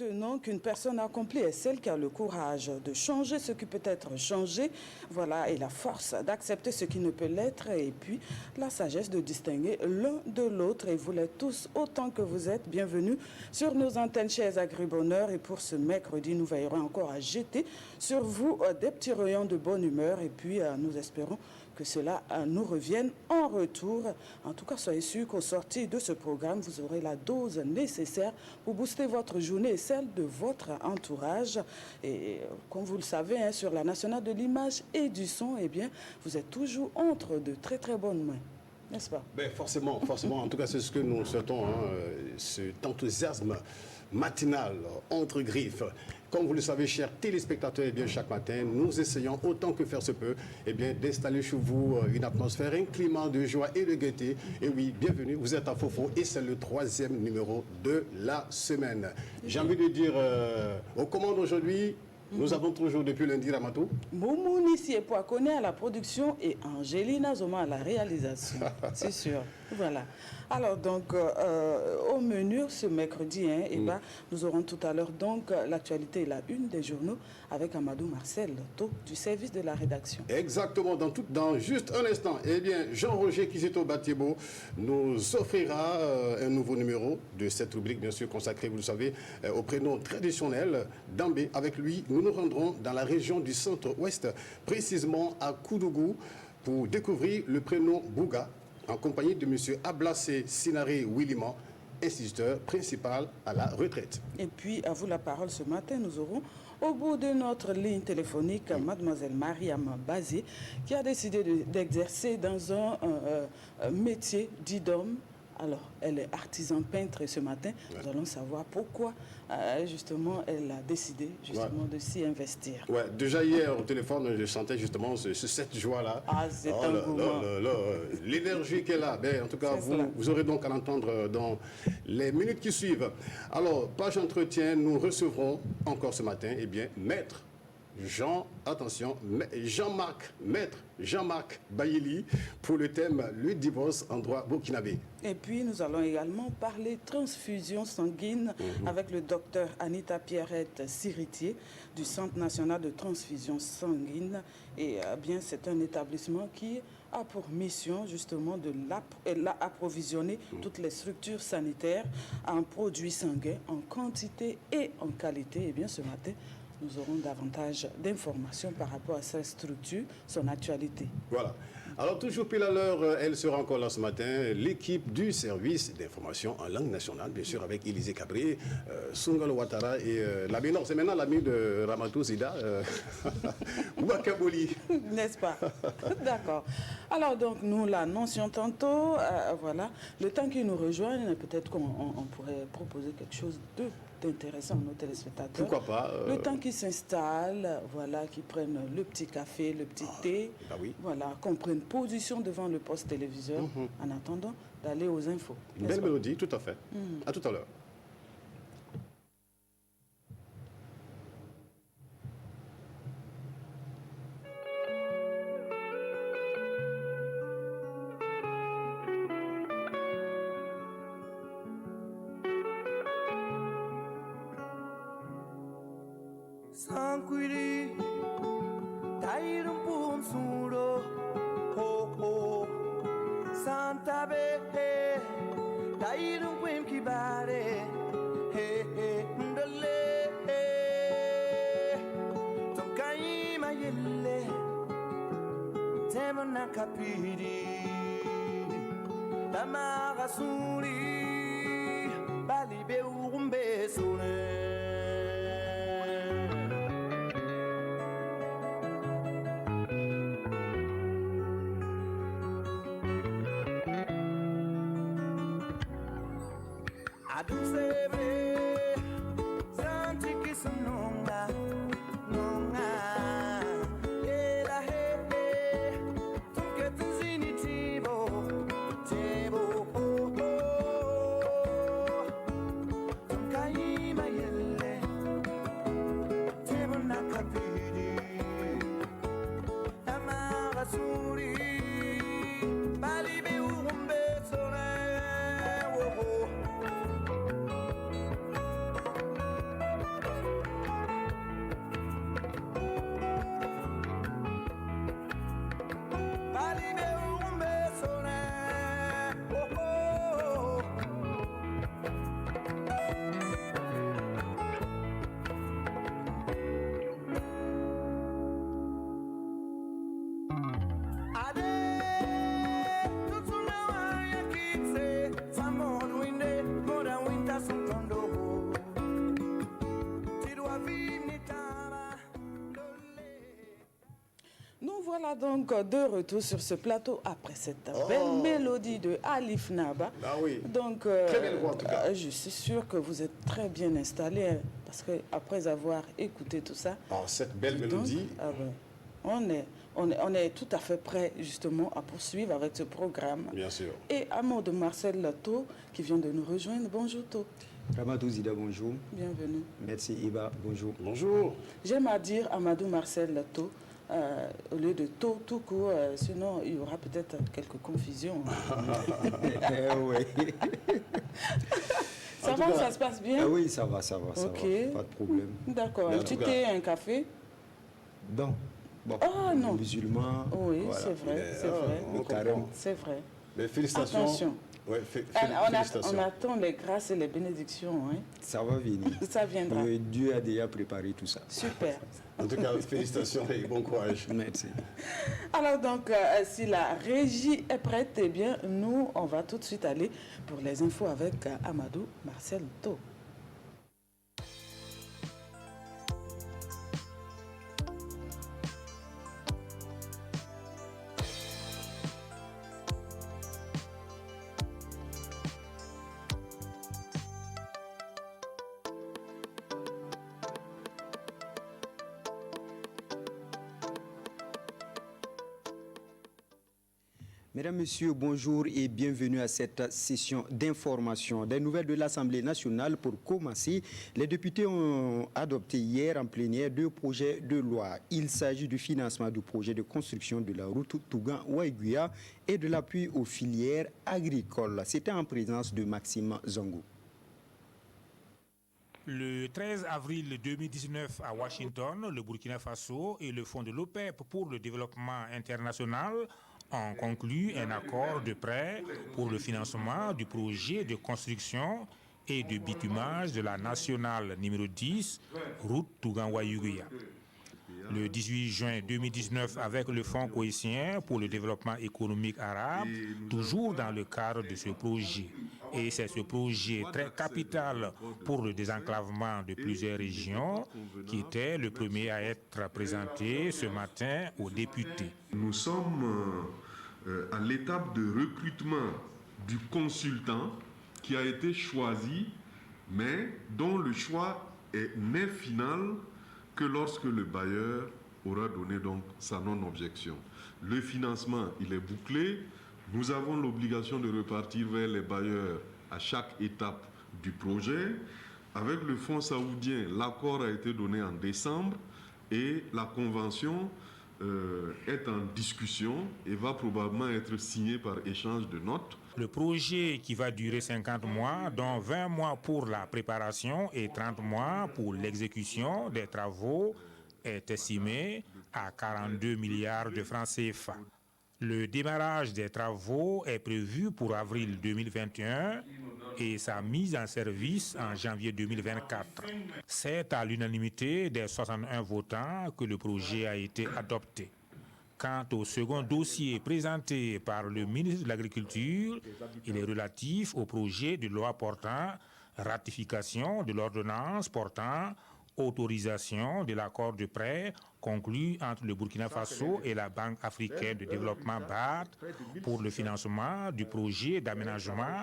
retenons qu'une personne accomplie est celle qui a le courage de changer ce qui peut être changé, voilà, et la force d'accepter ce qui ne peut l'être, et puis la sagesse de distinguer l'un de l'autre. Et vous l'êtes tous autant que vous êtes. Bienvenue sur nos antennes, chers Agribonneurs. Et pour ce mercredi, nous veillerons encore à jeter sur vous des petits rayons de bonne humeur. Et puis, nous espérons que cela nous revienne en retour. En tout cas, soyez sûrs qu'au sortir de ce programme, vous aurez la dose nécessaire pour booster votre journée et celle de votre entourage. Et comme vous le savez, sur la nationale de l'image et du son, eh bien, vous êtes toujours entre de très très bonnes mains. N'est-ce pas? Ben forcément. En tout cas, c'est ce que nous souhaitons, cet enthousiasme matinal entre griffes. Comme vous le savez, chers téléspectateurs, eh bien, chaque matin, nous essayons autant que faire se peut eh bien, d'installer chez vous une atmosphère, un climat de joie et de gaieté. Et oui, bienvenue, vous êtes à Fofo et c'est le 3e numéro de la semaine. J'ai envie de dire, aux commandes aujourd'hui, nous avons toujours depuis lundi Ramatou. Moumouni Siepouakone à la production et Angelina Zoma à la réalisation. C'est sûr. Voilà. Alors donc, au menu ce mercredi, nous aurons tout à l'heure donc l'actualité et la une des journaux avec Amadou Marcel du service de la rédaction. Exactement. Dans juste un instant, eh bien, Jean-Roger Kizito Batibo nous offrira un nouveau numéro de cette rubrique, bien sûr, consacrée, vous le savez, au prénom traditionnel d'Ambé. Avec lui, nous nous rendrons dans la région du centre-ouest, précisément à Koudougou, pour découvrir le prénom Bouga, en compagnie de M. Ablassé Sinaré Willima, instituteur principal à la retraite. Et puis, à vous la parole ce matin, nous aurons au bout de notre ligne téléphonique mademoiselle Mariam Bazé, qui a décidé d'exercer dans un métier dit d'homme. Alors, elle est artisan peintre et ce matin, nous allons savoir pourquoi, justement, elle a décidé, justement, de s'y investir. Ouais, déjà hier, au téléphone, je sentais justement cette joie-là. Ah, c'est l'énergie qu'elle a. Ben, en tout cas, vous aurez donc à l'entendre dans les minutes qui suivent. Alors, page entretien, nous recevrons encore ce matin, eh bien, maître Maître Jean-Marc Bayeli pour le thème le divorce en droit burkinabé. Et puis nous allons également parler transfusion sanguine avec le docteur Anita Pierrette Siritier du Centre national de transfusion sanguine. Et bien c'est un établissement qui a pour mission justement de approvisionner toutes les structures sanitaires en produits sanguins en quantité et en qualité. Et bien ce matin, nous aurons davantage d'informations par rapport à cette structure, son actualité. Voilà. Alors, toujours pile à l'heure, elle sera encore là ce matin, l'équipe du service d'information en langue nationale, bien sûr, avec Élisée Cabré, Sungalo Ouattara et l'ami, non, c'est maintenant l'ami de Ramatou Zida, Ouakaboli. N'est-ce pas? D'accord. Alors, donc, nous l'annoncions tantôt, voilà, le temps qu'ils nous rejoignent, peut-être qu'on pourrait proposer quelque chose d'intéressant à nos téléspectateurs. Pourquoi pas Le temps qu'ils s'installent, voilà, qu'ils prennent le petit café, le petit thé, bah oui. Voilà, qu'on prenne position devant le poste téléviseur en attendant d'aller aux infos. Une belle mélodie, tout à fait. À tout à l'heure. Sanquiri, Tairum Pum Suro, Ho Ho, Santa Be, Tairum Quim Kibare, He He Ndale, Tonkai Mayelle, Temana Capiri, Tamara Suri, Balibe Urumbe Sune. Nous voilà donc de retour sur ce plateau après cette belle mélodie de Alif Naba. Ah oui. Donc, Très belle voix en tout cas. je suis sûr que vous êtes très bien installés hein, parce que après avoir écouté tout ça, Alors, cette belle donc, mélodie, on est tout à fait prêt justement à poursuivre avec ce programme. bien sûr. Et à mot de Marcel Lato qui vient de nous rejoindre. Bonjour To. Ramadou Zida, bonjour. Bienvenue. Merci Iba, bonjour. Bonjour. J'aime à dire Amadou Marcel Lato. Au lieu de To tout court, sinon il y aura peut-être quelques confusions. Oui. Ça va, ça se passe bien? Oui, ça va, Ok. pas de problème. D'accord. Mais en Un petit tout cas- thé, un café? Bon, Ah non. musulman, Oui, voilà. c'est vrai, Mais, c'est vrai. on le carême. comprend. C'est vrai. Mais félicitations. Attention. Ouais, On félicitations. attend les grâces et les bénédictions. Hein. Ça va venir. Ça viendra. Dieu a déjà préparé tout ça. Super. En tout cas, félicitations et bon courage. Merci. Alors donc, si la régie est prête, eh bien, nous, on va tout de suite aller pour les infos avec Amadou Marcel To. Mesdames, Messieurs, bonjour et bienvenue à cette session d'information. Des nouvelles de l'Assemblée nationale pour commencer. Les députés ont adopté hier en plénière 2 projets de loi. Il s'agit du financement du projet de construction de la route Tougan-Ouaïguya et de l'appui aux filières agricoles. C'était en présence de Maxime Zongo. Le 13 avril 2019 à Washington, le Burkina Faso et le Fonds de l'OPEP pour le développement international ont conclu un accord de prêt pour le financement du projet de construction et de bitumage de la nationale numéro 10, route Tougan-Ouaïguya. Le 18 juin 2019, avec le Fonds cohésien pour le développement économique arabe, toujours dans le cadre de ce projet. Et c'est ce projet très capital pour le désenclavement de plusieurs régions qui était le premier à être présenté ce matin aux députés. Nous sommes à l'étape de recrutement du consultant qui a été choisi, mais dont le choix n'est final que lorsque le bailleur aura donné donc sa non-objection. Le financement, il est bouclé. Nous avons l'obligation de repartir vers les bailleurs à chaque étape du projet. Avec le fonds saoudien, l'accord a été donné en décembre et la convention est en discussion et va probablement être signée par échange de notes. Le projet qui va durer 50 mois, dont 20 mois pour la préparation et 30 mois pour l'exécution des travaux, est estimé à 42 milliards de francs CFA. Le démarrage des travaux est prévu pour avril 2021 et sa mise en service en janvier 2024. C'est à l'unanimité des 61 votants que le projet a été adopté. Quant au second dossier présenté par le ministre de l'Agriculture, il est relatif au projet de loi portant ratification de l'ordonnance portant autorisation de l'accord de prêt conclu entre le Burkina Faso et la Banque africaine de développement BAD pour le financement du projet d'aménagement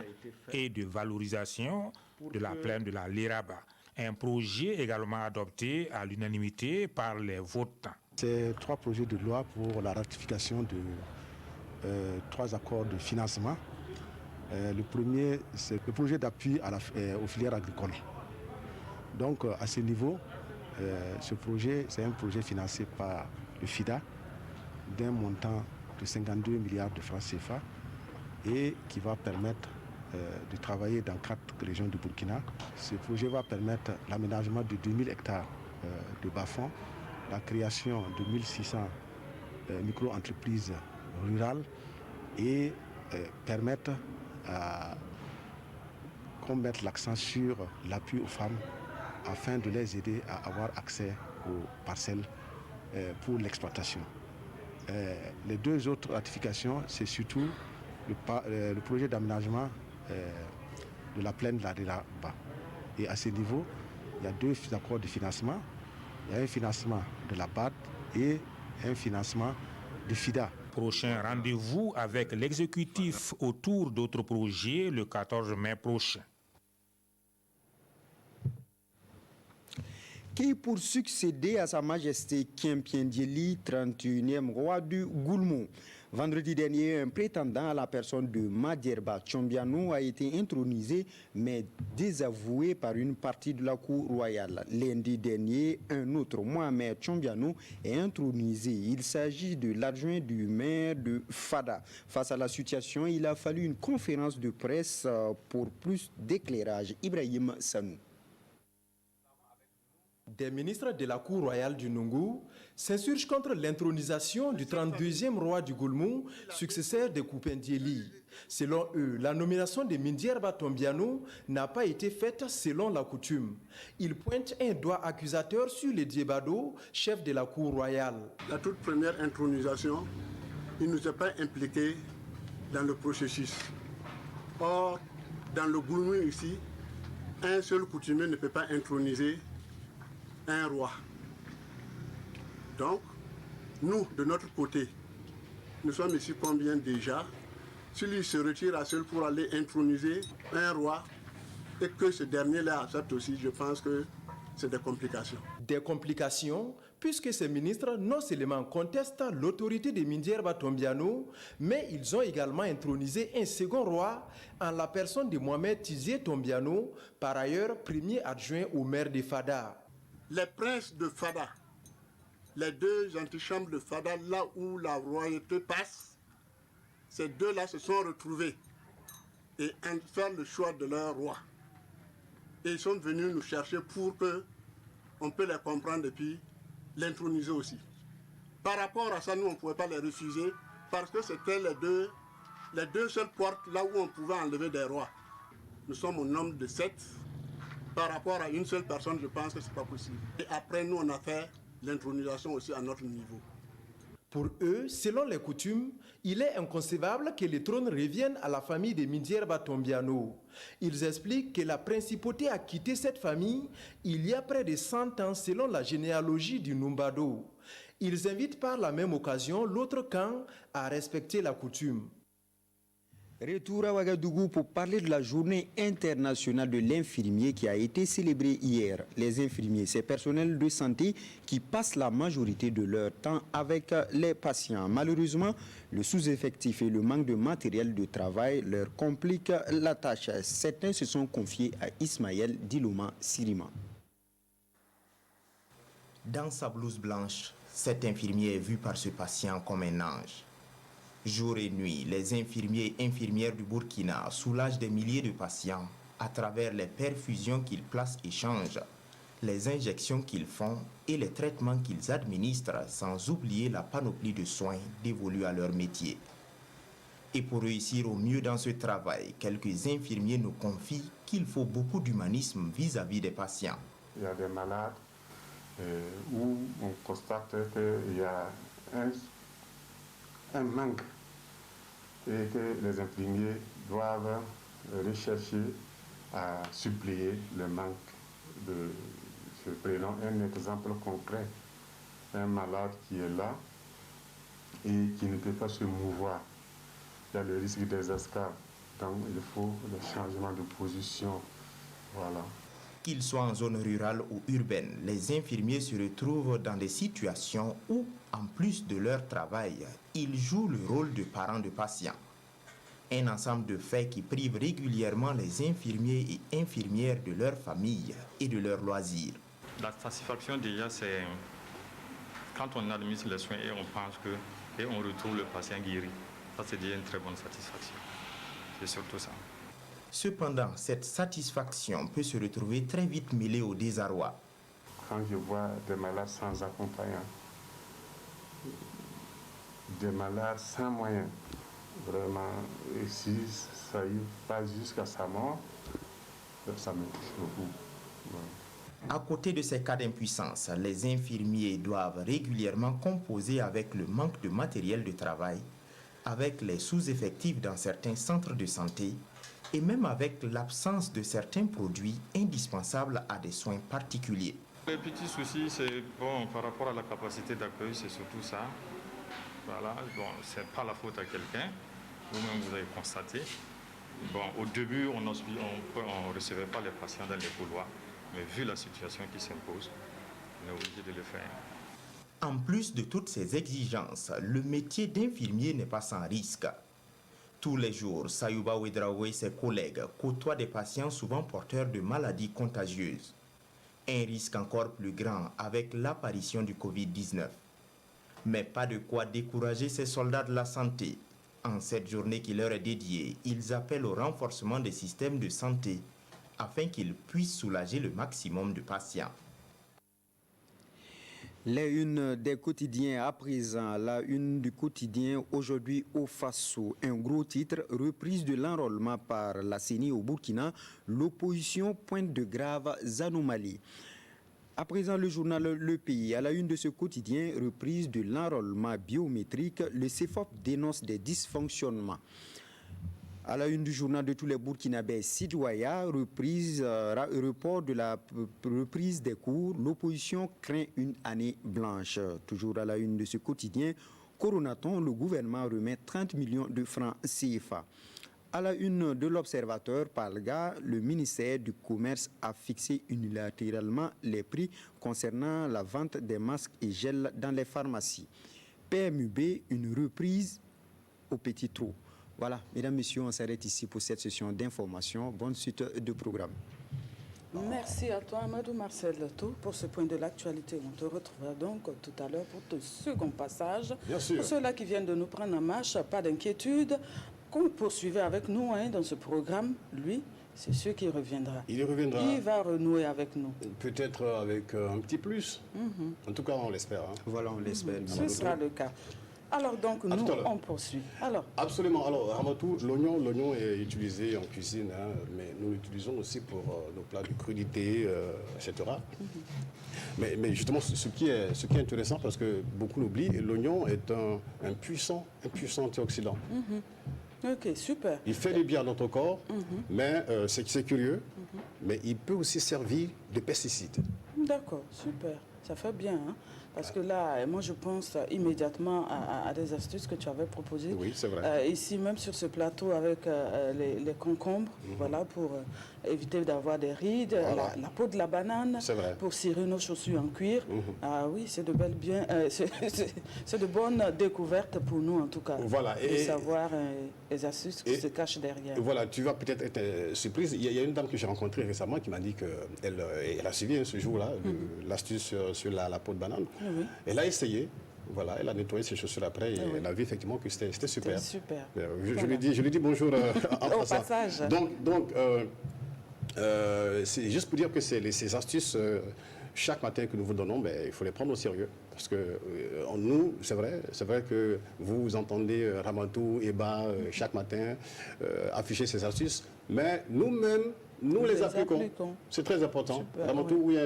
et de valorisation de la plaine de la Liraba. Un projet également adopté à l'unanimité par les votants. C'est 3 projets de loi pour la ratification de 3 accords de financement. Le premier, c'est le projet d'appui aux filières agricoles. Donc à ce niveau, ce projet, c'est un projet financé par le FIDA d'un montant de 52 milliards de francs CFA et qui va permettre de travailler dans 4 régions du Burkina. Ce projet va permettre l'aménagement de 2000 hectares de bas-fonds, la création de 1600 micro-entreprises rurales et permettre qu'on mette l'accent sur l'appui aux femmes afin de les aider à avoir accès aux parcelles pour l'exploitation. Les 2 autres ratifications, c'est surtout le projet d'aménagement de la plaine de la Liraba. Et à ce niveau, il y a 2 accords de financement. Il y a un financement de la BAD et un financement du FIDA. Prochain rendez-vous avec l'exécutif autour d'autres projets le 14 mai prochain. Qui pour succéder à Sa Majesté Kiempien Diéli, 31e roi du Goulmou. Vendredi dernier, un prétendant à la personne de Madjerba Tchombiano a été intronisé mais désavoué par une partie de la cour royale. Lundi dernier, un autre, Mohamed Tchombiano, est intronisé. Il s'agit de l'adjoint du maire de Fada. Face à la situation, il a fallu une conférence de presse pour plus d'éclairage. Ibrahim Sanou. Des ministres de la cour royale du Nungu s'insurgent contre l'intronisation du 32e roi du Goulmou, successeur de Kupen Diéli. Selon eux, la nomination de Mindjerba Tombiano n'a pas été faite selon la coutume. Ils pointent un doigt accusateur sur les Diébado, chef de la cour royale. La toute première intronisation, il ne nous a pas impliqués dans le processus. Or, dans le Goulmou ici, un seul coutumier ne peut pas introniser un roi. Donc, nous, de notre côté, nous sommes ici combien déjà? S'il se retire à seul pour aller introniser un roi et que ce dernier-là accepte aussi, je pense que c'est des complications. Des complications, puisque ces ministres non seulement contestent l'autorité de Mindjerba Tombiano, mais ils ont également intronisé un second roi en la personne de Mohamed Tizié Tombiano, par ailleurs premier adjoint au maire de Fada. Les princes de Fada, les deux antichambres de Fada, là où la royauté passe, ces deux-là se sont retrouvés et ont fait le choix de leur roi. Et ils sont venus nous chercher pour qu'on peut les comprendre et puis l'introniser aussi. Par rapport à ça, nous, on ne pouvait pas les refuser parce que c'était les deux seules portes là où on pouvait enlever des rois. Nous sommes au nombre de 7. Par rapport à une seule personne, je pense que ce n'est pas possible. Et après, nous, on a fait l'intronisation aussi à notre niveau. Pour eux, selon les coutumes, il est inconcevable que le trône revienne à la famille de Mindjerba Tombiano. Ils expliquent que la principauté a quitté cette famille il y a près de 100 ans selon la généalogie du Numbado. Ils invitent par la même occasion l'autre camp à respecter la coutume. Retour à Ouagadougou pour parler de la journée internationale de l'infirmier qui a été célébrée hier. Les infirmiers, ces personnels de santé qui passent la majorité de leur temps avec les patients. Malheureusement, le sous-effectif et le manque de matériel de travail leur compliquent la tâche. Certains se sont confiés à Ismaël Diloma Sirima. Dans sa blouse blanche, cet infirmier est vu par ce patient comme un ange. Jour et nuit, les infirmiers et infirmières du Burkina soulagent des milliers de patients à travers les perfusions qu'ils placent et changent, les injections qu'ils font et les traitements qu'ils administrent, sans oublier la panoplie de soins dévolus à leur métier. Et pour réussir au mieux dans ce travail, quelques infirmiers nous confient qu'il faut beaucoup d'humanisme vis-à-vis des patients. Il y a des malades où on constate qu'il y a un manque et que les infirmiers doivent rechercher à suppléer le manque de ce prénom. Un exemple concret, un malade qui est là et qui ne peut pas se mouvoir. Il y a le risque des escales, donc il faut le changement de position. Voilà. Qu'ils soient en zone rurale ou urbaine, les infirmiers se retrouvent dans des situations où, en plus de leur travail, ils jouent le rôle de parents de patients. Un ensemble de faits qui privent régulièrement les infirmiers et infirmières de leur famille et de leurs loisirs. La satisfaction déjà, c'est quand on administre les soins et on pense que, et on retrouve le patient guéri. Ça, c'est déjà une très bonne satisfaction. C'est surtout ça. Cependant, cette satisfaction peut se retrouver très vite mêlée au désarroi. Quand je vois des malades sans accompagnant, des malades sans moyens, vraiment, et si ça y va jusqu'à sa mort, ça me touche beaucoup. Ouais. À côté de ces cas d'impuissance, les infirmiers doivent régulièrement composer avec le manque de matériel de travail, avec les sous-effectifs dans certains centres de santé, et même avec l'absence de certains produits indispensables à des soins particuliers. Les petits soucis, c'est bon, par rapport à la capacité d'accueil, c'est surtout ça. Voilà, bon, c'est pas la faute à quelqu'un. Vous-même, vous avez constaté. Bon, au début, on ne recevait pas les patients dans les couloirs. Mais vu la situation qui s'impose, on est obligé de le faire. En plus de toutes ces exigences, le métier d'infirmier n'est pas sans risque. Tous les jours, Sayouba Ouedraoue et ses collègues côtoient des patients souvent porteurs de maladies contagieuses. Un risque encore plus grand avec l'apparition du Covid-19. Mais pas de quoi décourager ces soldats de la santé. En cette journée qui leur est dédiée, ils appellent au renforcement des systèmes de santé afin qu'ils puissent soulager le maximum de patients. Les unes des quotidiens à présent, la une du quotidien aujourd'hui au Faso, un gros titre, reprise de l'enrôlement par la CENI au Burkina, l'opposition pointe de graves anomalies. À présent, le journal Le Pays, à la une de ce quotidien, reprise de l'enrôlement biométrique, le CEFOP dénonce des dysfonctionnements. À la une du journal de tous les Burkinabés, Sidouaya, report de la reprise des cours, l'opposition craint une année blanche. Toujours à la une de ce quotidien, Coronaton, le gouvernement remet 30 millions de francs CFA. À la une de l'Observateur, Palga, le ministère du Commerce a fixé unilatéralement les prix concernant la vente des masques et gels dans les pharmacies. PMUB, une reprise au petit trou. Voilà, mesdames, messieurs, on s'arrête ici pour cette session d'information. Bonne suite de programme. Merci à toi, Amadou Marcel Leto, pour ce point de l'actualité. On te retrouvera donc tout à l'heure pour ton second passage. Bien sûr. Pour ceux-là qui viennent de nous prendre en marche, pas d'inquiétude. Qu'on poursuivait avec nous dans ce programme, lui, c'est sûr qu'il reviendra. Il reviendra. Il va renouer avec nous. Peut-être avec un petit plus. En tout cas, on l'espère. Hein. Voilà, on l'espère. Ce sera le cas. Alors donc, nous, on poursuit. Alors. Absolument. Alors, Ramatou, l'oignon est utilisé en cuisine, hein, mais nous l'utilisons aussi pour nos plats de crudité, etc. Mais justement, ce qui est intéressant, parce que beaucoup l'oublient, l'oignon est un puissant antioxydant. Ok, super. Il fait du bien à notre corps, mais c'est curieux, mais il peut aussi servir de pesticide. D'accord, super. Ça fait bien, hein? Parce que là, moi, je pense immédiatement à des astuces que tu avais proposées. Oui, c'est vrai. Ici, même sur ce plateau, avec les concombres, voilà, pour éviter d'avoir des rides, voilà. la peau de la banane, pour cirer nos chaussures en cuir. Ah oui, c'est de belles bien, c'est de bonnes découvertes pour nous, en tout cas. Voilà. De savoir les astuces qui se cachent derrière. Et voilà, tu vas peut-être être surprise. Il y a une dame que j'ai rencontrée récemment qui m'a dit qu'elle a suivi ce jour-là l'astuce sur la peau de banane. Oui. Elle a essayé, voilà, elle a nettoyé ses chaussures après et elle a vu effectivement que c'était super. Super. Je lui dis bonjour en au passage. Donc c'est juste pour dire que ces astuces, chaque matin que nous vous donnons, il faut les prendre au sérieux. Parce que nous, c'est vrai que vous entendez Ramatou, Eba, chaque matin afficher ces astuces, mais nous-mêmes, nous les appliquons. C'est très important. Ramatou, oui,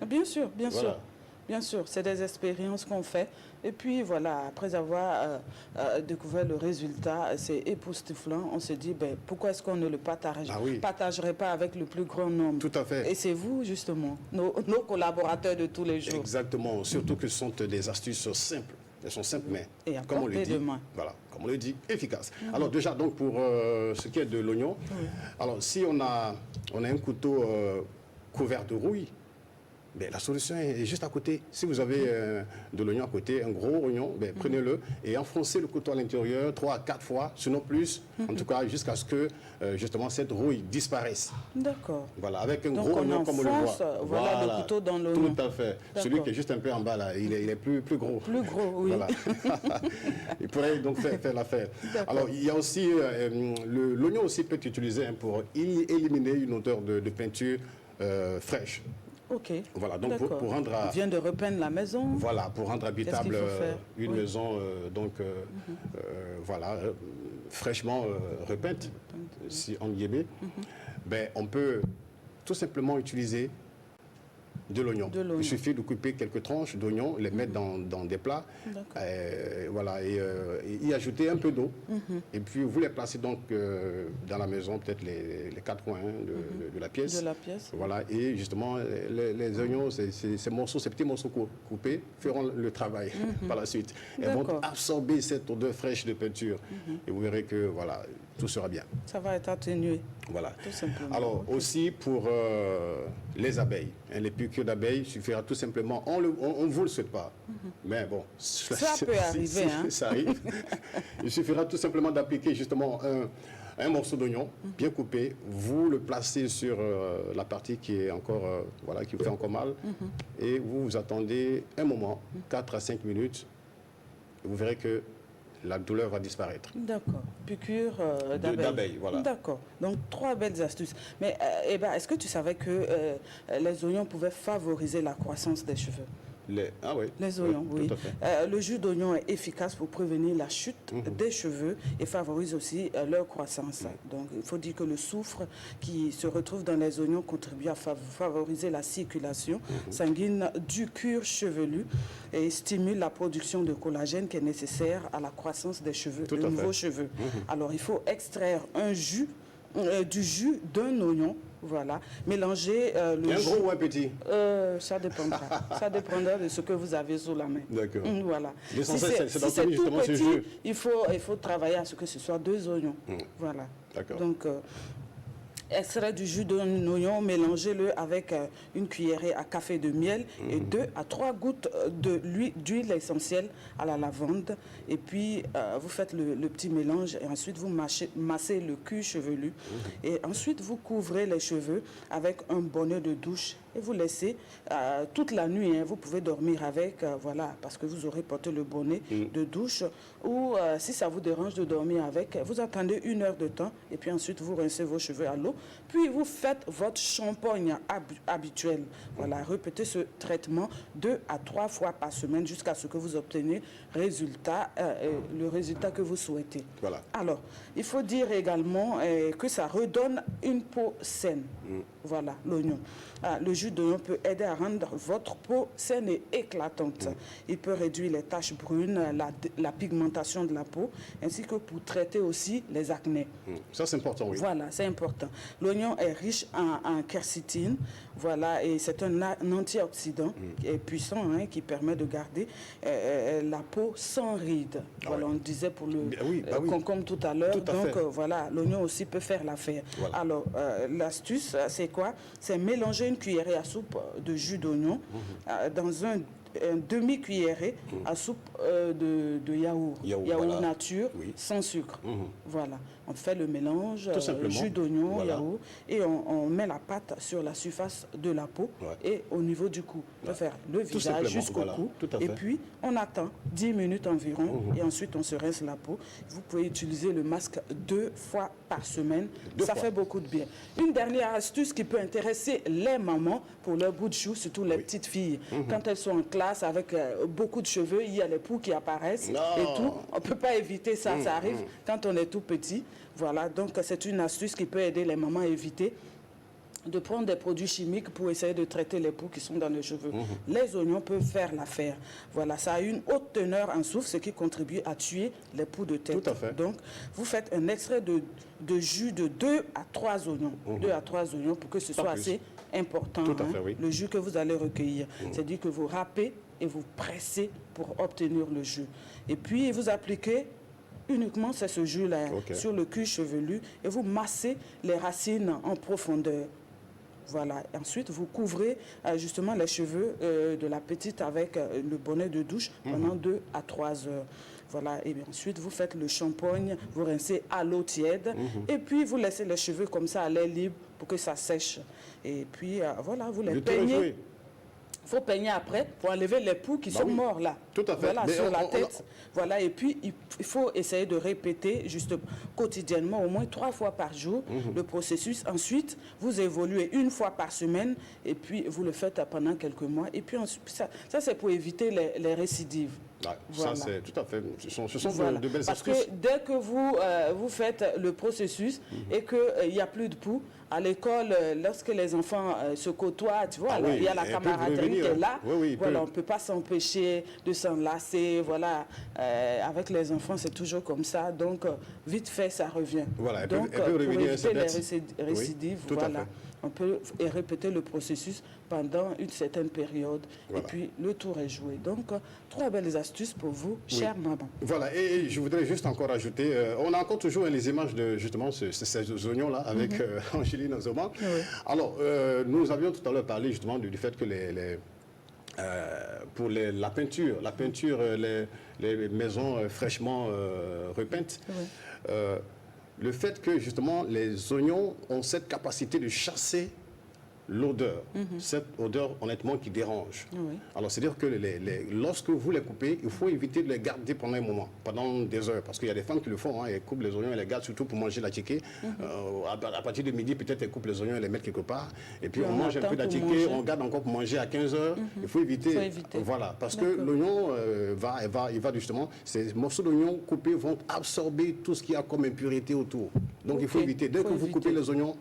bien sûr, bien sûr. Bien sûr, c'est des expériences qu'on fait. Et puis voilà, après avoir découvert le résultat, c'est époustouflant. On se dit, pourquoi est-ce qu'on ne le partagerait pas avec le plus grand nombre? Tout à fait. Et c'est vous, justement, nos collaborateurs de tous les jours. Exactement. Surtout que ce sont des astuces simples. Elles sont simples, mais comme on le dit, voilà, comme on le dit, efficaces. Alors déjà, donc pour ce qui est de l'oignon, alors si on a un couteau couvert de rouille, la solution est juste à côté. Si vous avez de l'oignon à côté, un gros oignon, prenez-le et enfoncez le couteau à l'intérieur 3 à 4 fois, sinon plus, en tout cas jusqu'à ce que justement cette rouille disparaisse. D'accord. Voilà, avec un gros oignon comme on le voit. Voilà le couteau dans l'oignon. Tout à fait. Celui qui est juste un peu en bas là, il est plus gros. Plus gros, oui. Voilà. Il pourrait donc faire l'affaire. Alors il y a aussi, l'oignon aussi peut être utilisé pour éliminer une odeur de peinture fraîche. Ok. Voilà, donc pour rendre On vient de repeindre la maison. Voilà, pour rendre habitable une maison, voilà, fraîchement repeinte, si en guillemets, on peut tout simplement utiliser De l'oignon. Il suffit de couper quelques tranches d'oignons, les mettre dans des plats, voilà, et y ajouter un peu d'eau. Et puis vous les placez donc dans la maison, peut-être les quatre coins de la pièce. Voilà, et justement, les oignons, ces petits morceaux coupés feront le travail par la suite. Elles vont absorber cette odeur fraîche de peinture. Et vous verrez que, voilà, tout sera bien. Ça va être atténué. Voilà. Tout simplement. Alors, aussi pour les abeilles, les piqûres d'abeilles, il suffira tout simplement, on ne vous le souhaite pas, mais bon, ça peut arriver. Ça arrive. Il suffira tout simplement d'appliquer justement un morceau d'oignon bien coupé, vous le placez sur la partie qui est encore, voilà, qui vous fait encore mal, et vous attendez un moment, 4 à 5 minutes, et vous verrez que la douleur va disparaître. D'accord. Piqûre d'abeille. Voilà. D'accord. Donc, 3 belles astuces. Mais est-ce que tu savais que les oignons pouvaient favoriser la croissance des cheveux? Les oignons, oui. Tout à fait. Le jus d'oignon est efficace pour prévenir la chute des cheveux et favorise aussi leur croissance. Donc, il faut dire que le soufre qui se retrouve dans les oignons contribue à favoriser la circulation sanguine du cuir chevelu et stimule la production de collagène qui est nécessaire à la croissance des cheveux, de nouveaux cheveux. Alors, il faut extraire du jus d'un oignon. Voilà, mélanger le jus. Un gros ou un petit Ça dépendra. Ça dépendra de ce que vous avez sous la main. D'accord. Voilà. Si c'est tout petit, il faut travailler à ce que ce soit 2 oignons. Voilà. D'accord. Donc, extrait du jus d'un oignon, mélangez-le avec une cuillerée à café de miel et 2 à 3 gouttes d'huile essentielle à la lavande. Et puis, vous faites le petit mélange et ensuite vous massez le cuir chevelu. Et ensuite, vous couvrez les cheveux avec un bonnet de douche et vous laissez toute la nuit. Vous pouvez dormir avec, voilà, parce que vous aurez porté le bonnet de douche. Ou si ça vous dérange de dormir avec, vous attendez 1 heure de temps et puis ensuite vous rincez vos cheveux à l'eau. Puis vous faites votre shampoing habituel. Voilà, répétez ce traitement 2 à 3 fois par semaine jusqu'à ce que vous obteniez le résultat que vous souhaitez. Voilà. Alors, il faut dire également que ça redonne une peau saine. Voilà, l'oignon. Le jus d'oignon peut aider à rendre votre peau saine et éclatante. Il peut réduire les taches brunes, la pigmentation de la peau, ainsi que pour traiter aussi les acnés. Ça, c'est important, oui. Voilà, c'est important. L'oignon est riche en quercétine, voilà, et c'est un antioxydant qui est puissant, qui permet de garder la peau sans rides. Voilà, on disait pour le concombre tout à l'heure. Donc, voilà, l'oignon aussi peut faire l'affaire. Voilà. Alors, l'astuce, c'est quoi? C'est mélanger une cuillerée à soupe de jus d'oignon dans un demi-cuillerée à soupe de yaourt voilà. Nature, sans sucre. Voilà, on fait le mélange, jus d'oignon, yaourt, et on met la pâte sur la surface de la peau et au niveau du cou. On peut faire le visage jusqu'au cou, et puis on attend 10 minutes environ, et ensuite on se rince la peau. Vous pouvez utiliser le masque 2 fois par semaine, ça fait beaucoup de bien. Une dernière astuce qui peut intéresser les mamans pour leur bout de chou, surtout les petites filles. Quand elles sont en classe avec beaucoup de cheveux, il y a les poux qui apparaissent et tout. On ne peut pas éviter ça, ça arrive quand on est tout petit. Voilà, donc c'est une astuce qui peut aider les mamans à éviter de prendre des produits chimiques pour essayer de traiter les poux qui sont dans les cheveux. Les oignons peuvent faire l'affaire. Voilà, ça a une haute teneur en soufre, ce qui contribue à tuer les poux de tête. Tout à fait. Donc, vous faites un extrait de jus de 2 à 3 oignons. 2 à 3 oignons pour que ce soit assez important. Tout à fait, oui. Le jus que vous allez recueillir. C'est-à-dire que vous râpez et vous pressez pour obtenir le jus. Et puis, vous appliquez uniquement ce jus-là sur le cuir chevelu et vous massez les racines en profondeur. Voilà. Ensuite, vous couvrez justement les cheveux de la petite avec le bonnet de douche pendant 2 à 3 heures. Voilà. Et bien, ensuite, vous faites le shampoing, vous rincez à l'eau tiède et puis vous laissez les cheveux comme ça à l'air libre pour que ça sèche. Et puis, voilà, vous les peignez. Il faut peigner après pour enlever les poux qui sont morts là. Tout à fait. Voilà, sur la tête. Voilà, et puis il faut essayer de répéter juste quotidiennement, au moins 3 fois par jour, le processus. Ensuite, vous évoluez 1 fois par semaine et puis vous le faites pendant quelques mois. Et puis ensuite, ça c'est pour éviter les récidives. Ouais, Voilà. Ça, c'est tout à fait. Ce sont Voilà. de belles Parce astuces. que dès que vous faites le processus et qu'il n'y a plus de poux, à l'école, lorsque les enfants se côtoient, tu vois, Ah là, oui, il y a la elles peuvent camaraderie revenir, qui est hein. là. Oui, oui, Voilà, peuvent. on ne peut pas s'empêcher de s'enlacer. Voilà. Avec les enfants, c'est toujours comme ça. Donc, vite fait, ça revient. Voilà, elles Donc, peuvent revenir, pour éviter c'est les bête. Oui, récidives, tout à voilà, fait. on peut répéter le processus pendant une certaine période. Voilà. Et puis, le tour est joué. Donc, 3 belles astuces pour vous, chère maman. Voilà, et je voudrais juste encore ajouter, on a encore toujours les images de justement ces oignons-là avec Angéline Azoma. Oui. Alors, nous avions tout à l'heure parlé justement du fait que pour la peinture, les maisons fraîchement repeintes, le fait que justement les oignons ont cette capacité de chasser l'odeur, cette odeur honnêtement qui dérange. Oui. Alors c'est-à-dire que lorsque vous les coupez, il faut éviter de les garder pendant un moment, pendant des heures, parce qu'il y a des femmes qui le font, hein, elles coupent les oignons et les gardent surtout pour manger la tické. À partir de midi, peut-être elles coupent les oignons et les mettent quelque part, et puis on mange un peu de la tické, on garde encore pour manger à 15 heures. Il faut éviter. Voilà, parce que l'oignon il va justement, ces morceaux d'oignon coupés vont absorber tout ce qu'il y a comme impurité autour. Donc il faut éviter. Dès que vous coupez les oignons,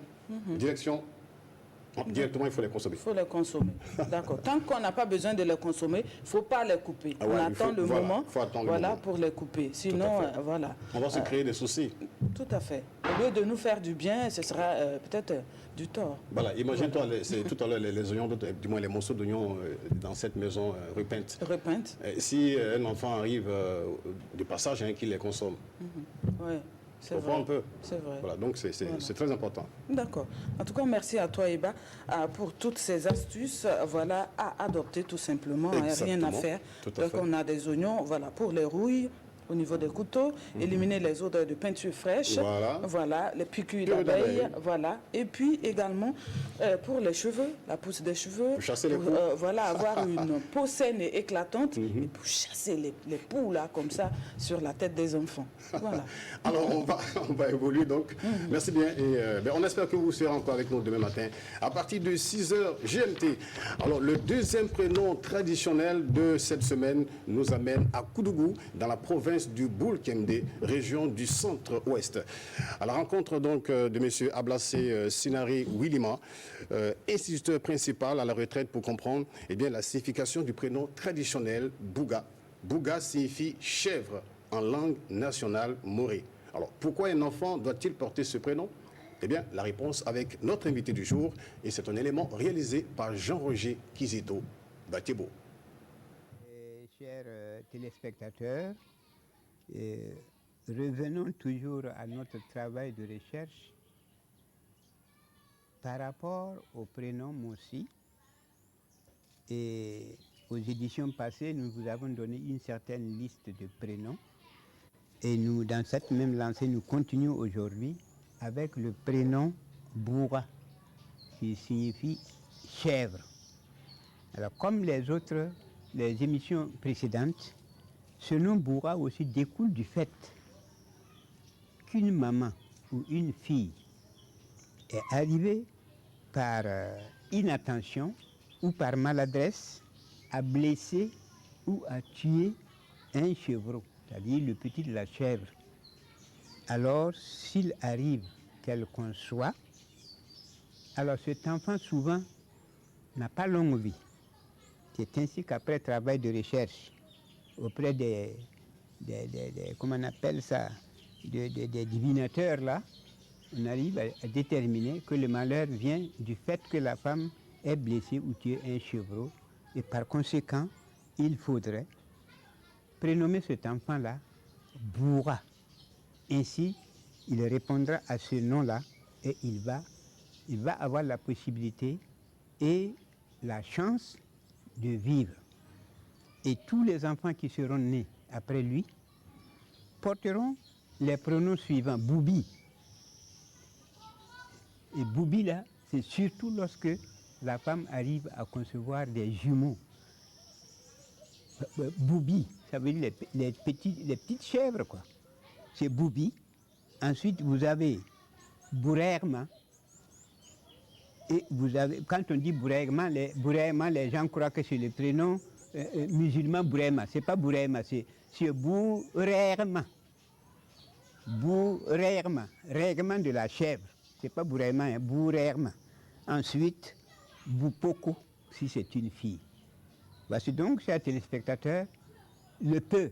directement, il faut les consommer. Il faut les consommer. D'accord. Tant qu'on n'a pas besoin de les consommer, il ne faut pas les couper. Ah ouais, on attend le moment, moment. Pour les couper. Sinon, voilà. On va se créer des soucis. Tout à fait. Au lieu de nous faire du bien, ce sera peut-être du tort. Voilà, imagine-toi, c'est tout à l'heure les oignons, du moins les morceaux d'oignons dans cette maison repeinte. Repeinte. Si un enfant arrive de passage, qui les consomme. Oui. C'est vrai. Un peu. C'est vrai. Voilà, donc c'est très important. D'accord. En tout cas, merci à toi, Eba, pour toutes ces astuces, voilà, à adopter tout simplement. Rien à faire. Donc, on a des oignons, voilà, pour les rouilles, au niveau des couteaux, éliminer les odeurs de peinture fraîche, voilà, les piqûres d'abeilles, voilà, et puis également pour les cheveux, la pousse des cheveux, pour chasser les poux. Voilà, avoir une peau saine et éclatante, et pour chasser les poux là comme ça sur la tête des enfants. Voilà. Alors on va évoluer donc. Merci bien et on espère que vous serez encore avec nous demain matin à partir de 6h GMT. Alors le deuxième prénom traditionnel de cette semaine nous amène à Koudougou dans la province du Boulkemde, région du centre-ouest. À la rencontre donc de M. Ablassé Sinari Wilima, instituteur principal à la retraite pour comprendre la signification du prénom traditionnel Bouga. Bouga signifie chèvre en langue nationale morée. Alors pourquoi un enfant doit-il porter ce prénom? La réponse avec notre invité du jour, et c'est un élément réalisé par Jean-Roger Kizito Batebo. Chers téléspectateurs, revenons toujours à notre travail de recherche par rapport au prénom Moussi. Et aux éditions passées, nous vous avons donné une certaine liste de prénoms. Et nous, dans cette même lancée, nous continuons aujourd'hui avec le prénom Boura, qui signifie chèvre. Alors, comme les émissions précédentes, ce nom Boura aussi découle du fait qu'une maman ou une fille est arrivée par inattention ou par maladresse à blesser ou à tuer un chevreau, c'est-à-dire le petit de la chèvre. Alors, s'il arrive qu'elle conçoit, alors cet enfant souvent n'a pas longue vie. C'est ainsi qu'après travail de recherche auprès des comment on appelle ça, des divinateurs là, on arrive à déterminer que le malheur vient du fait que la femme est blessée ou tué un chevreau, et par conséquent, il faudrait prénommer cet enfant-là Boura. Ainsi, il répondra à ce nom-là et il va avoir la possibilité et la chance de vivre. Et tous les enfants qui seront nés après lui porteront les pronoms suivants. Boubi. Et Boubi, là, c'est surtout lorsque la femme arrive à concevoir des jumeaux. Boubi, ça veut dire les petites chèvres, quoi. C'est Boubi. Ensuite, vous avez Bourerma. Et vous avez, quand on dit Bourerma, les gens croient que c'est le prénom musulman Bourema. Ce n'est pas Bourema, c'est Bourema. Bourema, règlement de la chèvre. Ce n'est pas Bourema, hein, Bourema. Ensuite, Boupoko, si c'est une fille. Voici donc, chers téléspectateurs, le peu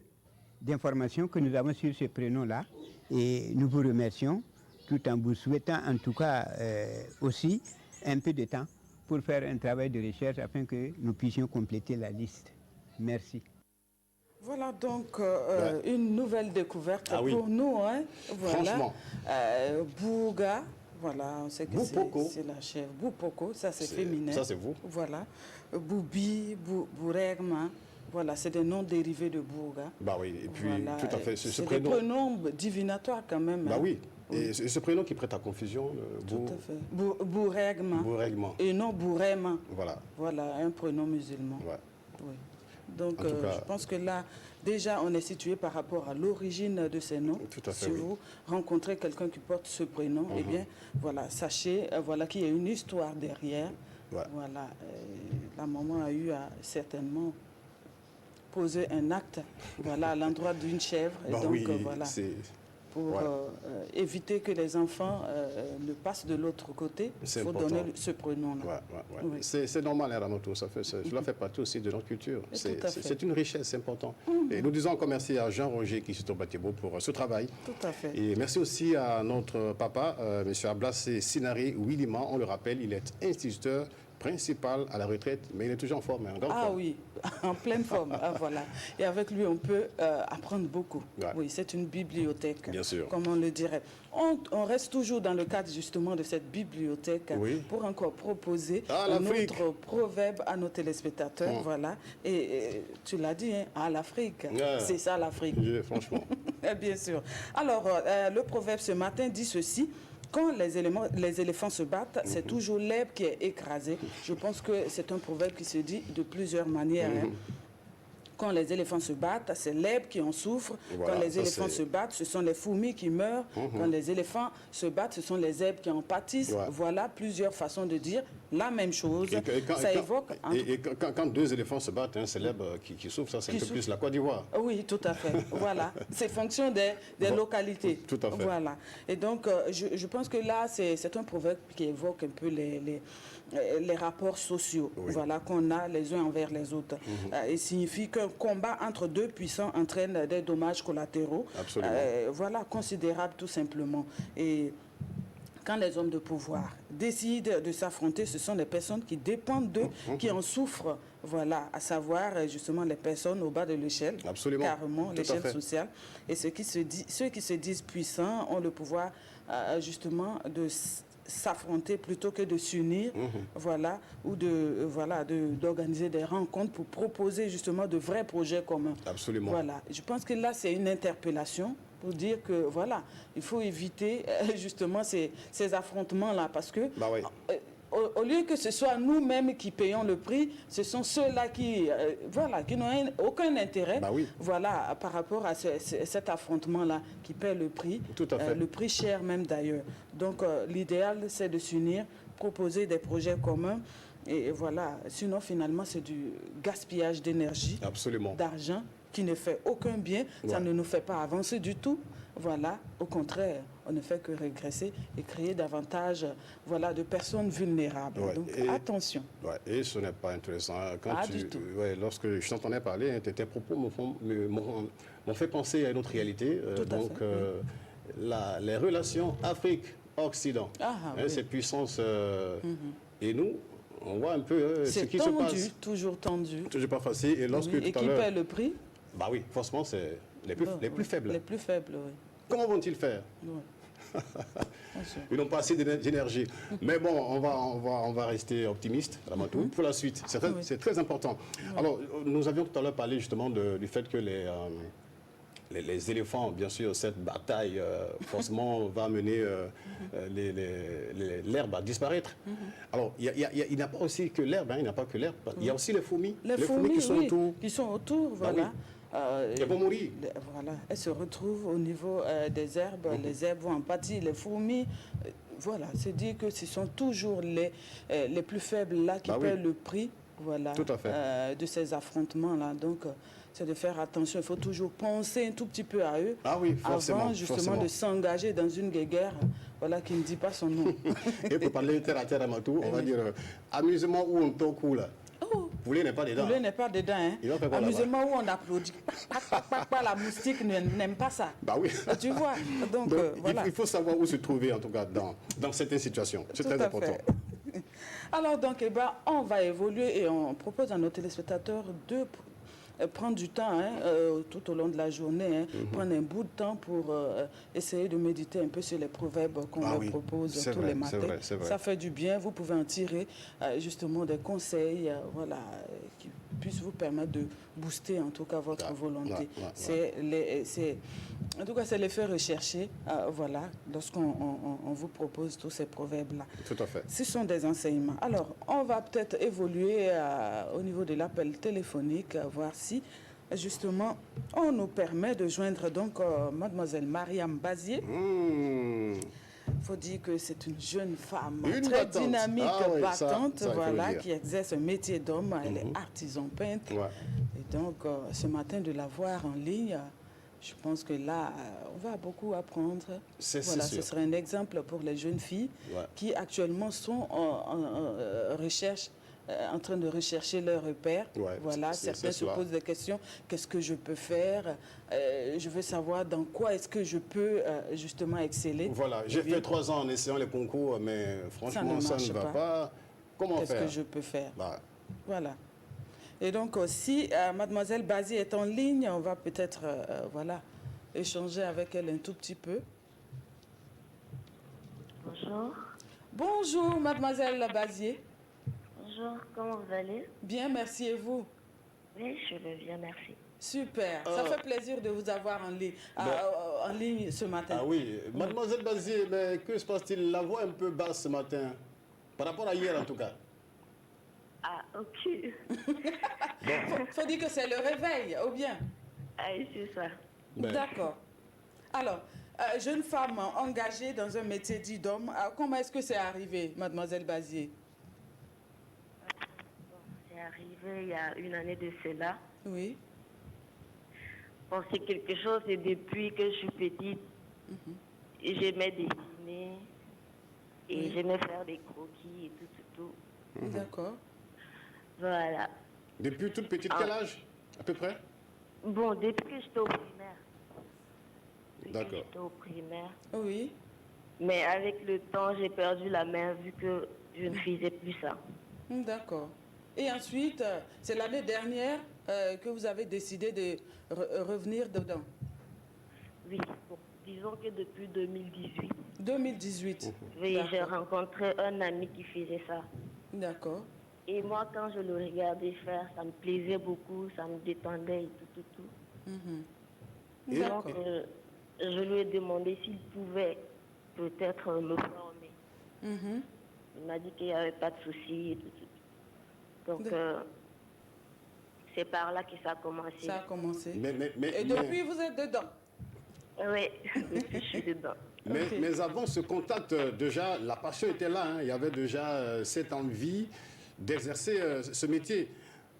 d'informations que nous avons sur ce prénom-là. Et nous vous remercions, tout en vous souhaitant en tout cas aussi un peu de temps pour faire un travail de recherche afin que nous puissions compléter la liste. Merci. Voilà donc une nouvelle découverte oui. pour nous. Hein. Voilà. Franchement. Bouga, voilà, on sait que c'est la chèvre. Boupoko, ça c'est féminin. Ça c'est vous. Voilà. Boubi, Bourema, voilà, c'est des noms dérivés de Bouga. Bah oui, et puis voilà. tout à fait. C'est des prénoms divinatoires quand même. Bah hein. oui. Et ce prénom qui prête à confusion, tout à fait. Bourègement. Et non Bourema. Voilà. Voilà, un prénom musulman. Ouais. Oui. Donc, je pense que là, déjà, on est situé par rapport à l'origine de ces noms. Tout à fait, si vous rencontrez quelqu'un qui porte ce prénom, eh bien, voilà, sachez voilà, qu'il y a une histoire derrière. Ouais. Voilà, la maman a eu à certainement poser un acte voilà, à l'endroit d'une chèvre. Et bah donc, oui, voilà. Pour ouais. éviter que les enfants ne passent de l'autre côté, il faut donner ce prénom-là. Ouais. Oui. C'est normal, hein, Ramото, cela fait partie aussi de notre culture. C'est une richesse, c'est important. Et nous disons encore merci à Jean-Roger Kisito-Batebo pour ce travail. Tout à fait. Et merci aussi à notre papa, M. Ablas Sinari Willima. On le rappelle, il est instituteur principal à la retraite, mais il est toujours en forme. Oui, en pleine forme. Voilà. Et avec lui, on peut apprendre beaucoup. Ouais. Oui, c'est une bibliothèque, bien sûr, comme on le dirait. On reste toujours dans le cadre justement de cette bibliothèque pour encore proposer un autre proverbe à nos téléspectateurs. Voilà. Et tu l'as dit, hein, à l'Afrique. C'est ça l'Afrique. Franchement. Bien sûr. Alors, le proverbe ce matin dit ceci. Quand les éléphants se battent, c'est toujours l'herbe qui est écrasée. Je pense que c'est un proverbe qui se dit de plusieurs manières. Hein. Quand les éléphants se battent, c'est l'herbe qui en souffre. Voilà, quand les éléphants se battent, ce sont les fourmis qui meurent. Quand les éléphants se battent, ce sont les herbes qui en pâtissent. Voilà plusieurs façons de dire la même chose. Quand deux éléphants se battent, hein, c'est l'herbe qui souffre. Ça, c'est un peu plus la Côte d'Ivoire. Oui, tout à fait. Voilà. C'est fonction des localités. Tout à fait. Voilà. Et donc, je pense que là, c'est un proverbe qui évoque un peu les rapports sociaux voilà, qu'on a les uns envers les autres. Il signifie qu'un combat entre deux puissants entraîne des dommages collatéraux voilà, considérables tout simplement. Et quand les hommes de pouvoir décident de s'affronter, ce sont les personnes qui dépendent d'eux, qui en souffrent, voilà, à savoir justement les personnes au bas de l'échelle, carrément l'échelle sociale. Et ceux qui se disent puissants ont le pouvoir justement de s'affronter plutôt que de s'unir, voilà, ou d'organiser des rencontres pour proposer justement de vrais projets communs. Absolument. Voilà. Je pense que là, c'est une interpellation pour dire que, voilà, il faut éviter justement ces affrontements-là, parce que au lieu que ce soit nous-mêmes qui payons le prix, ce sont ceux-là qui n'ont aucun intérêt voilà, par rapport à cet affrontement-là, qui paient le prix, le prix cher même d'ailleurs. Donc l'idéal, c'est de s'unir, proposer des projets communs, et voilà, sinon finalement c'est du gaspillage d'énergie, d'argent, qui ne fait aucun bien, ça ne nous fait pas avancer du tout. Voilà, au contraire, on ne fait que régresser et créer davantage de personnes vulnérables. Donc attention. Et ce n'est pas intéressant. Lorsque je t'entendais parler, tes propos m'ont fait penser à une autre réalité. Les relations Afrique-Occident, ces puissances et nous, on voit un peu ce qui se passe. C'est toujours tendu. Toujours pas facile. Et lorsque et qui paie le prix? Bah oui, forcément, c'est les plus faibles. Les plus faibles, oui. Comment vont-ils faire? Ils n'ont pas assez d'énergie. Mais bon, on va rester optimiste pour la suite. C'est très important. Alors, nous avions tout à l'heure parlé justement du fait que les éléphants, bien sûr, cette bataille, forcément, va amener l'herbe à disparaître. Alors, il n'y a pas aussi que l'herbe, il n'y a pas que l'herbe. Il y a aussi les fourmis. Les fourmis qui sont autour, voilà. Elles vont mourir. Voilà, elles se retrouvent au niveau des herbes, les herbes vont en pâtir, les fourmis. Voilà, c'est dire que ce sont toujours les plus faibles là qui paient le prix voilà, Tout à fait. de ces affrontements-là. Donc, c'est de faire attention. Il faut toujours penser un tout petit peu à eux avant justement de s'engager dans une guerre voilà, qui ne dit pas son nom. Et pour parler terre à terre à Matou, on va dire amusement où on toque là. Poulet n'est pas dedans. Poulet n'est pas dedans. Hein. Amusement où on applaudit. La moustique n'aime pas ça. Bah oui. Tu vois. Donc voilà. Il faut savoir où se trouver en tout cas dans certaines situations. C'est très important. Alors donc, on va évoluer et on propose à nos téléspectateurs de prendre du temps tout au long de la journée, prendre un bout de temps pour essayer de méditer un peu sur les proverbes qu'on leur propose tous les matins. C'est vrai. Ça fait du bien, vous pouvez en tirer justement des conseils voilà, qui puissent vous permettre de booster en tout cas votre volonté. En tout cas, c'est l'effet recherché voilà, lorsqu'on vous propose tous ces proverbes-là. Tout à fait. Ce sont des enseignements. Alors, on va peut-être évoluer au niveau de l'appel téléphonique, voir si, justement, on nous permet de joindre donc mademoiselle Mariam Bazier. Il faut dire que c'est une jeune femme très dynamique, battante, voilà, qui exerce un métier d'homme. Elle est artisan peintre. Et donc, ce matin, de la voir en ligne, je pense que là, on va beaucoup apprendre. Ce serait un exemple pour les jeunes filles qui actuellement sont en recherche, en train de rechercher leur repère. Voilà, certains se posent des questions. Qu'est-ce que je peux faire? Je veux savoir dans quoi est-ce que je peux justement exceller. Voilà, j'ai fait 3 ans en essayant les concours, mais franchement, ça ne va pas. Comment faire? Qu'est-ce que je peux faire? Voilà. Et donc, si mademoiselle Bazier est en ligne, on va peut-être voilà, échanger avec elle un tout petit peu. Bonjour. Bonjour, mademoiselle Bazier. Bonjour, comment vous allez? Bien, merci. Et vous? Oui, je vais bien, merci. Super. Ça fait plaisir de vous avoir en ligne ce matin. Ah oui. Mademoiselle Bazier, mais que se passe-t-il? La voix un peu basse ce matin, par rapport à hier en tout cas. Ah, ok. Faut dire que c'est le réveil, ou bien? Ah, c'est ça. D'accord. Alors, jeune femme engagée dans un métier dit d'homme, comment est-ce que c'est arrivé, mademoiselle Bazier? C'est arrivé il y a une année de cela. Oui. Bon, c'est quelque chose, et depuis que je suis petite, j'aimais dessiner, et j'aimais faire des croquis et tout. D'accord. Voilà. Depuis toute petite, quel âge, à peu près? Bon, depuis que j'étais au primaire. D'accord. J'étais au primaire. Oui. Mais avec le temps, j'ai perdu la main vu que je ne faisais plus ça. D'accord. Et ensuite, c'est l'année dernière que vous avez décidé de revenir dedans? Oui, bon, disons que depuis 2018. 2018? Oui, j'ai rencontré un ami qui faisait ça. D'accord. Et moi, quand je le regardais faire, ça me plaisait beaucoup, ça me détendait et tout. Et donc, je lui ai demandé s'il pouvait peut-être me former. Il m'a dit qu'il n'y avait pas de souci et tout. Donc, c'est par là que ça a commencé. Ça a commencé. Et depuis, vous êtes dedans? Oui, depuis, je suis dedans. Mais avant ce contact, déjà, la passion était là. Hein. Il y avait déjà cette envie d'exercer ce métier.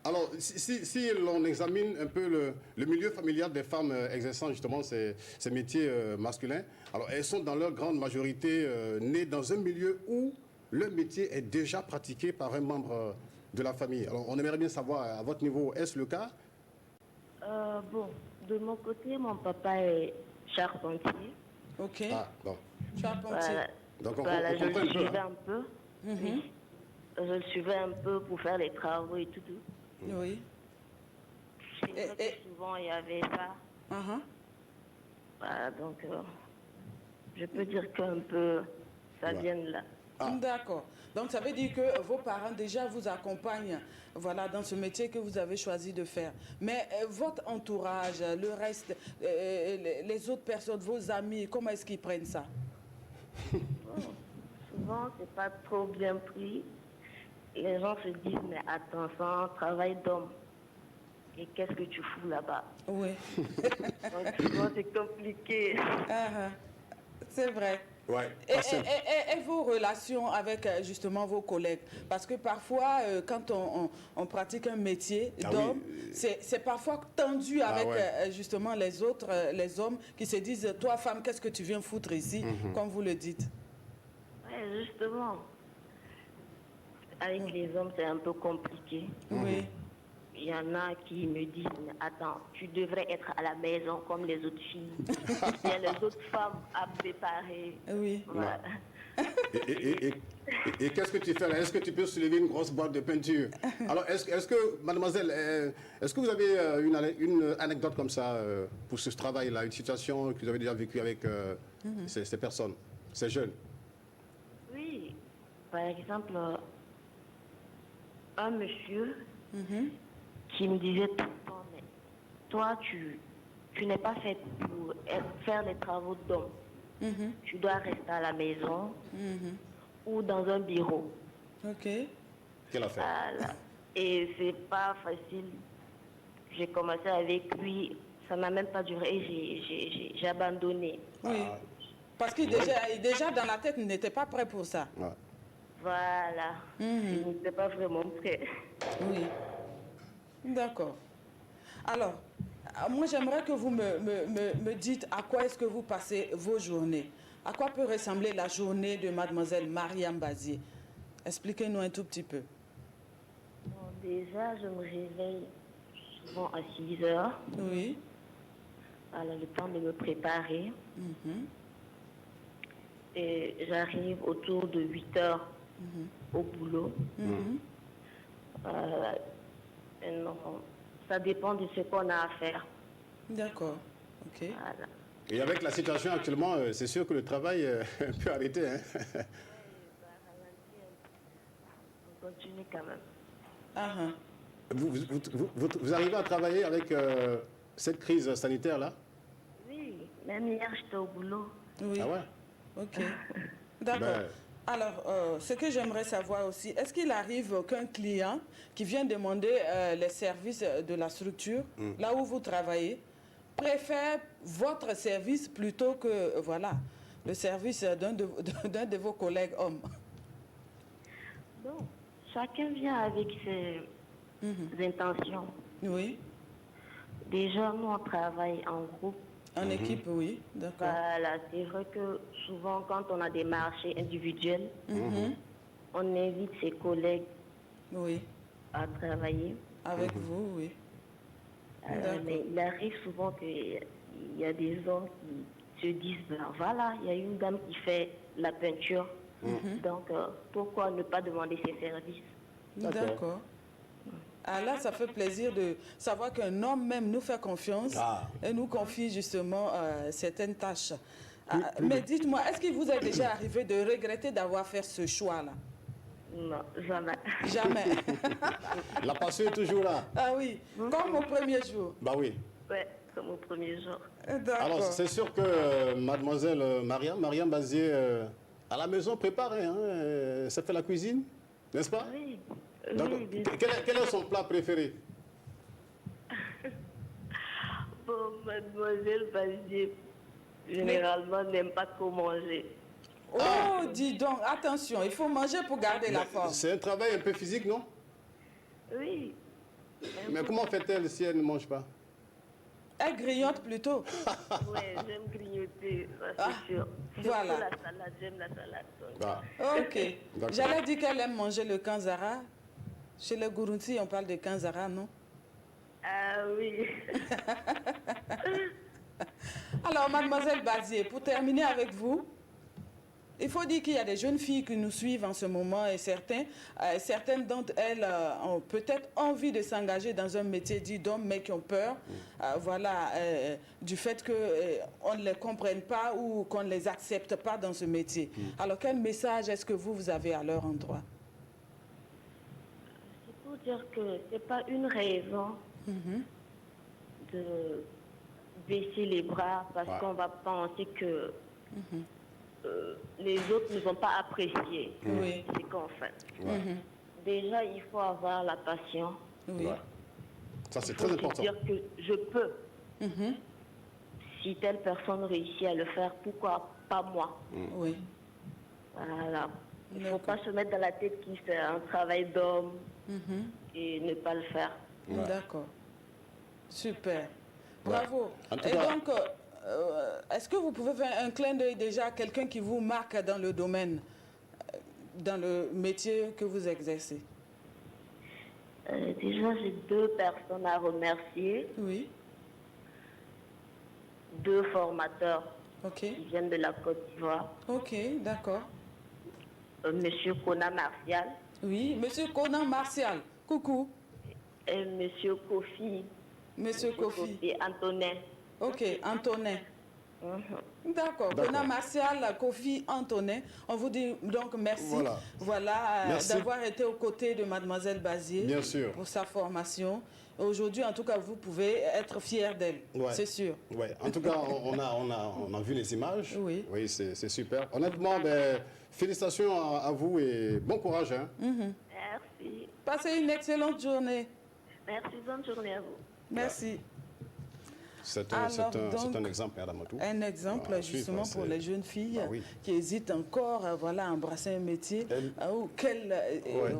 Alors, si l'on examine un peu le milieu familial des femmes exerçant justement ces métiers masculins, alors elles sont dans leur grande majorité nées dans un milieu où le métier est déjà pratiqué par un membre de la famille. Alors, on aimerait bien savoir, à votre niveau, est-ce le cas? Bon, de mon côté, mon papa est charpentier. Ok. Ah, bon. Charpentier. Voilà. Donc, on Je comprend le un peu. suivais un peu. Oui. Je le suivais un peu pour faire les travaux et tout. Oui. Et souvent, il y avait ça. Voilà, donc, je peux dire qu'un peu, ça vient de là. D'accord. Donc, ça veut dire que vos parents déjà vous accompagnent voilà, dans ce métier que vous avez choisi de faire. Mais votre entourage, le reste, les autres personnes, vos amis, comment est-ce qu'ils prennent ça? Souvent, c'est pas trop bien pris. Les gens se disent, mais attention, travail d'homme. Et qu'est-ce que tu fous là-bas? Oui. Donc, souvent, c'est compliqué. C'est vrai. Ouais, et vos relations avec justement vos collègues. Parce que parfois, quand on pratique un métier d'homme, c'est parfois tendu avec justement les autres, les hommes qui se disent « Toi, femme, qu'est-ce que tu viens foutre ici ?» comme vous le dites. Oui, justement. Avec les hommes, c'est un peu compliqué. Oui. Il y en a qui me disent « Attends, tu devrais être à la maison comme les autres filles. Il y a les autres femmes à préparer. » Oui. Voilà. Et qu'est-ce que tu fais là? Est-ce que tu peux soulever une grosse boîte de peinture? Alors, est-ce que, mademoiselle, est-ce que vous avez une anecdote comme ça pour ce travail-là, une situation que vous avez déjà vécue avec ces personnes, ces jeunes? Oui. Par exemple, un monsieur qui me disait tout le temps, mais toi, tu n'es pas fait pour faire les travaux d'homme. Tu dois rester à la maison ou dans un bureau. Ok. Quelle affaire? Voilà. Et c'est pas facile. J'ai commencé avec lui, ça n'a même pas duré et j'ai abandonné. Oui. Parce que déjà dans la tête, il n'était pas prêt pour ça. Ouais. Voilà. Il n'était pas vraiment prêt. Oui. D'accord. Alors, moi j'aimerais que vous me dites à quoi est-ce que vous passez vos journées. À quoi peut ressembler la journée de mademoiselle Mariam Bazier? Expliquez-nous un tout petit peu. Bon, déjà, je me réveille souvent à 6 heures. Oui. Alors, le temps de me préparer. Et j'arrive autour de 8 heures au boulot. Non, ça dépend de ce qu'on a à faire. D'accord. Ok. Voilà. Et avec la situation actuellement, c'est sûr que le travail peut arrêter. Hein? On continue quand même. Vous arrivez à travailler avec cette crise sanitaire-là? Oui, même hier, j'étais au boulot. Oui. Ah ouais? Ok. D'accord. Alors, ce que j'aimerais savoir aussi, est-ce qu'il arrive qu'un client qui vient demander les services de la structure, là où vous travaillez, préfère votre service plutôt que, voilà, le service d'un de vos collègues hommes? Non, chacun vient avec ses intentions. Oui. Déjà, nous, on travaille en groupe. En équipe, oui, d'accord. Voilà, c'est vrai que souvent, quand on a des marchés individuels, on invite ses collègues à travailler. Avec vous, oui. Mais il arrive souvent qu'il y a des hommes qui se disent, ben, voilà, il y a une dame qui fait la peinture, donc pourquoi ne pas demander ses services? D'accord. Ah là, ça fait plaisir de savoir qu'un homme même nous fait confiance et nous confie justement certaines tâches. Mais dites-moi, est-ce qu'il vous est déjà arrivé de regretter d'avoir fait ce choix-là? Non, jamais. Jamais. La passion est toujours là. Ah oui, comme au premier jour. Bah oui. Oui, comme au premier jour. Alors, c'est sûr que mademoiselle Mariam Bazier, à la maison, prépare, hein, ça fait la cuisine, n'est-ce pas? Oui. Donc, oui, quel est son plat préféré? Bon, mademoiselle Bazier, généralement, n'aime pas trop manger. Oh, dis donc, attention, il faut manger pour garder la forme. C'est un travail un peu physique, non? Oui. Mais comment fait-elle si elle ne mange pas? Elle grignote plutôt. Oui, j'aime grignoter, ça c'est sûr. Voilà. Surtout la salade, j'aime la salade. Ok. J'allais dire qu'elle aime manger le kanzara. Chez les Gurunti, on parle de kanzara, non? Ah oui. Alors, mademoiselle Bazier, pour terminer avec vous, il faut dire qu'il y a des jeunes filles qui nous suivent en ce moment et certaines d'entre elles ont peut-être envie de s'engager dans un métier dit d'homme, mais qui ont peur du fait qu'on ne les comprenne pas ou qu'on ne les accepte pas dans ce métier. Alors, quel message est-ce que vous avez à leur endroit? C'est pour dire que ce n'est pas une raison de baisser les bras parce qu'on va penser que les autres ne vont pas apprécier ce qu'on fait. Déjà, il faut avoir la passion. Ça, c'est très important. Dire que je peux. si telle personne réussit à le faire, pourquoi pas moi? Oui. Voilà. Il ne faut pas se mettre dans la tête que c'est un travail d'homme et ne pas le faire. D'accord. Super. Bravo. En tout Et cas- donc, est-ce que vous pouvez faire un clin d'œil déjà à quelqu'un qui vous marque dans le domaine, dans le métier que vous exercez? Déjà, j'ai 2 personnes à remercier. Oui. 2 formateurs qui viennent de la Côte d'Ivoire. Ok, d'accord. Monsieur Kona Martial. Oui, Monsieur Conan Martial. Coucou. Et Monsieur Kofi. Monsieur Kofi. Et Antonin. Ok, Antonin. D'accord. D'accord. Conan Martial, Kofi, Antonin. On vous dit donc merci. Voilà, Merci. d'avoir été aux côtés de Mademoiselle Bazier. Bien sûr. Pour sa formation. Aujourd'hui, en tout cas, vous pouvez être fiers d'elle. Ouais. C'est sûr. Ouais. En tout cas, on a vu les images. Oui. Oui, c'est super. Honnêtement, félicitations à vous et bon courage. Hein. Merci. Passez une excellente journée. Merci, bonne journée à vous. Merci. C'est Alors, un donc, exemple, Madame Matou. Un exemple À suivre, justement pour c'est- les jeunes filles oui. qui hésitent encore à embrasser un métier ou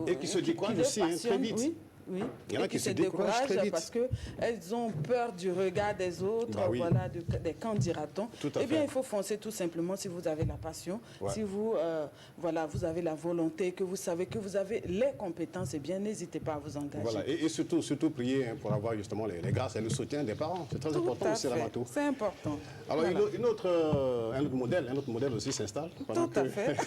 Et qui se découragent aussi, hein, très vite. Oui. Oui. Il y en a Et qui se découragent très vite. parce qu'elles ont peur du regard des autres, Bah oui. voilà, des qu'en dira-t-on. Tout à Eh bien, fait. il faut foncer tout simplement si vous avez la passion, Ouais. si vous, vous avez la volonté, que vous savez que vous avez les compétences, eh bien, n'hésitez pas à vous engager. Voilà. Et surtout prier pour avoir justement les grâces et le soutien des parents. C'est très Tout important à aussi, fait. Ramatou. C'est important. Alors, Voilà. un autre modèle aussi s'installe. pendant Tout à que fait.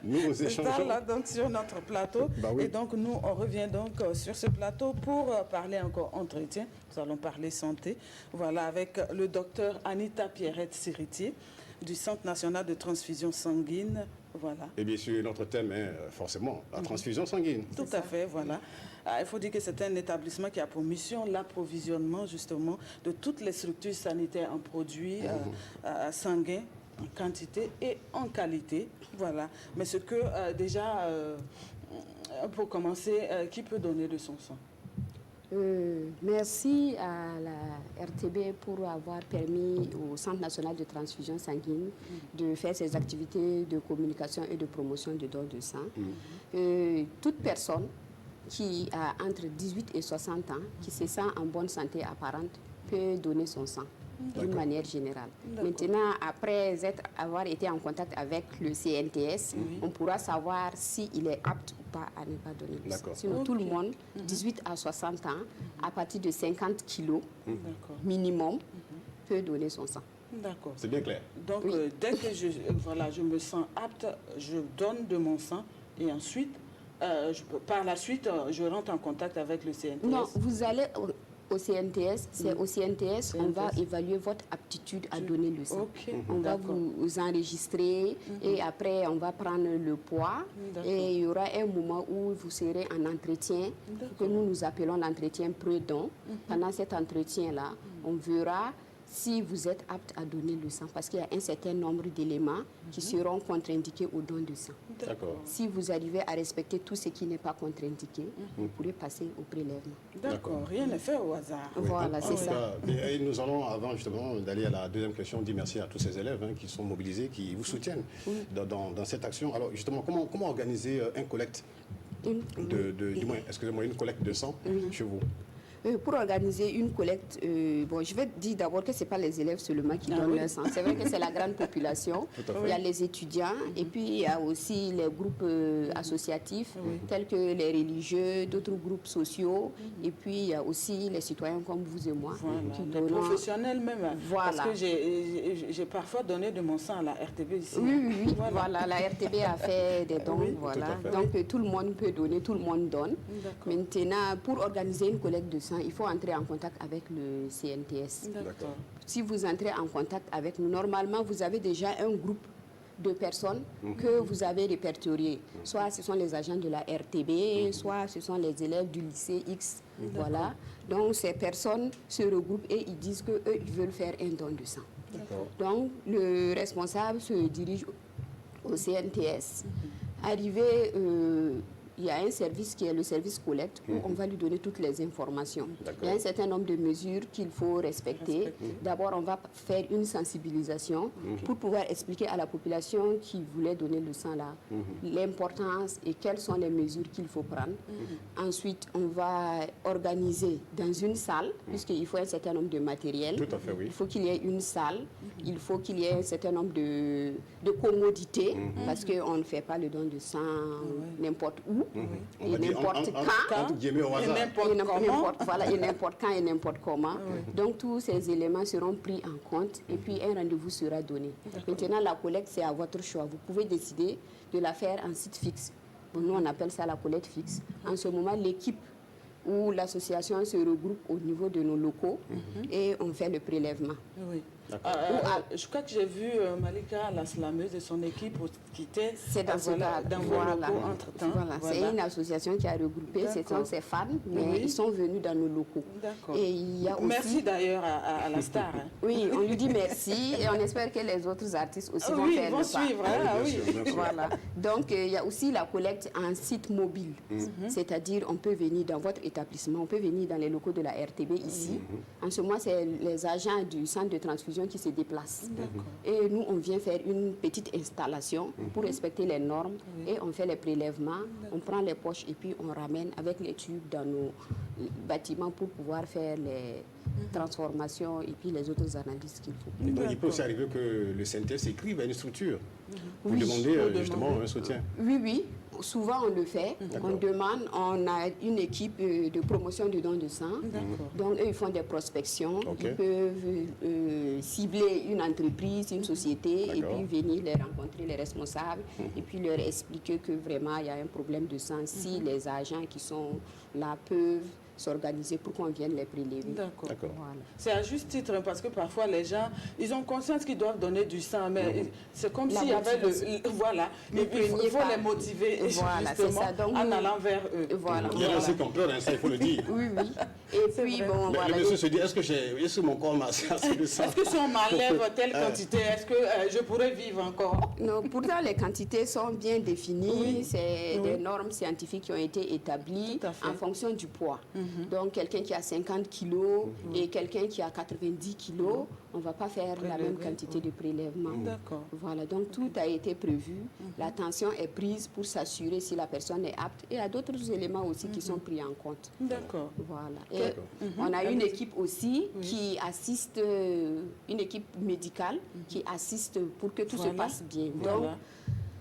Nous C'est ça, échangeons. là, donc, sur notre plateau. Bah oui. Et donc, nous, on revient donc sur ce plateau pour parler encore entretien. Nous allons parler santé. Voilà, avec le docteur Anita Pierrette-Siritier du Centre national de transfusion sanguine. Voilà. Et bien sûr, notre thème est forcément la transfusion sanguine. Tout à fait, voilà. Il faut dire que c'est un établissement qui a pour mission l'approvisionnement justement de toutes les structures sanitaires en produits sanguins, en quantité et en qualité. Voilà. Mais ce que pour commencer, qui peut donner de son sang? Merci à la RTB pour avoir permis au Centre national de transfusion sanguine de faire ses activités de communication et de promotion de don de sang. Toute personne qui a entre 18 et 60 ans, qui se sent en bonne santé apparente, peut donner son sang d'une manière générale. Maintenant, après avoir été en contact avec le CNTS, on pourra savoir s'il est apte ou pas à ne pas donner le sang. Sinon, tout le monde, 18 à 60 ans, à partir de 50 kilos minimum, peut donner son sang. D'accord. C'est bien clair. Donc, dès que je me sens apte, je donne de mon sang et ensuite, par la suite, je rentre en contact avec le CNTS. Non, vous allez au CNTS, c'est au CNTS, on va évaluer votre aptitude à donner le sang. On va vous enregistrer et après on va prendre le poids et il y aura un moment où vous serez en entretien que nous appelons l'entretien pré-don. Pendant cet entretien-là, on verra si vous êtes apte à donner le sang, parce qu'il y a un certain nombre d'éléments qui seront contre-indiqués au don de sang. Si vous arrivez à respecter tout ce qui n'est pas contre-indiqué, vous pourrez passer au prélèvement. D'accord, rien n'est fait au hasard. Voilà, c'est ça. Et nous allons, avant justement d'aller à la deuxième question, dire merci à tous ces élèves qui sont mobilisés, qui vous soutiennent dans cette action. Alors justement, comment organiser un collecte une collecte de sang chez vous? Pour organiser une collecte, je vais dire d'abord que ce n'est pas les élèves seulement qui donnent leur sang. C'est vrai que c'est la grande population. Il y a les étudiants et puis il y a aussi les groupes associatifs tels que les religieux, d'autres groupes sociaux. Et puis il y a aussi les citoyens comme vous et moi. Qui les professionnels même. Voilà. Parce que j'ai parfois donné de mon sang à la RTB ici. Oui, voilà. La RTB a fait des dons. Voilà. Donc tout le monde peut donner, tout le monde donne. Maintenant, pour organiser une collecte de sang, il faut entrer en contact avec le CNTS. Si vous entrez en contact avec nous, normalement, vous avez déjà un groupe de personnes que vous avez répertoriées. Soit ce sont les agents de la RTB, soit ce sont les élèves du lycée X. Voilà. Donc, ces personnes se regroupent et ils disent qu'eux, ils veulent faire un don de sang. Donc, le responsable se dirige au CNTS. Arrivé il y a un service qui est le service collecte où on va lui donner toutes les informations. Il y a un certain nombre de mesures qu'il faut respecter. D'abord, on va faire une sensibilisation pour pouvoir expliquer à la population qui voulait donner le sang là l'importance et quelles sont les mesures qu'il faut prendre. Ensuite, on va organiser dans une salle, puisqu'il faut un certain nombre de matériel. Tout à fait, oui. Il faut qu'il y ait une salle, il faut qu'il y ait un certain nombre de commodités, parce qu'on ne fait pas le don de sang n'importe où, et n'importe quand, et n'importe quand et n'importe comment. Donc tous ces éléments seront pris en compte et puis un rendez-vous sera donné. Maintenant, la collecte, c'est à votre choix. Vous pouvez décider de la faire en site fixe. Nous, on appelle ça la collecte fixe. En ce moment, l'équipe ou l'association se regroupe au niveau de nos locaux et on fait le prélèvement. Oui. Je crois que j'ai vu Malika, la slameuse et son équipe quitter dans ce cadre. Dans vos locaux entre-temps. C'est une association qui a regroupé ces femmes, mais ils sont venus dans nos locaux. Et il y a aussi... Merci d'ailleurs à la star. Oui, on lui dit merci et on espère que les autres artistes aussi vont faire le pas. Suivre. Voilà. Donc il y a aussi la collecte en site mobile, c'est-à-dire on peut venir dans votre établissement, on peut venir dans les locaux de la RTB ici. En ce moment, c'est les agents du centre de transfusion qui se déplacent. Et nous, on vient faire une petite installation pour respecter les normes et on fait les prélèvements, on prend les poches et puis on ramène avec les tubes dans nos bâtiments pour pouvoir faire les transformations et puis les autres analyses qu'il faut. Et donc, il peut aussi arriver que le CNTS écrive à une structure pour demander justement un soutien. Oui. Souvent, on le fait. On demande, on a une équipe de promotion du don de sang. Donc, eux, ils font des prospections. Ils peuvent cibler une entreprise, une société, et puis venir les rencontrer, les responsables, et puis leur expliquer que vraiment, il y a un problème de sang. Si les agents qui sont là peuvent s'organiser pour qu'on vienne les prélever. D'accord. Voilà. C'est à juste titre, parce que parfois les gens, ils ont conscience qu'ils doivent donner du sang, mais c'est comme s'il y avait voilà. Et puis il faut les motiver justement en allant vers eux. Il y a aussi qu'on peur, ça il faut le dire. Oui. Et puis bon, voilà. Le monsieur se dit, est-ce que mon corps m'a assez de sang? Est-ce que si on m'enlève telle quantité, est-ce que je pourrais vivre encore? Non, pourtant les quantités sont bien définies, c'est des normes scientifiques qui ont été établies en fonction du poids. Donc, quelqu'un qui a 50 kilos et quelqu'un qui a 90 kilos, on ne va pas faire la même quantité de prélèvement. Voilà, donc tout a été prévu. La tension est prise pour s'assurer si la personne est apte. Et il y a d'autres éléments aussi qui sont pris en compte. D'accord. Voilà. Et on a une équipe aussi qui assiste, une équipe médicale qui assiste pour que tout se passe bien. Donc,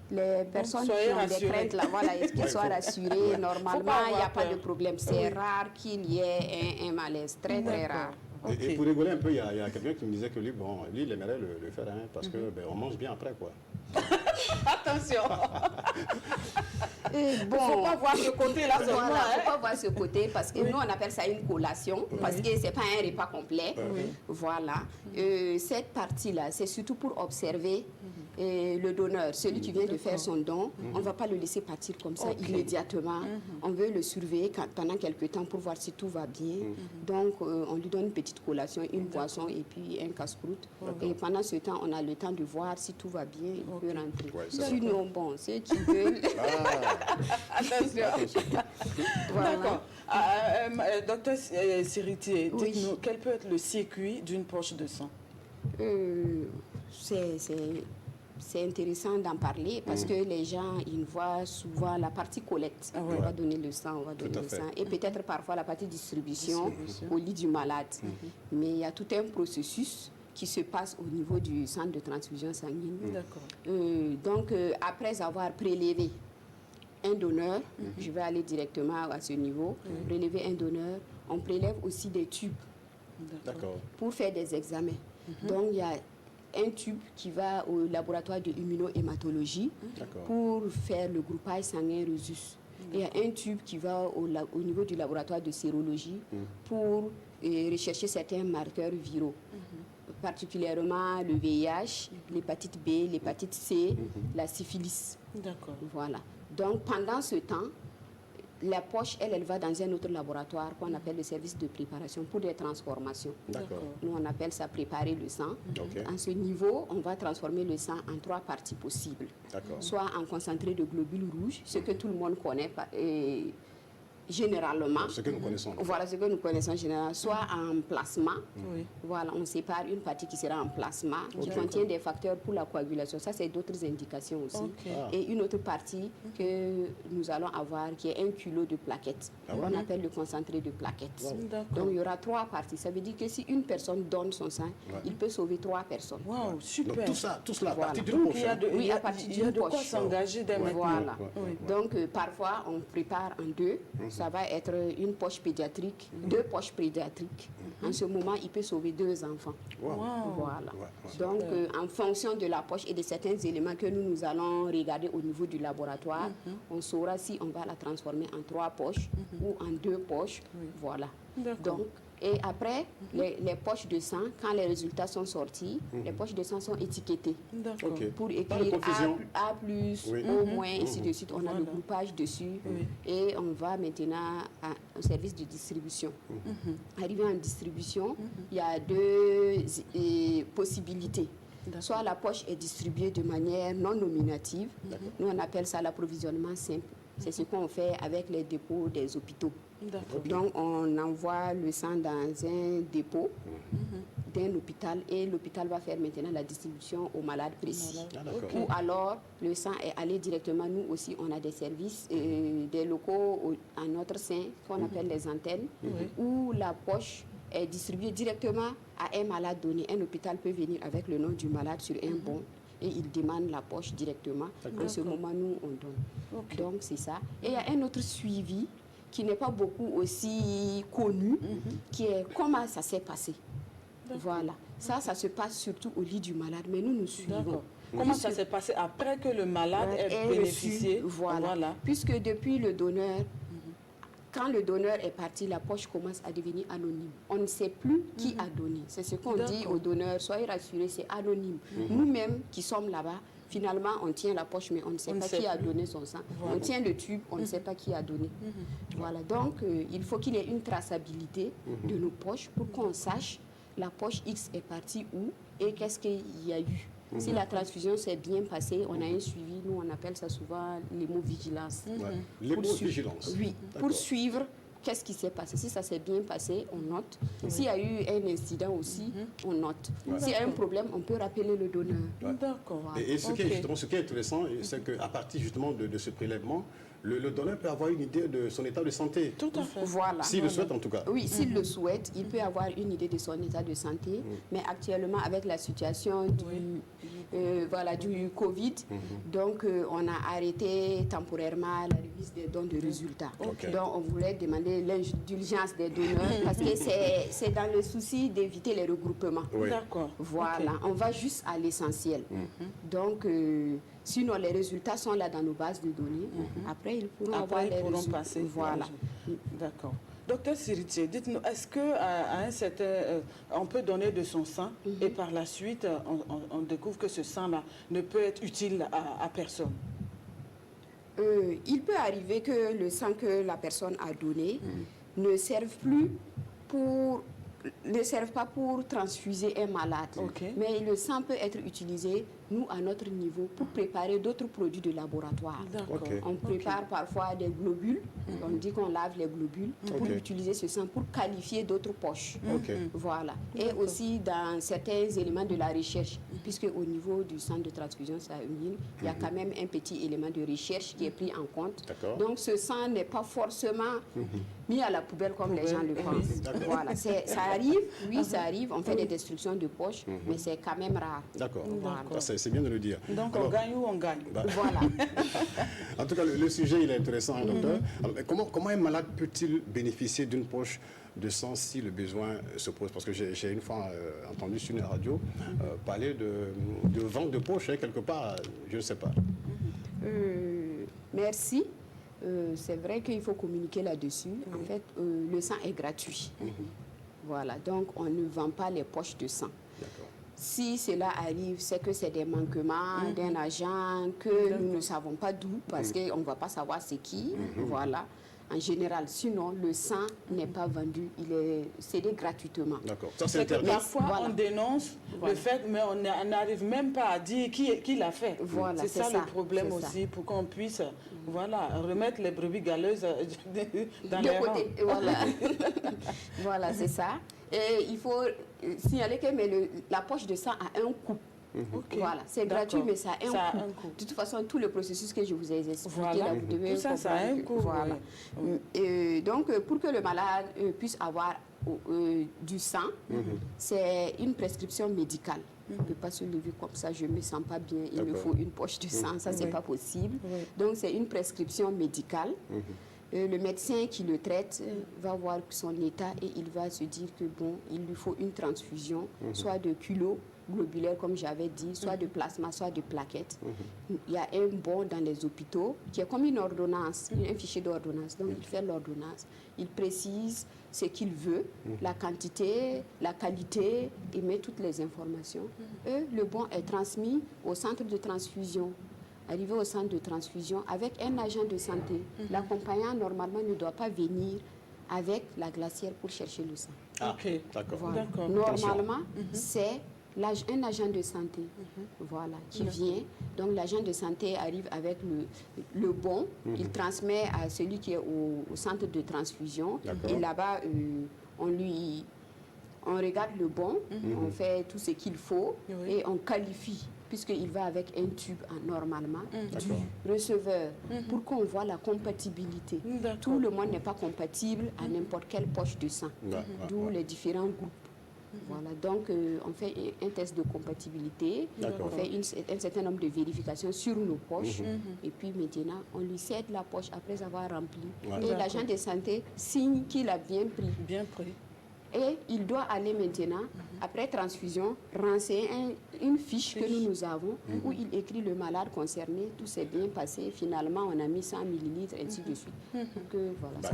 les personnes qui ont des craintes, là, qu'ils soient rassurées. Normalement, il n'y a pas de problème. C'est rare qu'il y ait un malaise, très rare. Et pour rigoler un peu, il y a quelqu'un qui me disait que lui, il aimerait le faire, parce que on mange bien après, quoi. Attention. Il ne faut pas voir ce côté-là. Il ne faut pas voir ce côté, parce que nous, on appelle ça une collation, parce que ce n'est pas un repas complet. Voilà. Cette partie-là, c'est surtout pour observer le donneur, celui qui vient de faire son don. On ne va pas le laisser partir comme ça immédiatement. On veut le surveiller pendant quelques temps pour voir si tout va bien. Donc, on lui donne une petite collation, une boisson et puis un casse-croûte. Et pendant ce temps, on a le temps de voir si tout va bien, il peut rentrer. Sinon, ceux qui veulent... Attention. D'accord. Docteur Siritier, dites-nous, quel peut être le circuit d'une poche de sang? C'est intéressant d'en parler parce que les gens, ils voient souvent la partie collecte. On va donner le sang, Et peut-être parfois la partie distribution au lit du malade. Mais il y a tout un processus qui se passe au niveau du centre de transfusion sanguine. Donc, après avoir prélevé un donneur, je vais aller directement à ce niveau, prélever un donneur, on prélève aussi des tubes pour faire des examens. Donc, il y a un tube qui va au laboratoire de immunohématologie pour faire le groupage sanguin Rhesus. Il y a un tube qui va au niveau du laboratoire de sérologie pour rechercher certains marqueurs viraux, particulièrement le VIH, l'hépatite B, l'hépatite C, la syphilis. Voilà. Donc pendant ce temps, la poche, elle va dans un autre laboratoire qu'on appelle le service de préparation pour des transformations. D'accord. Nous, on appelle ça préparer le sang. Ok. En ce niveau, on va transformer le sang en 3 parties possibles. D'accord. Soit en concentré de globules rouges, ce que tout le monde connaît généralement. Ce que nous connaissons. Voilà, ce que nous connaissons généralement. Soit en plasma. Oui. Voilà, on sépare une partie qui sera en plasma, qui contient des facteurs pour la coagulation. Ça, c'est d'autres indications aussi. Ok. Et une autre partie que nous allons avoir, qui est 1 kilo de plaquettes. On appelle le concentré de plaquettes. D'accord. Donc, il y aura 3 parties. Ça veut dire que si une personne donne son sang, il peut sauver 3 personnes. Waouh, super. Donc tout cela à Voilà. partir d'une Donc, poche. il y a de, Oui, il y a- à partir il y a d'une de quoi poche. s'engager dès maintenant. Voilà. Oui. Donc, parfois, on prépare en 2. Ça va être une poche pédiatrique, 2 poches pédiatriques. En ce moment, il peut sauver 2 enfants. Voilà. Donc, en fonction de la poche et de certains éléments que nous allons regarder au niveau du laboratoire, on saura si on va la transformer en 3 poches ou en 2 poches. Voilà. Donc, et après, les poches de sang, quand les résultats sont sortis, les poches de sang sont étiquettées. D'accord. Ok. Pour Pas de écrire confusion. A+, Oui. au moins, ainsi de suite. On a le groupage dessus. Et on va maintenant au service de distribution. Arrivé en distribution, il y a 2 possibilités. Soit la poche est distribuée de manière non nominative. Nous, on appelle ça l'approvisionnement simple. C'est ce qu'on fait avec les dépôts des hôpitaux. Donc, on envoie le sang dans un dépôt d'un hôpital et l'hôpital va faire maintenant la distribution aux malades précis. Ou alors, le sang est allé directement. Nous aussi, on a des services, des locaux en notre sein qu'on appelle les antennes, où la poche est distribuée directement à un malade donné. Un hôpital peut venir avec le nom du malade sur un bon et il demande la poche directement. En ce moment, nous, on donne. Donc, c'est ça. Et il y a un autre suivi qui n'est pas beaucoup aussi connu, qui est comment ça s'est passé. Voilà. Ça se passe surtout au lit du malade, mais nous, nous suivons. Comment ça s'est passé après que le malade ait bénéficié? Voilà. Puisque depuis le donneur, quand le donneur est parti, la poche commence à devenir anonyme. On ne sait plus qui a donné. C'est ce qu'on dit au donneur. Soyez rassurés, c'est anonyme. Nous-mêmes qui sommes là-bas, finalement, on tient la poche, mais on ne sait pas qui a donné son sang. On tient le tube, on ne sait pas qui a donné. Voilà. Donc, il faut qu'il y ait une traçabilité de nos poches pour qu'on sache la poche X est partie où et qu'est-ce qu'il y a eu. Si la transfusion s'est bien passée, on a un suivi, nous on appelle ça souvent l'hémovigilance. L'hémovigilance. Oui, pour suivre qu'est-ce qui s'est passé. Si ça s'est bien passé, on note. S'il y a eu un incident aussi, on note. S'il y a un problème, on peut rappeler le donneur. D'accord. Et ce qui est intéressant, c'est qu'à partir justement de ce prélèvement, le donneur peut avoir une idée de son état de santé. Tout à fait. Voilà. S'il le souhaite en tout cas. Oui, s'il le souhaite, il peut avoir une idée de son état de santé. Mais actuellement, avec la situation du Covid, donc on a arrêté temporairement la remise des dons de résultats. Donc on voulait demander l'indulgence des donneurs parce que c'est dans le souci d'éviter les regroupements. D'accord. Voilà, on va juste à l'essentiel. Donc, sinon, les résultats sont là dans nos bases de données. Après, ils pourront avoir les résultats. Passer. Voilà. D'accord. Docteur Siritier, dites-nous, est-ce qu'à un certain... on peut donner de son sang et par la suite, on découvre que ce sang-là ne peut être utile à personne? Il peut arriver que le sang que la personne a donné ne serve plus ne servent pas pour transfuser un malade. Mais le sang peut être utilisé, nous, à notre niveau, pour préparer d'autres produits de laboratoire. On prépare parfois des globules. On dit qu'on lave les globules pour utiliser ce sang pour qualifier d'autres poches. Voilà. Et aussi dans certains éléments de la recherche, puisque au niveau du centre de transfusion sanguine, il y a quand même un petit élément de recherche qui est pris en compte. Donc ce sang n'est pas forcément mis à la poubelle comme les gens le pensent. Voilà. Ça arrive, oui, ça arrive. On fait des destructions de poches, mais c'est quand même rare. D'accord. Voilà. C'est bien de le dire. Donc on gagne ou on gagne. Voilà. En tout cas, le sujet, il est intéressant, docteur. Alors, comment un malade peut-il bénéficier d'une poche de sang si le besoin se pose? Parce que j'ai une fois entendu sur une radio parler de vente de poche, quelque part, je ne sais pas. Merci. C'est vrai qu'il faut communiquer là-dessus. En fait, le sang est gratuit. Voilà, donc on ne vend pas les poches de sang. Si cela arrive, c'est que c'est des manquements d'un agent que nous ne savons pas d'où, parce qu'on ne va pas savoir c'est qui. Voilà. en général. Sinon, le sang n'est pas vendu, il est cédé gratuitement. D'accord. Ça, c'est que parfois, on dénonce le fait, mais on n'arrive même pas à dire qui l'a fait. Voilà, c'est ça le problème aussi, pour qu'on puisse remettre les brebis galeuses dans les rangs. Voilà, voilà c'est ça. Et il faut signaler que la poche de sang a un coût. Okay. Voilà, c'est gratuit, mais ça a un coût. De toute façon, tout le processus que je vous ai expliqué, là, vous devez tout ça, ça a un coût. Voilà. Oui. Donc, pour que le malade puisse avoir du sang, c'est une prescription médicale. On ne peut pas se lever comme ça, je ne me sens pas bien, il me faut une poche de sang, ça, c'est pas possible. Donc, c'est une prescription médicale. Le médecin qui le traite va voir son état et il va se dire que bon, il lui faut une transfusion, soit de culots globulaires comme j'avais dit, soit de plasma, soit de plaquettes. Il y a un bon dans les hôpitaux qui est comme une ordonnance, un fichier d'ordonnance. Donc il fait l'ordonnance, il précise ce qu'il veut, la quantité, la qualité, il met toutes les informations. Le bon est transmis au centre de transfusion. Arrivé au centre de transfusion avec un agent de santé. L'accompagnant, normalement, ne doit pas venir avec la glacière pour chercher le sang. Ok, d'accord. Voilà. Normalement, c'est un agent de santé qui vient. Donc, l'agent de santé arrive avec le bon. Il transmet à celui qui est au centre de transfusion. Et là-bas, on regarde le bon, on fait tout ce qu'il faut et on qualifie, puisqu'il va avec un tube normalement, du receveur, pour qu'on voit la compatibilité. Tout le monde n'est pas compatible à n'importe quelle poche de sang, d'où les différents groupes. Voilà, donc on fait un test de compatibilité, on fait un certain nombre de vérifications sur nos poches, et puis maintenant on lui cède la poche après avoir rempli. Et l'agent de santé signe qu'il a bien pris. Bien pris. Et il doit aller maintenant, après transfusion, renseigner une fiche que nous avons où il écrit le malade concerné, tout s'est bien passé, finalement on a mis 100 millilitres, ainsi de suite.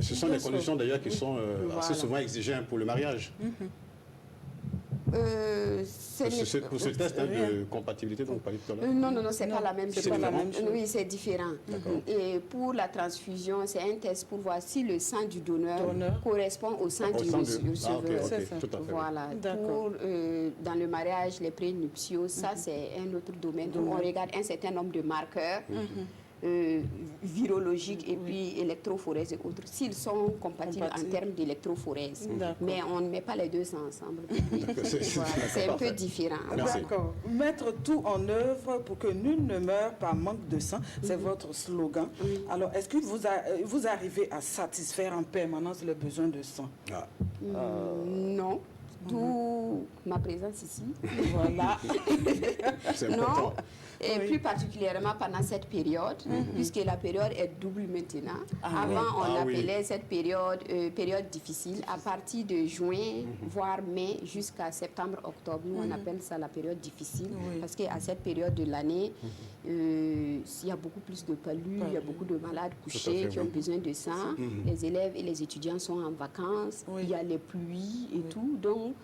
Ce sont des conditions d'ailleurs qui sont assez souvent exigées pour le mariage. C'est pour ce test de compatibilité dont vous parliez tout à l'heure. Non, c'est pas la même chose. Oui, c'est différent. Et pour la transfusion, c'est un test pour voir si le sang du donneur correspond au sang du receveur. Voilà. Pour, dans le mariage, les prénuptiaux, ça c'est un autre domaine où on regarde un certain nombre de marqueurs. Virologiques et puis électrophorèse et autres, s'ils sont compatibles en termes d'électrophorèse. Mais on ne met pas les deux ensemble. C'est un peu différent. D'accord. Mettre tout en œuvre pour que nul ne meure par manque de sang, c'est votre slogan. Alors, est-ce que vous arrivez à satisfaire en permanence le besoin de sang? Non. D'où ma présence ici. Voilà. Non. Et plus particulièrement pendant cette période, puisque la période est double maintenant. Avant, on appelait cette période période difficile. À partir de juin, voire mai, jusqu'à septembre-octobre, nous, on appelle ça la période difficile. Parce qu'à cette période de l'année, il y a beaucoup plus de palus, il y a beaucoup de malades couchés qui ont besoin de sang. Les élèves et les étudiants sont en vacances, il y a les pluies et tout. Donc,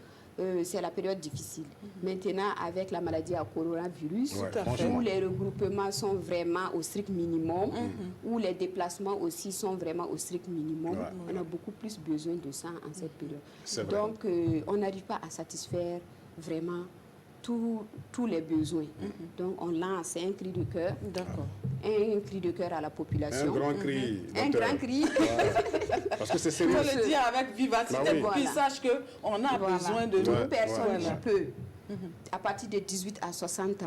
c'est la période difficile. Maintenant, avec la maladie à coronavirus, où les regroupements sont vraiment au strict minimum, où les déplacements aussi sont vraiment au strict minimum, on a beaucoup plus besoin de ça en cette période. Donc, on n'arrive pas à satisfaire vraiment tous les besoins. Donc, on lance un cri de cœur. Un cri de cœur à la population. Un grand cri. Un grand cri. Parce que c'est sérieux. Il faut le dire avec vivacité pour qu'ils sachent qu'on a besoin de nous. Toute personne qui peut, à partir de 18 à 60 ans,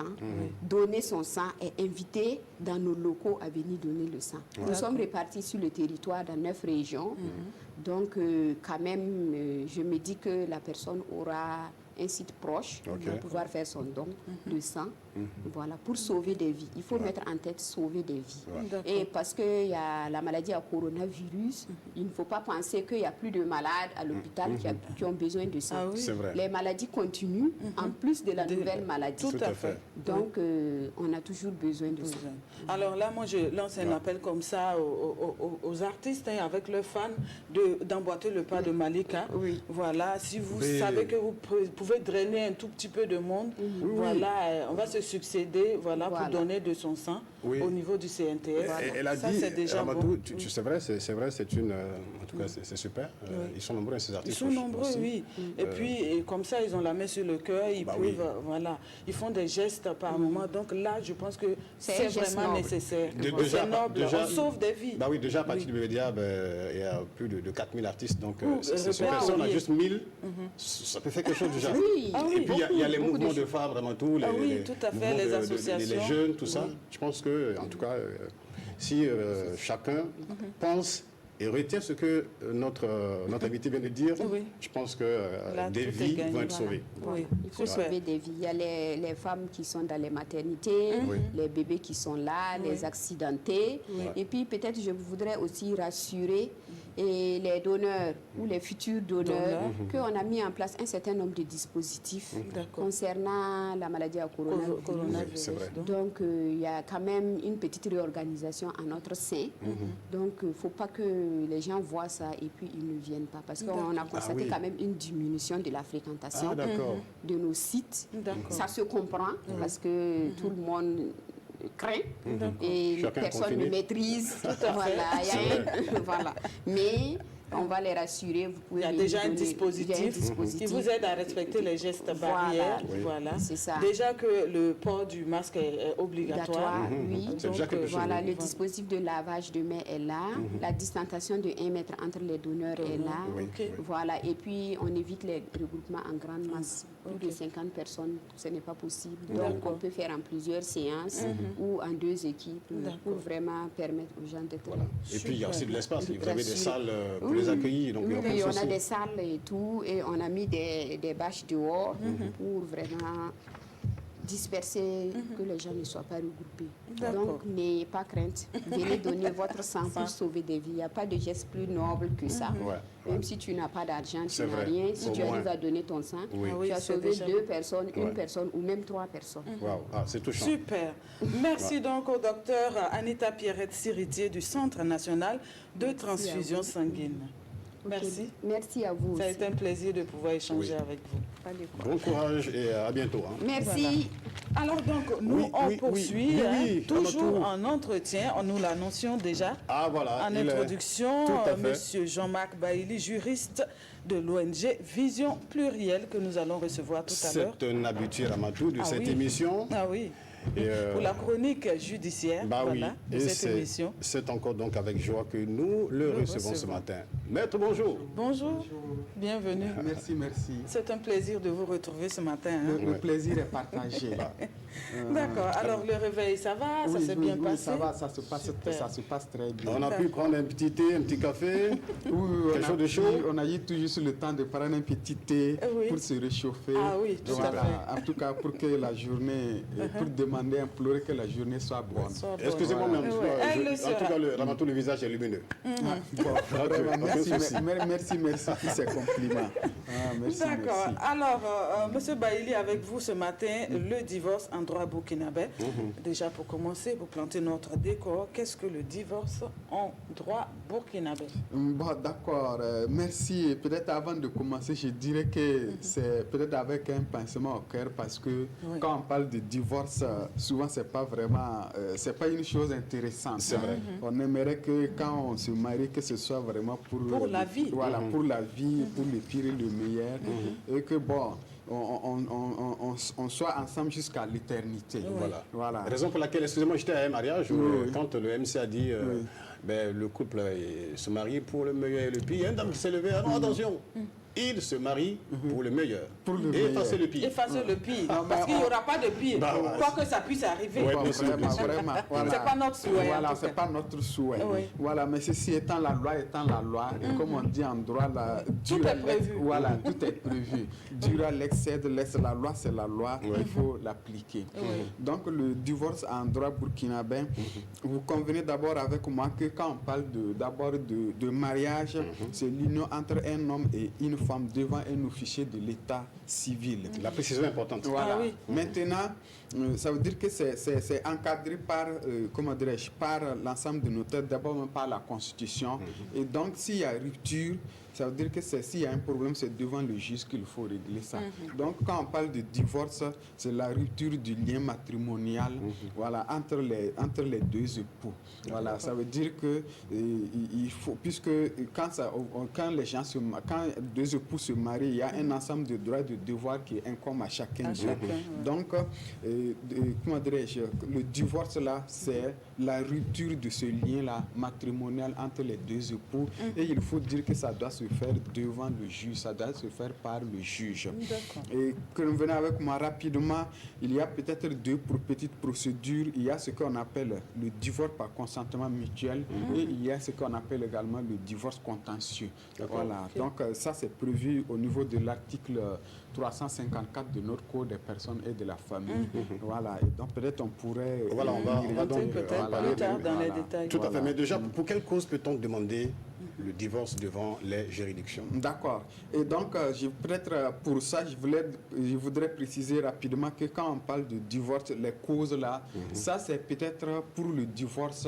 donner son sang est invité dans nos locaux à venir donner le sang. Nous sommes répartis sur le territoire dans 9 régions. Donc, quand même, je me dis que la personne aura un site proche pour pouvoir faire son don de sang, voilà, pour sauver des vies. Il faut mettre en tête sauver des vies. Et parce qu'il y a la maladie à coronavirus, il ne faut pas penser qu'il n'y a plus de malades à l'hôpital qui ont besoin de sang. Les maladies continuent en plus de la nouvelle maladie. Tout à fait. Donc, on a toujours besoin de ça. Alors là, moi, je lance un appel comme ça aux artistes, avec leurs fans, d'emboîter le pas de Malika. Voilà, si vous savez que vous pouvez drainer un tout petit peu de monde, voilà, on va se se succéder, voilà, pour donner de son sang au niveau du CNTS. Elle a ça, dit, c'est déjà Ramatou, bon. c'est vrai, c'est une, en tout cas, c'est super. Ils sont nombreux, ces artistes. Ils sont nombreux, aussi. oui. Et puis, comme ça, ils ont la main sur le cœur, ils peuvent, voilà, ils font des gestes par moment. Donc là, je pense que c'est vraiment nécessaire. C'est noble, on sauve des vies. Bah oui, déjà, à partir du média, il y a plus de 4000 artistes, donc ces personnes, on a juste 1000, ça peut faire quelque chose déjà. Oui. Et puis, il y a les mouvements de femmes, vraiment tout, tout à fait, les associations. Les jeunes, tout ça. Je pense que, en tout cas, si chacun pense et retient ce que notre invité vient de dire, je pense que des vies vont être sauvées. Oui, il faut sauver des vies. Il y a les femmes qui sont dans les maternités, les bébés qui sont là, les accidentés. Et puis peut-être je voudrais aussi rassurer les donneurs ou les futurs donneurs qu'on a mis en place un certain nombre de dispositifs concernant la maladie à coronavirus. Donc il y a quand même une petite réorganisation à notre sein. Donc il ne faut pas que les gens voient ça et puis ils ne viennent pas. Parce qu'on a constaté quand même une diminution de la fréquentation de nos sites. Ça se comprend parce que tout le monde craint et personne ne maîtrise. Voilà. Mais on va les rassurer. Il y a déjà un dispositif qui vous aide à respecter les gestes barrières. Voilà. C'est ça. Déjà que le port du masque est obligatoire. Oui. Donc, voilà, le dispositif de lavage de mains est là. La distanciation de 1 mètre entre les donneurs est là. Voilà. Et puis, on évite les regroupements en grande masse. Plus de 50 personnes, ce n'est pas possible. Donc, on peut faire en plusieurs séances ou en 2 équipes pour vraiment permettre aux gens d'être là. Et puis, il y a aussi de l'espace. Vous avez des salles pour les accueillir. Donc oui, on a des salles et tout, et on a mis des bâches dehors pour vraiment disperser, que les gens ne soient pas regroupés. Donc, n'ayez pas crainte. Venez donner votre sang pour sauver des vies. Il n'y a pas de geste plus noble que ça. Même si tu n'as pas d'argent, tu n'as rien. Si tu arrives à donner ton sang, tu as sauvé 2 personnes, une personne ou même 3 personnes. C'est touchant. Super. Merci donc au docteur Anita Pierrette-Siritier du Centre national de transfusion sanguine. Merci. Merci à vous. Ça a été un plaisir de pouvoir échanger avec vous. Bon courage et à bientôt. Merci. Voilà. Alors donc, nous, on poursuit, toujours en entretien, nous l'annoncions déjà en introduction, Monsieur Jean-Marc Bailly, juriste de l'ONG Vision Plurielle, que nous allons recevoir tout à l'heure. C'est un habitué, Ramatou, de cette émission. Ah oui. Pour la chronique judiciaire de cette émission. C'est encore donc avec joie que nous le recevons ce matin. Maître, bonjour. Bonjour, bienvenue. Merci. C'est un plaisir de vous retrouver ce matin. Le plaisir est partagé. D'accord, alors le réveil, ça va? Ça s'est bien passé? Ça va, ça se passe très bien. On a pu prendre un petit thé, un petit café, quelque chose de chaud? On a eu tout juste le temps de prendre un petit thé pour se réchauffer. Ah oui, tout à fait. En tout cas, pour que la journée, pour demander, implorer que la journée soit bonne. Excusez-moi, mais en tout cas, le Ramatou, le visage est lumineux. Merci pour ces compliments. D'accord. Alors, Monsieur Bailly, avec vous ce matin, le divorce en droit burkinabé. Déjà, pour commencer, pour planter notre décor, qu'est-ce que le divorce en droit burkinabé? D'accord. Merci. Peut-être avant de commencer, je dirais que c'est peut-être avec un pincement au cœur parce que quand on parle de divorce, souvent c'est pas vraiment, c'est pas une chose intéressante. C'est vrai. On aimerait que quand on se marie, que ce soit vraiment pour la vie. Voilà, pour la vie, pour le pire et le meilleur, et que on soit ensemble jusqu'à l'éternité. Voilà. Raison pour laquelle, excusez-moi, j'étais à un mariage où quand le MC a dit le couple se marie pour le meilleur et le pire, il y a une dame qui s'est levée, attention. Il se marie pour le meilleur. Et effacer le pire. Effacer le pire. Parce qu'il n'y aura pas de pire. Quoi que ça puisse arriver. Vraiment. C'est pas notre souhait. Voilà, c'est pas notre souhait. Voilà, mais ceci étant la loi, et comme on dit en droit, tout est prévu. Voilà, tout est prévu. Dura l'excès, laisse la loi, c'est la loi, il faut l'appliquer. Donc le divorce en droit burkinabé, vous convenez d'abord avec moi que quand on parle d'abord de mariage, c'est l'union entre un homme et une femme devant un officier de l'état civil. La précision est importante. Voilà. Maintenant, ça veut dire que c'est encadré par, par l'ensemble de notaires, d'abord par la Constitution. Et donc, s'il y a rupture, ça veut dire que s'il y a un problème, c'est devant le juge qu'il faut régler ça. Donc, quand on parle de divorce, c'est la rupture du lien matrimonial voilà, entre les deux époux. Voilà, ça veut dire que il faut, puisque quand deux époux se marient, il y a un ensemble de droits et de devoirs qui incombe à chacun d'eux. Donc, comment dirais-je, le divorce là, c'est la rupture de ce lien-là matrimonial entre les deux époux. Et il faut dire que ça doit se faire devant le juge, ça doit se faire par le juge. Et que vous venez avec moi rapidement, il y a peut-être deux petites procédures. Il y a ce qu'on appelle le divorce par consentement mutuel et il y a ce qu'on appelle également le divorce contentieux. Voilà. Donc ça c'est prévu au niveau de l'article 354 de notre Code des personnes et de la famille. Voilà. Et donc peut-être on pourrait... Voilà, on va donc parler plus tard dans les détails. Tout à fait. Mais déjà, pour quelle cause peut-on demander le divorce devant les juridictions? D'accord. Et donc, peut-être pour ça, je voudrais préciser rapidement que quand on parle de divorce, les causes là, ça c'est peut-être pour le divorce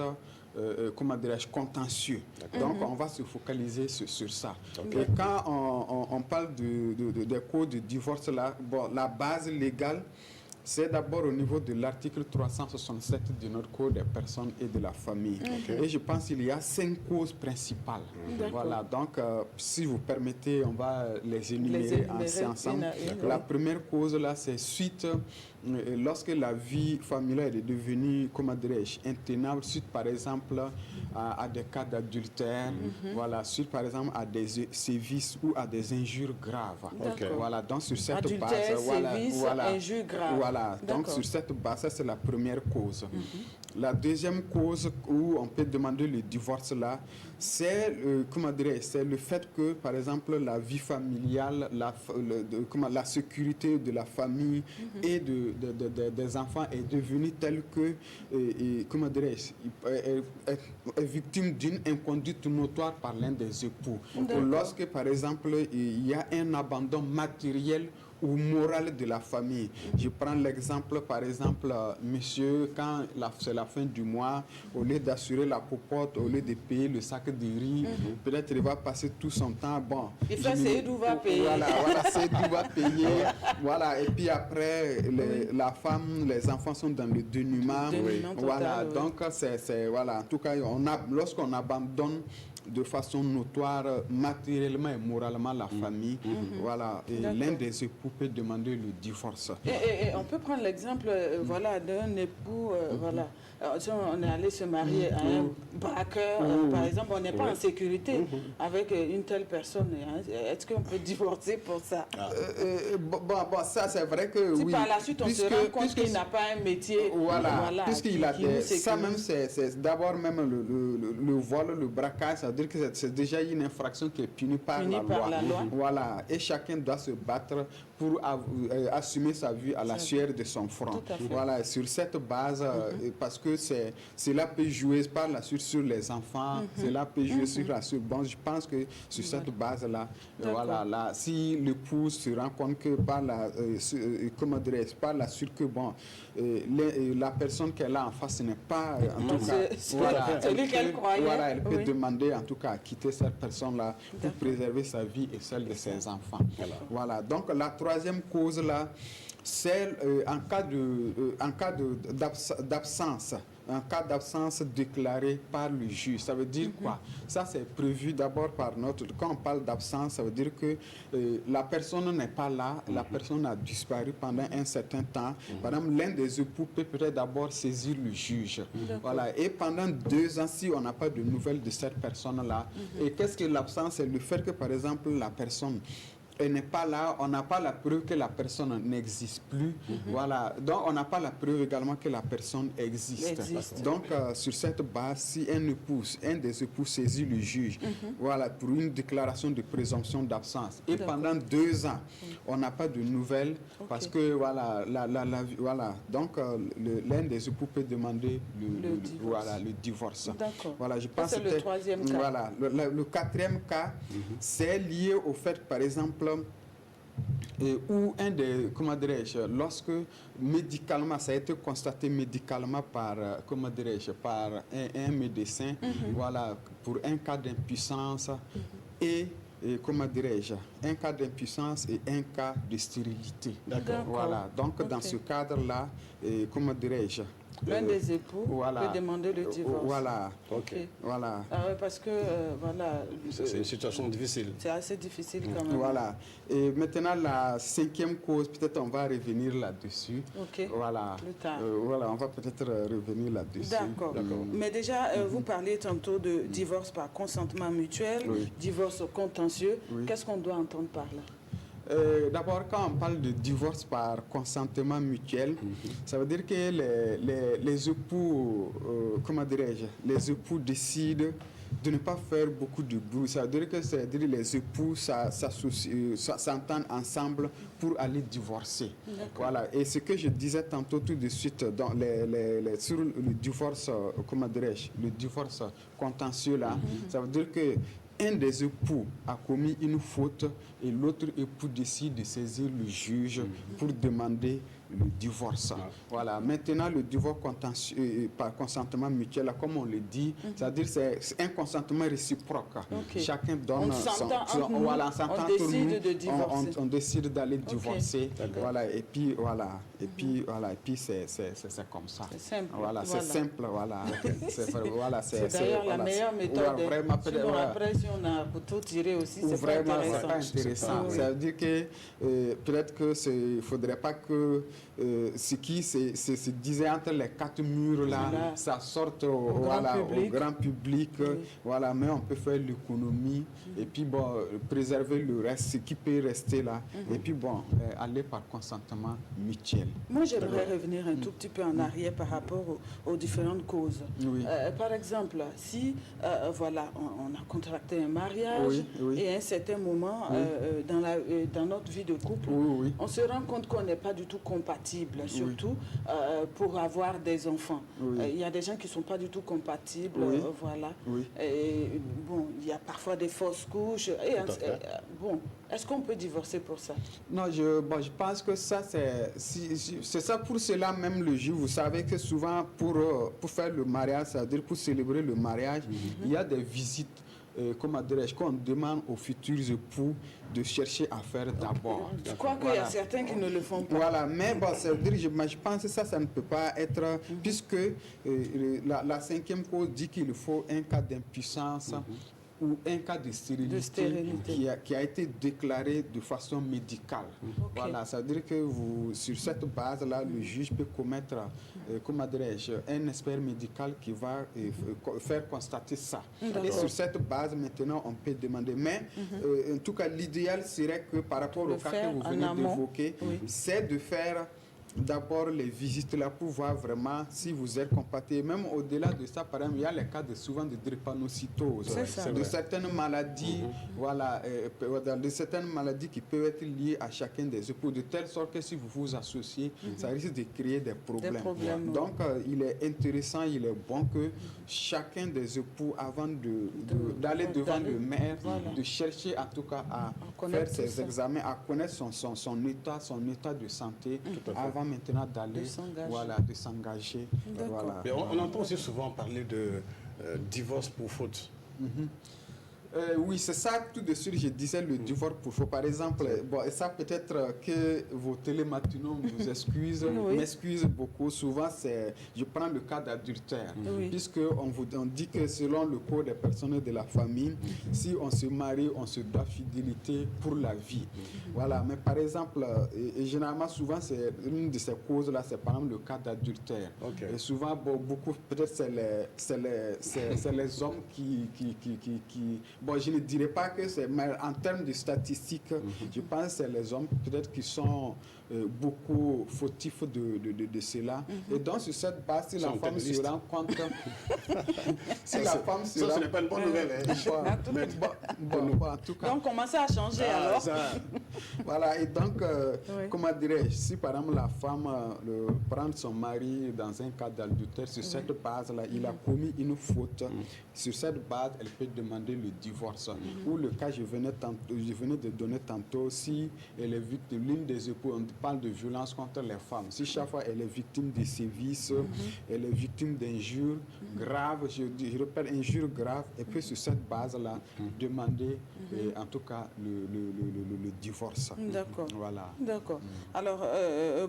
comment dirais-je, contentieux. Donc, on va se focaliser sur ça. Et quand on parle des causes de divorce là, bon, la base légale, c'est d'abord au niveau de l'article 367 de notre Code des personnes et de la famille. Et je pense qu'il y a 5 causes principales. Voilà, donc si vous permettez, on va les énumérer ensemble. La première cause là, c'est suite, lorsque la vie familiale est devenue, comment dirais-je, intenable, suite par exemple à des cas d'adultère, voilà, suite par exemple à des sévices ou à des injures graves. Voilà, donc sur cette base, voilà, injures graves. Voilà, donc sur cette base, ça c'est la première cause. La deuxième cause où on peut demander le divorce là, c'est c'est le fait que, par exemple, la vie familiale, la sécurité de la famille et des enfants est devenue telle que, est victime d'une inconduite notoire par l'un des époux. Lorsque, par exemple, il y a un abandon matériel ou moral de la famille. Je prends l'exemple, par exemple, monsieur, quand c'est la fin du mois, au lieu d'assurer la popote, au lieu de payer le sac de riz, peut-être il va passer tout son temps, bon. Et ça, c'est d'où va payer. Voilà, c'est d'où va payer. Voilà, et puis après, la femme, les enfants sont dans le dénuement. Voilà, donc c'est, voilà, en tout cas, lorsqu'on abandonne de façon notoire, matériellement et moralement la famille. Voilà, et l'un des époux peut demander le divorce. Et on peut prendre l'exemple voilà, d'un époux, voilà, on est allé se marier à un braqueur, par exemple, on n'est pas en sécurité avec une telle personne. Est-ce qu'on peut divorcer pour ça? Bon, ça c'est vrai que si oui. par la suite on se rend compte qu'il n'a pas un métier, voilà, puisqu'il a ça même, c'est d'abord même le vol, le braquage, ça veut dire que c'est déjà une infraction qui est punie par la loi. Voilà, et chacun doit se battre pour assumer sa vie à la sueur de son front. Voilà, sur cette base, parce que cela peut jouer par la suite sur les enfants, cela peut jouer sur la suite. Bon, je pense que sur cette base-là, voilà, là, si l'époux se rend compte que par la, comment dirais-je, par la suite que bon, la personne qu'elle a en face n'est pas, en tout cas, voilà, elle peut demander en tout cas à quitter cette personne-là pour préserver sa vie et celle de ses enfants. Voilà, donc la troisième cause-là, c'est en cas d'absence. En cas d'absence déclarée par le juge. Ça veut dire quoi? Ça, c'est prévu d'abord par notre... Quand on parle d'absence, ça veut dire que la personne n'est pas là, la personne a disparu pendant un certain temps. Par exemple, l'un des époux peut peut-être d'abord saisir le juge. Voilà. Et pendant 2 ans, si on n'a pas de nouvelles de cette personne-là, et qu'est-ce que l'absence? C'est le fait que, par exemple, la personne... elle n'est pas là, on n'a pas la preuve que la personne n'existe plus. Voilà. Donc, on n'a pas la preuve également que la personne existe. Donc, sur cette base, si un des époux saisit le juge, voilà, pour une déclaration de présomption d'absence, et pendant 2 ans, on n'a pas de nouvelles, parce que, voilà, voilà. Donc, l'un des époux peut demander le divorce. Voilà, je pense c'est le troisième cas. Voilà. Le quatrième cas, c'est lié au fait, par exemple, ou comment dirais-je, lorsque médicalement, ça a été constaté médicalement par, comment dirais-je, par un médecin, voilà, pour un cas d'impuissance, et comment dirais-je, un cas d'impuissance et un cas de stérilité. D'accord. Voilà, donc dans ce cadre-là, comment dirais-je, l'un des époux peut demander le divorce. Voilà. Ok. Voilà. Ah ouais, parce que voilà. C'est une situation difficile. C'est assez difficile quand même. Voilà. Et maintenant la 5e cause, peut-être on va revenir là-dessus. Ok. Voilà. Plus tard. Voilà, on va peut-être revenir là-dessus. D'accord. Mais déjà, vous parliez tantôt de divorce par consentement mutuel, divorce contentieux. Qu'est-ce qu'on doit entendre par là? D'abord, quand on parle de divorce par consentement mutuel, ça veut dire que les époux, comment dirais-je, les époux décident de ne pas faire beaucoup de bruit. Ça veut dire que les époux s'entendent ensemble pour aller divorcer. Voilà. Et ce que je disais tantôt tout de suite dans sur le divorce, comment dirais-je, le divorce contentieux là, ça veut dire que un des époux a commis une faute et l'autre époux décide de saisir le juge pour demander le divorce. Voilà. Maintenant, le divorce par consentement mutuel, comme on le dit, c'est-à-dire c'est un consentement réciproque. Chacun donne voilà, on s'entend entre nous, on décide d'aller divorcer. Voilà. Et puis voilà. Et puis c'est comme ça. C'est simple. Voilà, c'est simple. Voilà. C'est d'ailleurs la meilleure méthode. Vraiment, après, si on a un couteau tiré aussi, c'est pas intéressant. Ça veut dire que peut-être que il faudrait pas que ce qui se disait entre les 4 murs là, ça sorte au grand public. Voilà, mais on peut faire l'économie et puis préserver le reste, ce qui peut rester là, et puis aller par consentement mutuel. Moi, j'aimerais revenir un tout petit peu en arrière par rapport aux différentes causes. Par exemple, si voilà, on a contracté un mariage et à un certain moment dans notre vie de couple, on se rend compte qu'on n'est pas du tout compatible, surtout pour avoir des enfants. Il y a des gens qui ne sont pas du tout compatibles, voilà. Et, bon, il y a parfois des fausses couches. Et, bon, est-ce qu'on peut divorcer pour ça? Non, je pense que ça, c'est ça pour cela même le juge. Vous savez que souvent, pour faire le mariage, c'est-à-dire pour célébrer le mariage, il y a des visites. Comment dirais-je, qu'on demande aux futurs époux de chercher à faire d'abord. Je crois qu'il y a certains qui ne le font pas. Voilà, mais je pense que ça ne peut pas être, puisque la 5e cause dit qu'il faut un cas d'impuissance ou un cas de stérilité, qui a été déclaré de façon médicale. Voilà, ça veut dire que sur cette base-là, le juge peut commettre, comment dirais-je, un expert médical qui va faire constater ça. Et sur cette base, maintenant, on peut demander. Mais, en tout cas, l'idéal serait que par rapport au cas que vous venez d'évoquer, c'est de faire d'abord les visites là pour voir vraiment si vous êtes compatible. Même au-delà de ça, par exemple, il y a les cas souvent de drépanocytose, de certaines maladies, voilà, de certaines maladies qui peuvent être liées à chacun des époux, de telle sorte que si vous vous associez, ça risque de créer des problèmes. Donc, il est intéressant, il est bon que chacun des époux, avant d'aller devant le maire, de chercher en tout cas à faire ses examens, à connaître son état de santé, avant maintenant d'aller, de s'engager. Voilà. Mais on entend aussi souvent parler de divorce pour faute. Oui, c'est ça, tout de suite, je disais le divorce pour faute. Par exemple, et ça peut-être que vos télématinaux m'excusent beaucoup. Souvent, je prends le cas d'adultère, puisqu'on dit que selon le code des personnes de la famille, si on se marie, on se doit fidélité pour la vie. Voilà, mais par exemple, et généralement, souvent, c'est une de ces causes-là, c'est par exemple le cas d'adultère. Et souvent, beaucoup, peut-être c'est les hommes qui bon, je ne dirais pas que c'est, mais en termes de statistiques, je pense que c'est les hommes peut-être qui sont beaucoup fautifs de cela. Et donc, sur cette base, si la femme se rend compte... si la femme se rend... Ça, ce n'est pas une bonne nouvelle. En tout cas... Donc, commencez à changer alors. Voilà, et donc, comment dirais-je, si par exemple la femme prend son mari dans un cas d'adultère, sur cette base-là, il a commis une faute, sur cette base, elle peut demander le divorce. Ou le cas je venais de donner tantôt, si elle est victime, l'une des époux, parle de violence contre les femmes, si chaque fois elle est victime de sévices, elle est victime d'injures graves, je répète, injures graves, et puis sur cette base-là, demander en tout cas le divorce. D'accord. Voilà. D'accord. Alors,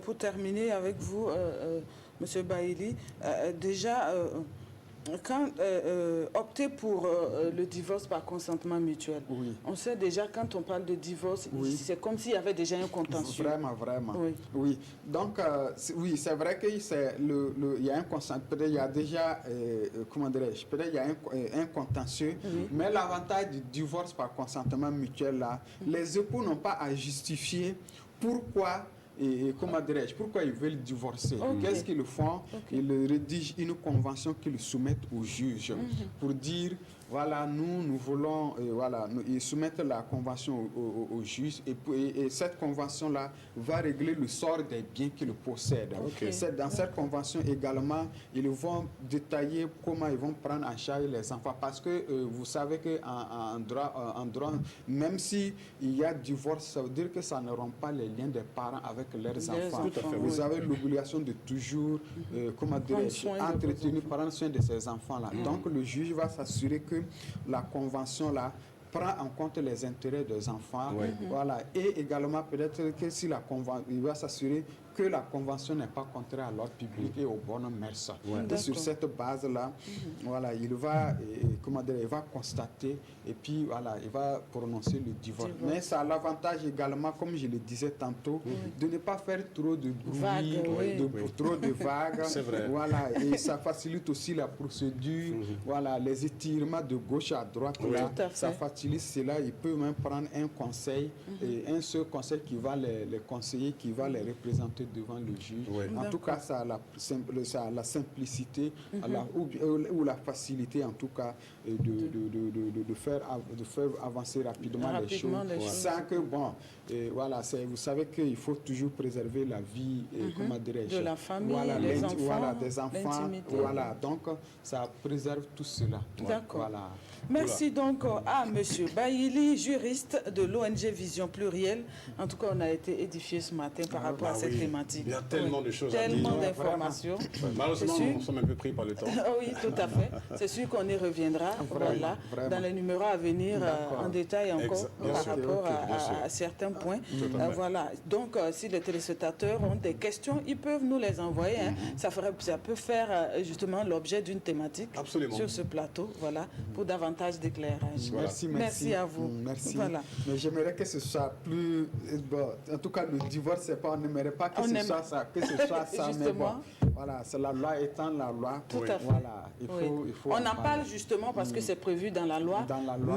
pour terminer avec vous, Monsieur Baïli, déjà, quand opter pour le divorce par consentement mutuel, on sait déjà quand on parle de divorce, c'est comme s'il y avait déjà un contentieux. Vraiment. Oui. Donc, oui, c'est vrai qu'il y a un consentement, peut-être il y a déjà, comment dirais-je, peut-être il y a un contentieux, mais l'avantage du divorce par consentement mutuel, là, les époux n'ont pas à justifier pourquoi. Et comment dirais-je, pourquoi ils veulent divorcer? Qu'est-ce qu'ils font? Ils rédigent une convention qu'ils soumettent au juge pour dire, voilà, nous voulons, ils soumettent la convention au juge et cette convention-là va régler le sort des biens qu'ils possèdent. Dans cette convention également, ils vont détailler comment ils vont prendre en charge les enfants parce que vous savez qu'en droit, même s'il y a divorce, ça veut dire que ça ne rompt pas les liens des parents avec leurs enfants. Vous avez l'obligation de toujours, comment dirais-je, entretenir, prendre soin de ces enfants-là. Donc le juge va s'assurer que la convention-là prend en compte les intérêts des enfants. Voilà. Et également, peut-être que si il va s'assurer que la convention n'est pas contraire à l'ordre public et aux bonnes mœurs. Et sur cette base-là, voilà, il va constater et puis voilà, il va prononcer le divorce. Mais ça a l'avantage également, comme je le disais tantôt, de ne pas faire trop de bruit, trop de vagues. C'est vrai. Voilà, et ça facilite aussi la procédure. Voilà, les étirements de gauche à droite, là, ça facilite cela. Il peut même prendre un conseil, et un seul conseil qui va les conseiller, qui va les représenter devant le juge. En tout cas, ça a la simplicité ou la facilité, en tout cas, de faire avancer rapidement les choses. Sans que, voilà, vous savez qu'il faut toujours préserver la vie comment dirais-je, de la famille, les enfants, des enfants. Voilà, donc ça préserve tout cela. D'accord. Voilà. Merci donc à M. Baïli, juriste de l'ONG Vision Plurielle. En tout cas, on a été édifié ce matin par rapport à cette thématique. Il y a tellement de choses à dire. Tellement d'informations. Malheureusement, nous sommes un peu pris par le temps. Oui, tout à fait. C'est sûr qu'on y reviendra dans les numéros à venir en détail encore par rapport à certains points. Voilà. Donc, si les téléspectateurs ont des questions, ils peuvent nous les envoyer. Ça peut faire justement l'objet d'une thématique sur ce plateau, voilà, pour davantage d'éclairage. Merci à vous. Merci. Voilà. Mais j'aimerais que ce soit plus... en tout cas, le divorce, on n'aimerait pas que ce soit ça. Mais bon, voilà, c'est la loi étant la loi. Tout à fait. Voilà, il faut on en parle justement parce que c'est prévu dans la loi.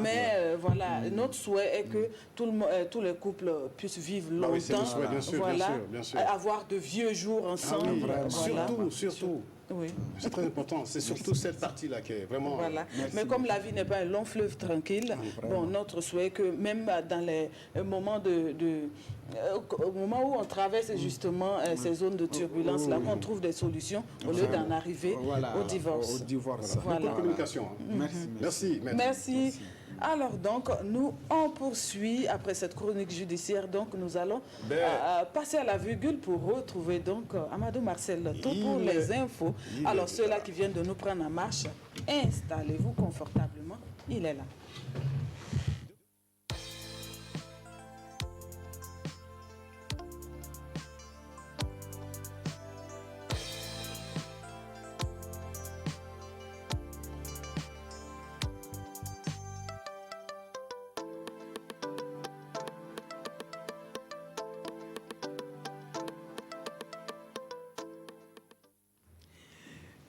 Mais voilà, notre souhait est que tous les couples puissent vivre longtemps. Oui, c'est le souhait, bien sûr, bien sûr. Avoir de vieux jours ensemble. Surtout. Oui. C'est très important. C'est surtout cette partie-là qui est vraiment... Voilà. Mais comme la vie n'est pas un long fleuve tranquille, notre souhait est que même dans les moments au moment où on traverse justement ces zones de turbulence, là, on trouve des solutions au lieu d'en arriver au divorce. Voilà. Communication. Merci. Alors donc, on poursuit après cette chronique judiciaire. Donc, nous allons passer à la virgule pour retrouver donc Amadou Marcel tout pour les infos. Alors, ceux-là qui viennent de nous prendre en marche, installez-vous confortablement. Il est là.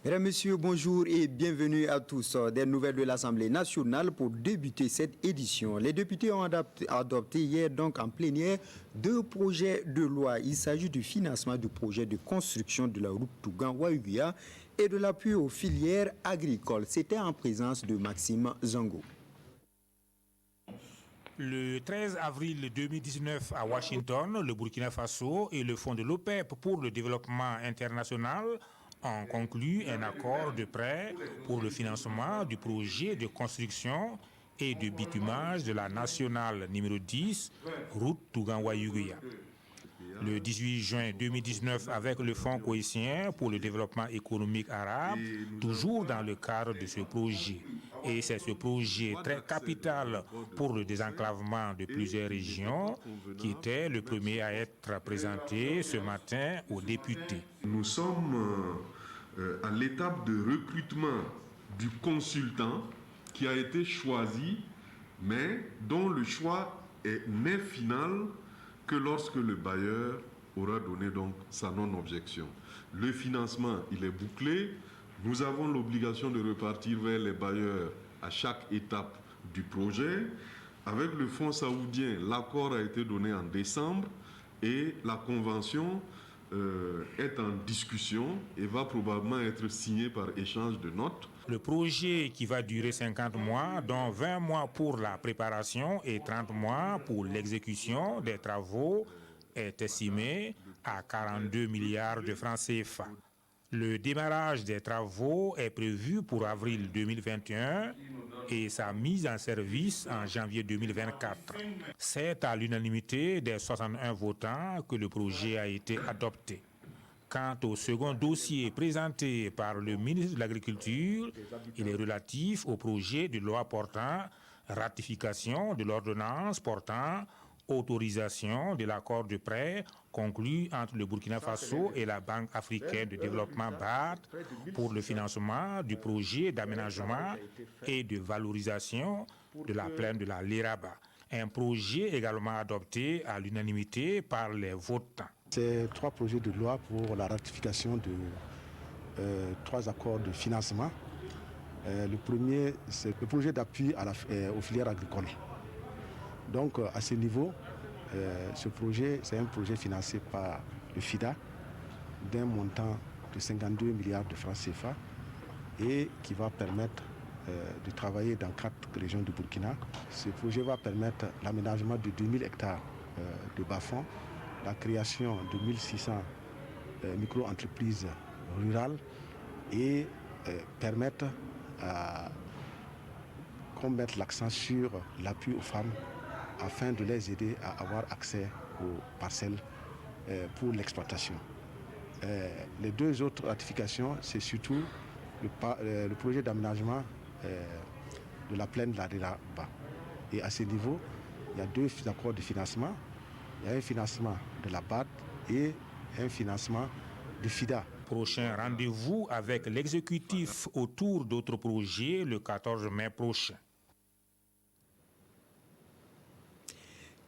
Mesdames, Messieurs, bonjour et bienvenue à tous. Des nouvelles de l'Assemblée nationale pour débuter cette édition. Les députés ont adopté hier donc en plénière 2 projets de loi. Il s'agit du financement du projet de construction de la route Tougan-Waouguia et de l'appui aux filières agricoles. C'était en présence de Maxime Zango. Le 13 avril 2019 à Washington, le Burkina Faso et le Fonds de l'OPEP pour le développement international ont conclu un accord de prêt pour le financement du projet de construction et de bitumage de la nationale numéro 10, route Tougan-Waouguia. Le 18 juin 2019, avec le Fonds cohésien pour le développement économique arabe, toujours dans le cadre de ce projet. Et c'est ce projet très capital pour le désenclavement de plusieurs régions qui était le premier à être présenté ce matin aux députés. Nous sommes à l'étape de recrutement du consultant qui a été choisi, mais dont le choix n'est final que lorsque le bailleur aura donné donc sa non-objection. Le financement, il est bouclé. Nous avons l'obligation de repartir vers les bailleurs à chaque étape du projet. Avec le fonds saoudien, l'accord a été donné en décembre et la convention est en discussion et va probablement être signée par échange de notes. Le projet qui va durer 50 mois, dont 20 mois pour la préparation et 30 mois pour l'exécution des travaux, est estimé à 42 milliards de francs CFA. Le démarrage des travaux est prévu pour avril 2021 et sa mise en service en janvier 2024. C'est à l'unanimité des 61 votants que le projet a été adopté. Quant au second dossier présenté par le ministre de l'Agriculture, il est relatif au projet de loi portant ratification de l'ordonnance portant autorisation de l'accord de prêt conclu entre le Burkina Faso et la Banque africaine de développement BAD pour le financement du projet d'aménagement et de valorisation de la plaine de la Liraba. Un projet également adopté à l'unanimité par les votants. C'est 3 projets de loi pour la ratification de 3 accords de financement. Le premier, c'est le projet d'appui aux filières agricoles. Donc à ce niveau, ce projet, c'est un projet financé par le FIDA d'un montant de 52 milliards de francs CFA et qui va permettre de travailler dans 4 régions du Burkina. Ce projet va permettre l'aménagement de 2000 hectares de bas-fonds, la création de 1600 micro-entreprises rurales et permettre qu'on mette l'accent sur l'appui aux femmes afin de les aider à avoir accès aux parcelles pour l'exploitation. Les 2 autres ratifications, c'est surtout le projet d'aménagement de la plaine de la Liraba. Et à ce niveau, il y a 2 accords de financement. Il y a un financement de la BAD et un financement du FIDA. Prochain rendez-vous avec l'exécutif autour d'autres projets le 14 mai prochain.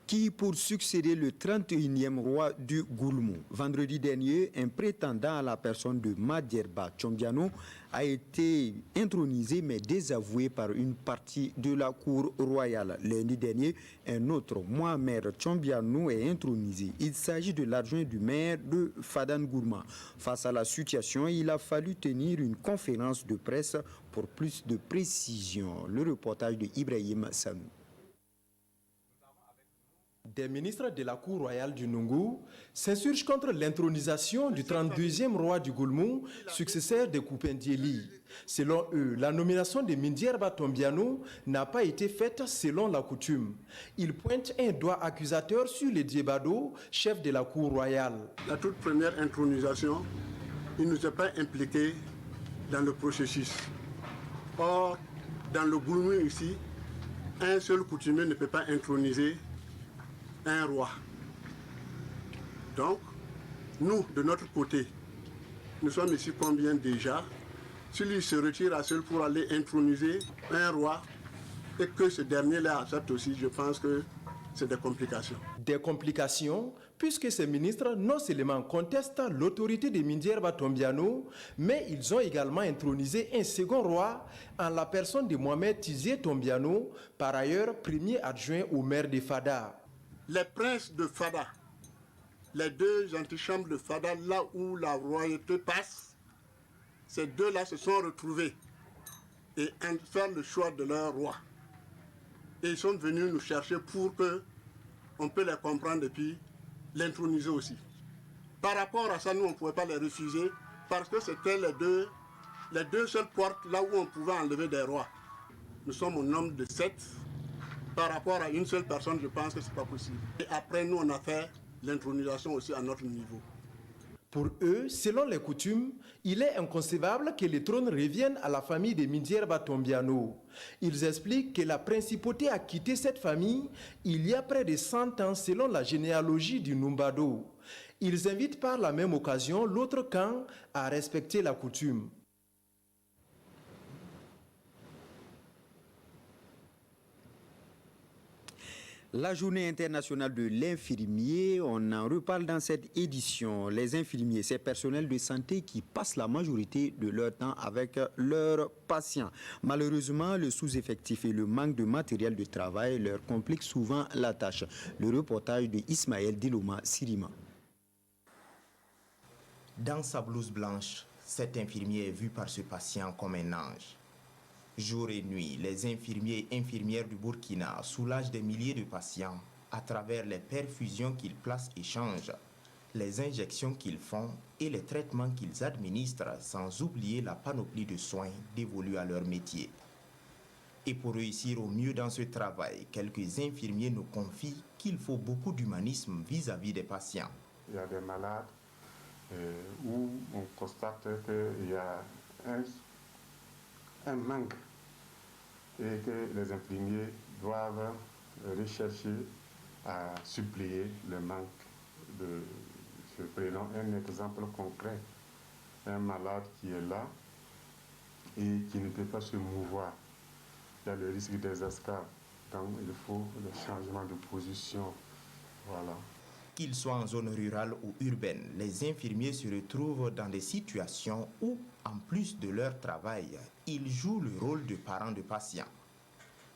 Qui pour succéder le 31e roi du Goulmou. Vendredi dernier, un prétendant à la personne de Madjerba Tchombiano a été intronisé mais désavoué par une partie de la cour royale. Lundi dernier, un autre, Mohamed Tchombiano, est intronisé. Il s'agit de l'adjoint du maire de Fadane Gourma. Face à la situation, il a fallu tenir une conférence de presse pour plus de précision. Le reportage de Ibrahim Sanou. Des ministres de la Cour royale du Nungu s'insurgent contre l'intronisation du 32e roi du Goulmou, successeur de Koupendiéli. Selon eux, la nomination de Mindierba Tombiano n'a pas été faite selon la coutume. Ils pointent un doigt accusateur sur les Diébado, chef de la Cour royale. La toute première intronisation, il ne nous a pas impliqués dans le processus. Or, dans le Goulmou ici, un seul coutumier ne peut pas introniser un roi. Donc, nous, de notre côté, nous sommes ici combien déjà? S'il se retire à seul pour aller introniser un roi et que ce dernier-là accepte aussi, je pense que c'est des complications. Des complications, puisque ces ministres non seulement contestent l'autorité de Mindierba Tombiano, mais ils ont également intronisé un second roi en la personne de Mohamed Tizié Tombiano, par ailleurs premier adjoint au maire de Fada. Les princes de Fada, les 2 antichambres de Fada, là où la royauté passe, ces 2-là se sont retrouvés et ont fait le choix de leur roi. Et ils sont venus nous chercher pour qu'on peut les comprendre et puis l'introniser aussi. Par rapport à ça, nous, on ne pouvait pas les refuser parce que c'était les deux seules portes là où on pouvait enlever des rois. Nous sommes au nombre de 7. Par rapport à une seule personne, je pense que ce n'est pas possible. Et après, nous, on a fait l'intronisation aussi à notre niveau. Pour eux, selon les coutumes, il est inconcevable que le trône revienne à la famille des Mindierba Tombiano. Ils expliquent que la principauté a quitté cette famille il y a près de 100 ans selon la généalogie du Numbado. Ils invitent par la même occasion l'autre camp à respecter la coutume. La journée internationale de l'infirmier, on en reparle dans cette édition. Les infirmiers, c'est personnel de santé qui passent la majorité de leur temps avec leurs patients. Malheureusement, le sous-effectif et le manque de matériel de travail leur compliquent souvent la tâche. Le reportage de Ismaël Diloma Sirima. Dans sa blouse blanche, cet infirmier est vu par ce patient comme un ange. Jour et nuit, les infirmiers et infirmières du Burkina soulagent des milliers de patients à travers les perfusions qu'ils placent et changent, les injections qu'ils font et les traitements qu'ils administrent, sans oublier la panoplie de soins dévolus à leur métier. Et pour réussir au mieux dans ce travail, quelques infirmiers nous confient qu'il faut beaucoup d'humanisme vis-à-vis des patients. Il y a des malades où on constate qu'il y a un manque et que les infirmiers doivent rechercher à suppléer le manque de ce prénom. Un exemple concret, un malade qui est là et qui ne peut pas se mouvoir. Il y a le risque des escarres, donc il faut le changement de position. Voilà. Qu'ils soient en zone rurale ou urbaine, les infirmiers se retrouvent dans des situations où, en plus de leur travail, ils jouent le rôle de parents de patients.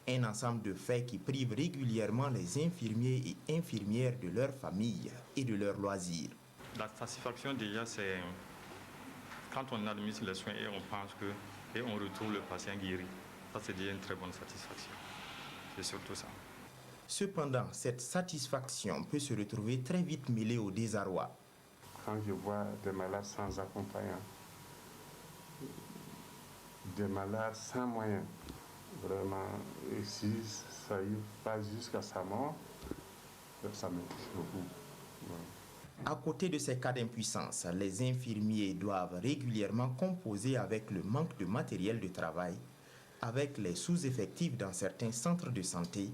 Un ensemble de faits qui privent régulièrement les infirmiers et infirmières de leur famille et de leurs loisirs. La satisfaction déjà, c'est quand on administre les soins et on pense que, et on retrouve le patient guéri. Ça, c'est déjà une très bonne satisfaction. C'est surtout ça. Cependant, cette satisfaction peut se retrouver très vite mêlée au désarroi. Quand je vois des malades sans accompagnant, des malades sans moyens, vraiment, et si ça y va jusqu'à sa mort, ça me touche beaucoup. Ouais. À côté de ces cas d'impuissance, les infirmiers doivent régulièrement composer avec le manque de matériel de travail, avec les sous-effectifs dans certains centres de santé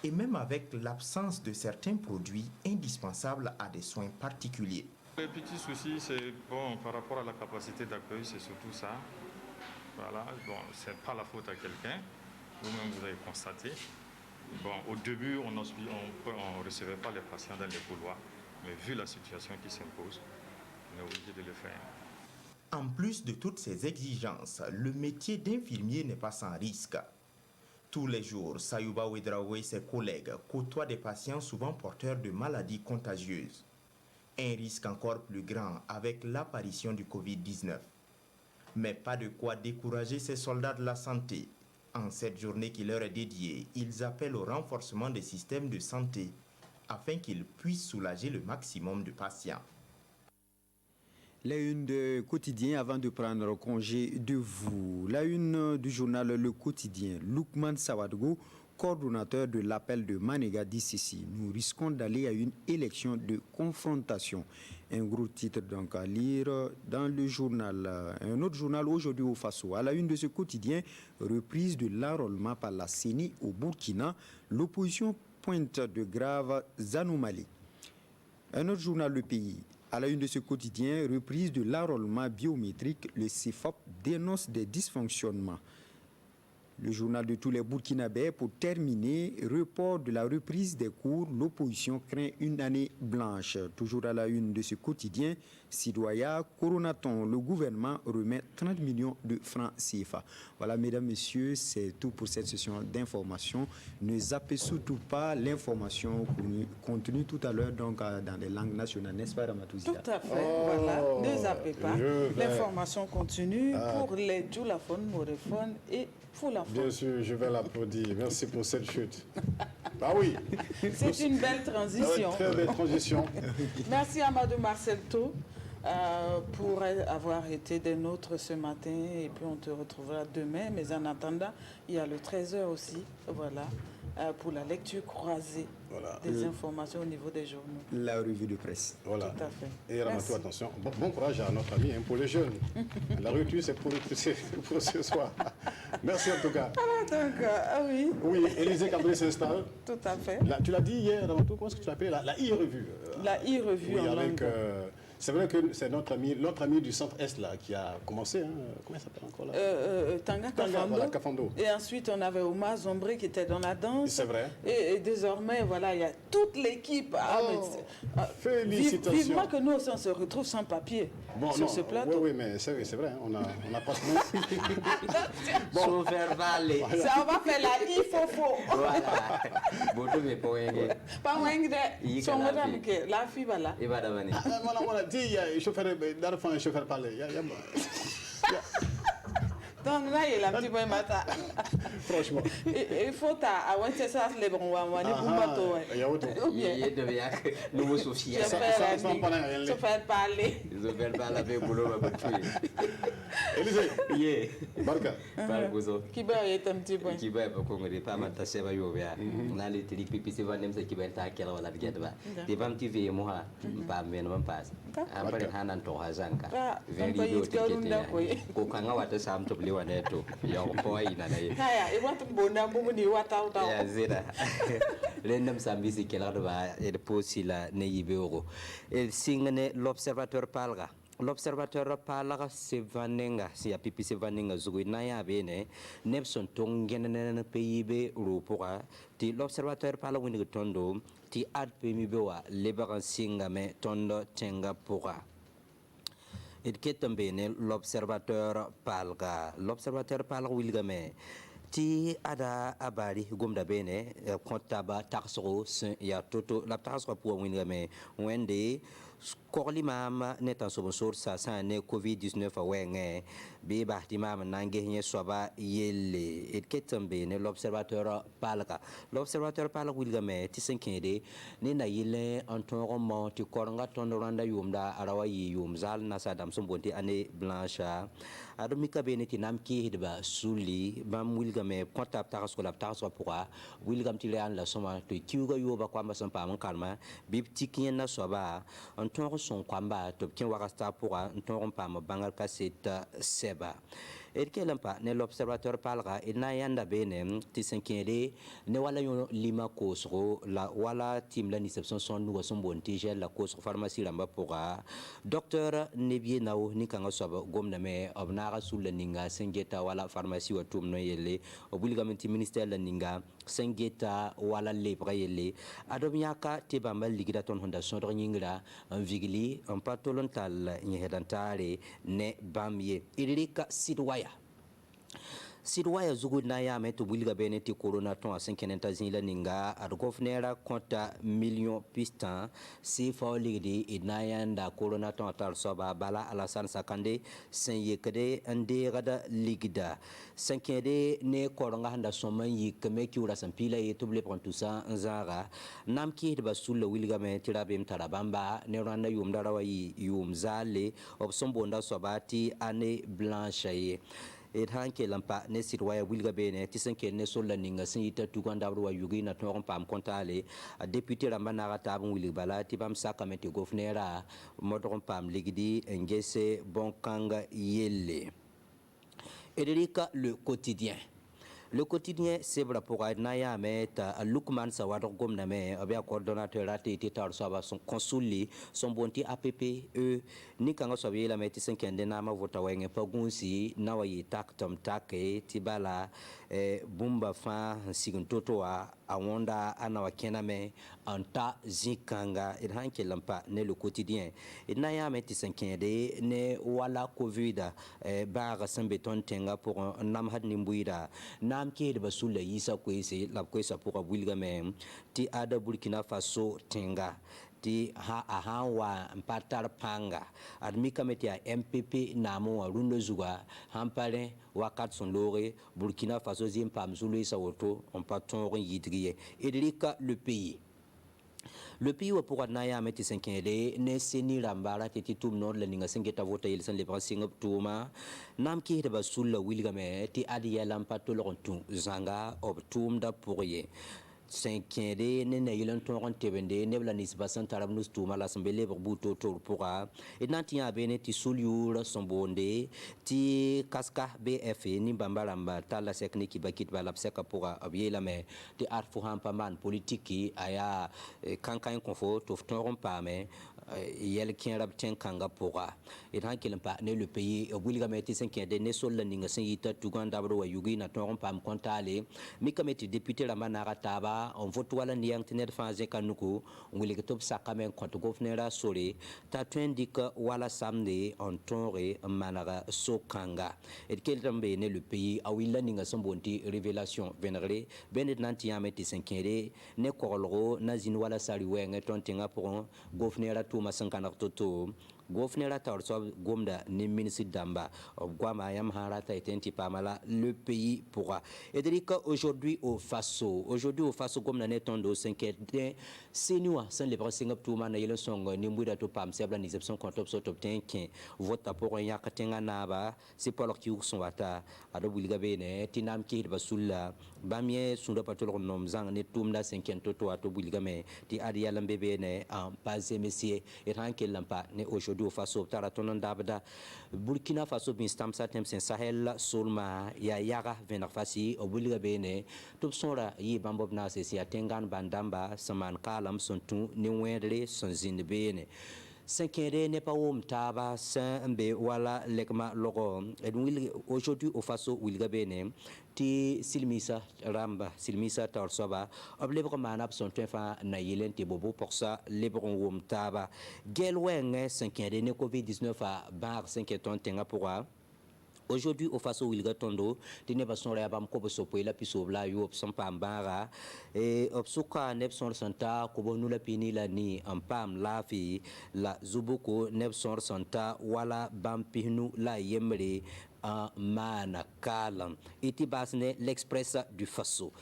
et même avec l'absence de certains produits indispensables à des soins particuliers. Les petits soucis, c'est bon, par rapport à la capacité d'accueil, c'est surtout ça. Voilà, bon, c'est pas la faute à quelqu'un, vous-même vous avez constaté. Bon, au début, on ne recevait pas les patients dans les couloirs, mais vu la situation qui s'impose, on est obligé de le faire. En plus de toutes ces exigences, le métier d'infirmier n'est pas sans risque. Tous les jours, Sayouba Ouedraoue et ses collègues côtoient des patients souvent porteurs de maladies contagieuses. Un risque encore plus grand avec l'apparition du Covid-19. Mais pas de quoi décourager ces soldats de la santé. En cette journée qui leur est dédiée, ils appellent au renforcement des systèmes de santé afin qu'ils puissent soulager le maximum de patients. La une de Quotidien avant de prendre congé de vous. La une du journal Le Quotidien. Lukman Sawadgo, coordonnateur de l'appel de Manega d'Ississi. Nous risquons d'aller à une élection de confrontation. Un gros titre donc à lire dans le journal. Un autre journal aujourd'hui au Faso. À la une de ce quotidien, reprise de l'enrôlement par la CENI au Burkina. L'opposition pointe de graves anomalies. Un autre journal, Le Pays. À la une de ce quotidien, reprise de l'enrôlement biométrique, le CEFOP dénonce des dysfonctionnements. Le journal de tous les Burkinabés, pour terminer, report de la reprise des cours, l'opposition craint une année blanche. Toujours à la une de ce quotidien, Sidoya, Coronaton, le gouvernement remet 30 millions de francs CFA. Voilà, mesdames, messieurs, c'est tout pour cette session d'information. Ne zappez surtout pas l'information contenue tout à l'heure donc dans les langues nationales, n'est-ce pas, Ramatouzia? Tout à fait, voilà, ne zappez pas. L'information continue pour les djoulaphones, moréphones et Foulafone. Bien sûr, je vais l'applaudir. Merci pour cette chute. Ah oui. C'est une belle transition. Très belle transition. Merci Amadou Marcel To. pour avoir été des nôtres ce matin et puis on te retrouvera demain. Mais en attendant, il y a le 13h aussi, voilà, pour la lecture croisée des informations au niveau des journaux. La revue de presse. Voilà. Tout à fait. Et Ramatou, attention, bon courage à notre ami pour les jeunes. La revue, c'est pour ce soir. Merci en tout cas. Oui. Oui, Élisée Cabré s'installe. Tout à fait. Là, tu l'as dit hier, Ramatou, comment est-ce que tu l'appelles la e-revue. La e-revue oui, en avec, langue. c'est vrai que c'est l'autre ami du centre-est là qui a commencé. Hein. Comment il s'appelle encore là Tanga voilà, Kafando. Et ensuite, on avait Omar Zombré qui était dans la danse. C'est vrai. Et désormais, voilà, il y a toute l'équipe. Félicitations. Vivement que nous aussi, on se retrouve sans papier sur ce plateau. Oui, mais c'est vrai. On a pas Bon. Verbal. Ça, on va faire la ifofo. Voilà. Bodo me poenge. Pas wenge de. Son madame que la fille va là. Et va d'abord. Voilà, dis, il y a un chauffeur, d'enfant, un chauffeur parler. Donc là, il y a un petit peu de matin. Franchement. Il faut à Wentesas les bons wamani Bumbato. Il y a autre. Il y a de nouveau Sophia. Se faire parler. Se faire parler avec Boulot. Élisée. Yeah. Barka. Bargozo. Kiba est un petit peu. Kiba est pas congolais, pas ma tasse va yovia. On a les télé pipi, c'est va nem se kiba ta kela wala bigadba. Te vam ti ve moha, pa men vam pas. Après hanan to hazanka. Very good. Ko kanga wata sam to bliwa neto. Ya ko ina na ye. Haya, e watu mbona mbumu ni wata uta. Ya zera. L'endem sambisi kela ba e posi la ne yibero. El singane l'observateur palga. L'observateur parla Sevanenga, si a pipi Sevanenga Zuguinaya bene, Nepson Tongen PIB Rupora, ti l'observateur parla Wintondo, ti ad Pemiboa, Lebaran Singame, Tondo Tenga Pura. Et Ketambene, l'observateur palga, l'observateur parla Wilgame. Ti ada abari gomda bene, kontaba taxro, ya toto, la taxro pour Wilgame, wende. Korli mama netan so bonsor sa ne COVID-19 wenge be ba di mama nange nye soba yelle et ketambe ne l'observateur palka wilgame ti senkede ne na yele antonromo ti koranga tonranda yumda arawa yum zal na sadam sombonti ane blanche adomika bene ti namki hidba suli bam wilgame kontap taxo pourra wilgam ti le an la soma to kiuga yoba kwamba sampa man kalma bib tikien na soba anton son kwamba to kin wakasta pourra anton pam bangal kaset seba et kelampa ne l'observateur parlera et na yanda bene ti senkede ne wala yo lima kosro la wala tim la niception son nous son bon tigel la kosro pharmacie lamba pourra docteur nebie nawo ni kanga soba gomna me obnara sul la ninga sengeta wala pharmacie wa tum no yele obligamenti ministère la ninga sengeta wala lebre yele adomyaka te bamba ligida ton honda sondre nyingra en vigili en patolontal nyehedantare ne bamye irika sidwaya Sidwaya zugu na ya metu wilga beneti corona ton a 5 zila ninga ad governera konta million pistan si fa ligdi idnayanda corona ton tal soba bala alasan sakande sen yekade ande gada ligda sankede ne koronga handa soman yikme kiura sampila yetuble prontusa nzara namki de basul wilga metira bem tarabamba ne randa yumdara wa yumzale obsombonda sobati ane blanche et hanke lampa ne sirwaya wilga bene tisenke ne sola ninga sinita tuganda wa yugi na toron pam kontale a député rambana rata bon wilga bala tibam sakamete governera modron pam ligidi ngese bonkanga yelle Erika le quotidien. Le quotidien, c'est vrai pour Naya met à Lukman Sawador Gomname, avec coordonnateur raté, son consul, son bonti APP, Nikanga Sobi, la métis 5 nama votaweng, Pagunsi, Nawayi tak tom take, Tibala, Bumba fan, Siguntotoa, Awanda, Anawakename, Anta Zikanga, et Hanke Lampa, ne le quotidien. Et Naya métis 5 ne Wala Covid, Bar Sambeton Tenga pour un Namhad Nimbuida. Namke de basula yisa kwese la kwesa pour wilga mem ti ada Burkina Faso tenga ti ha wa mpatar panga admika metia MPP namo wa rundo zuga hampale wakat son lore Burkina Faso zimpam zulu isa woto on paton yidriye Edrika le pays. Le pays où pour Naya Meti Senkede, ne seni rambara titi tum nord la ninga sengeta vota il san le brasing up tuma, nam ki heba sulla wilgame ti adi lampa to lontu zanga ob tum da pourrier. Senkede ne na yilan ton tebende ne bla nisba santarab nus tuma la sambele buto to pourra et nantia bene ti suliur sombonde ti kaska bf ni bambalamba tala sekniki bakit bala seka pourra abiela me ti arfu hampaman politiki aya kankan konfo to ton pame yel kien rab ten kanga pourra et hankelen pa ne le pays wilgame ti senkede ne sol la ninga sengita tuganda bro yugi na ton pam kontale mi kameti député la manara taba on vote wala niang tener fanze kanuku ngule ketop sakamen konto gouverneur sore ta twendika wala samedi on tonre manara sokanga et quel tambe ne le pays a willa ninga sombonti révélation vénéré benet nantiame ti senkere ne korlo nazin wala sari wenge tontinga pour gouverneur to masankana toto gouverneur Taurso Gomda ni ministre d'Amba Guama Yam Harata et Pamala le pays pourra. Et aujourd'hui au Faso Gomna netondo 5e Senua sans les bras singap tout man yelo song ni muda to pam sebla ni exception contre top 10 vote pour un yakatenga naba c'est pas leur qui sont wata ado wilga bene tinam ki basulla bamie sunda patolo nom zang ne tumda 5e toto ato wilga me ti adia lambe bene en pas messieurs et ranke lampa ne aujourd'hui au Faso Taratonon Dabda Burkina Faso bin Stamsa Temsen Sahel Solma ya Yaga Venafasi Obuliga Bene Tupsora yi Bambob Nase si Atengan Bandamba Saman Kalam Sontu Niwere Sonzin Bene Senkere n'est pas om taba Saint-Mbe wala lekma logo et aujourd'hui au Faso Wilga Bene ti silmisa ramba silmisa torsoba oblebro manap son tefa na yelen te bobo pour ça lebron wom taba gelweng 5e ne covid-19 a bar 5 ton tenga pourra. Aujourd'hui, au Faso Wilga Tondo, tine bason la bam ko so la piso bla yo son pambara et obsuka nepson santa ko nous la pini la ni en pam la fi la zubuko nepson santa wala bam pinu la yemre en manakalam iti basne l'express du Faso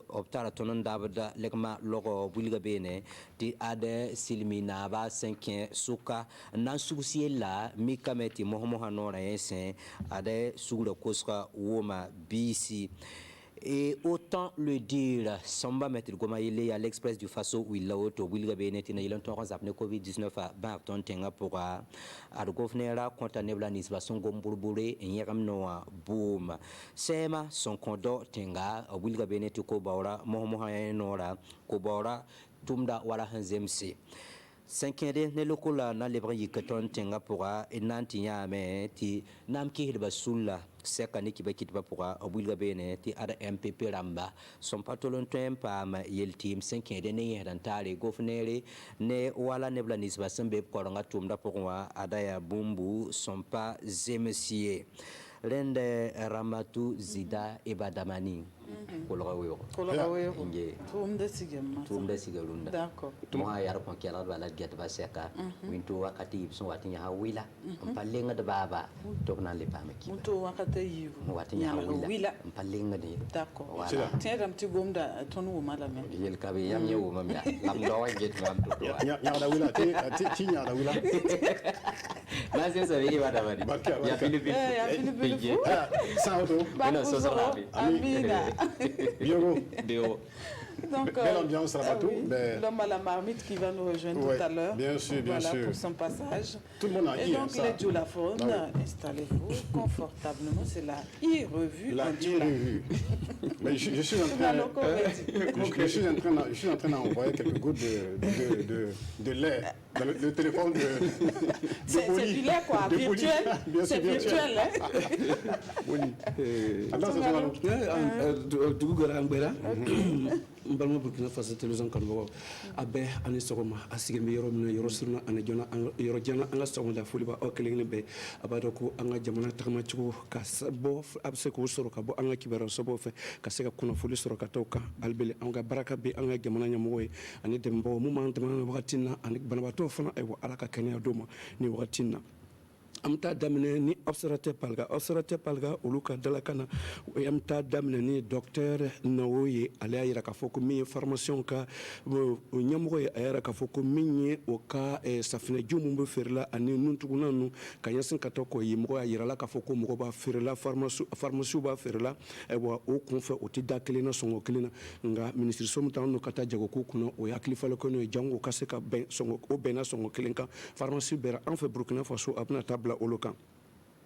optara tonon dabda lekma logo Wilga bene ti ade silmina ba 5 suka nan susi la mi kameti mohamohanora ese ade sugura koska woma bisi. Et autant le dire, Samba Maître Gomaïle à l'Express du Faso où il a auto Wilga Benetina il a entendu zapne Covid-19 à Barton Tenga pour à gouverneur contané la nisbation gomburbure et yeram noa boom. Sema son condo Tenga Wilga Benetu Kobaura Mohamoha Nora Kobaura Tumda Wala Hanzemsi. 5e ne lokola na lebra yikaton tenga pura enantinya me ti namki hilba sulla seka ni kibakit ba pura obulga bene ti ada MPP ramba son patolon tempa ma yel team 5e ne yedantare gofnere ne wala nebla nisba sembe koronga tumda pura ada ya bumbu son pas zemesier Rende Ramatu Zida Ebadamani. Kolraweo. Tumde sigalunda. D'accord. Tuma yar kon kala bala get ba seka. Winto wakati ibson watinya hawila. Mpalenga de baba tokna le pameki. Winto wakati yivu. Watinya hawila. Mpalenga de. D'accord. Tiens dam ti gomda ton wo malame. Yel kabe yam nyewu mamya. Lam do get mam to. Nyara wila ti nyara wila. Na sesa wi badamani. Ya Philippe. Sauto. Amina. Bio. Donc, belle ambiance Rabatou. L'homme à la marmite qui va nous rejoindre tout à l'heure. Bien sûr, bien sûr. Pour son passage. Tout le monde a Et donc, les djoulaphones, installez-vous confortablement. C'est la e-revue. La e-revue. Mais je suis en train d'envoyer quelques gouttes de lait dans le téléphone de c'est du lait quoi, virtuel. C'est virtuel. Mbalma Burkina Faso télévision kanbago abe ani sogoma asige mi yoro mina yoro surna ani jona yoro jana anga sogoma fuli ba o keleng be abado ko anga jamana takma cigo ka bo abse ko soro ka bo anga kibero sobo fe ka se ka kuna fuli soro ka toka albele anga baraka be anga jamana nyamoy ani dembo mu man tamana wakatina ani banabato fana ay wa alaka kenya doma ni wakatina amta damne ni observateur palga uluka dalakana amta damne ni docteur nawoye ala yira ka foko mi formation ka nyamgo ya ka foko minye o ka safina jumu be ferla ani nuntuguna nu kanyasin katoko yimgo ya yira la ka foko mo ba ferla pharmacie ba ferla wa o konfa o tidda kelena songo kelena nga ministre somta no kata jago ko kuno o ya klifalo ko no jango kaseka ben songo o bena songo kelenka pharmacie bera en fait Burkina Faso abna tabla olokan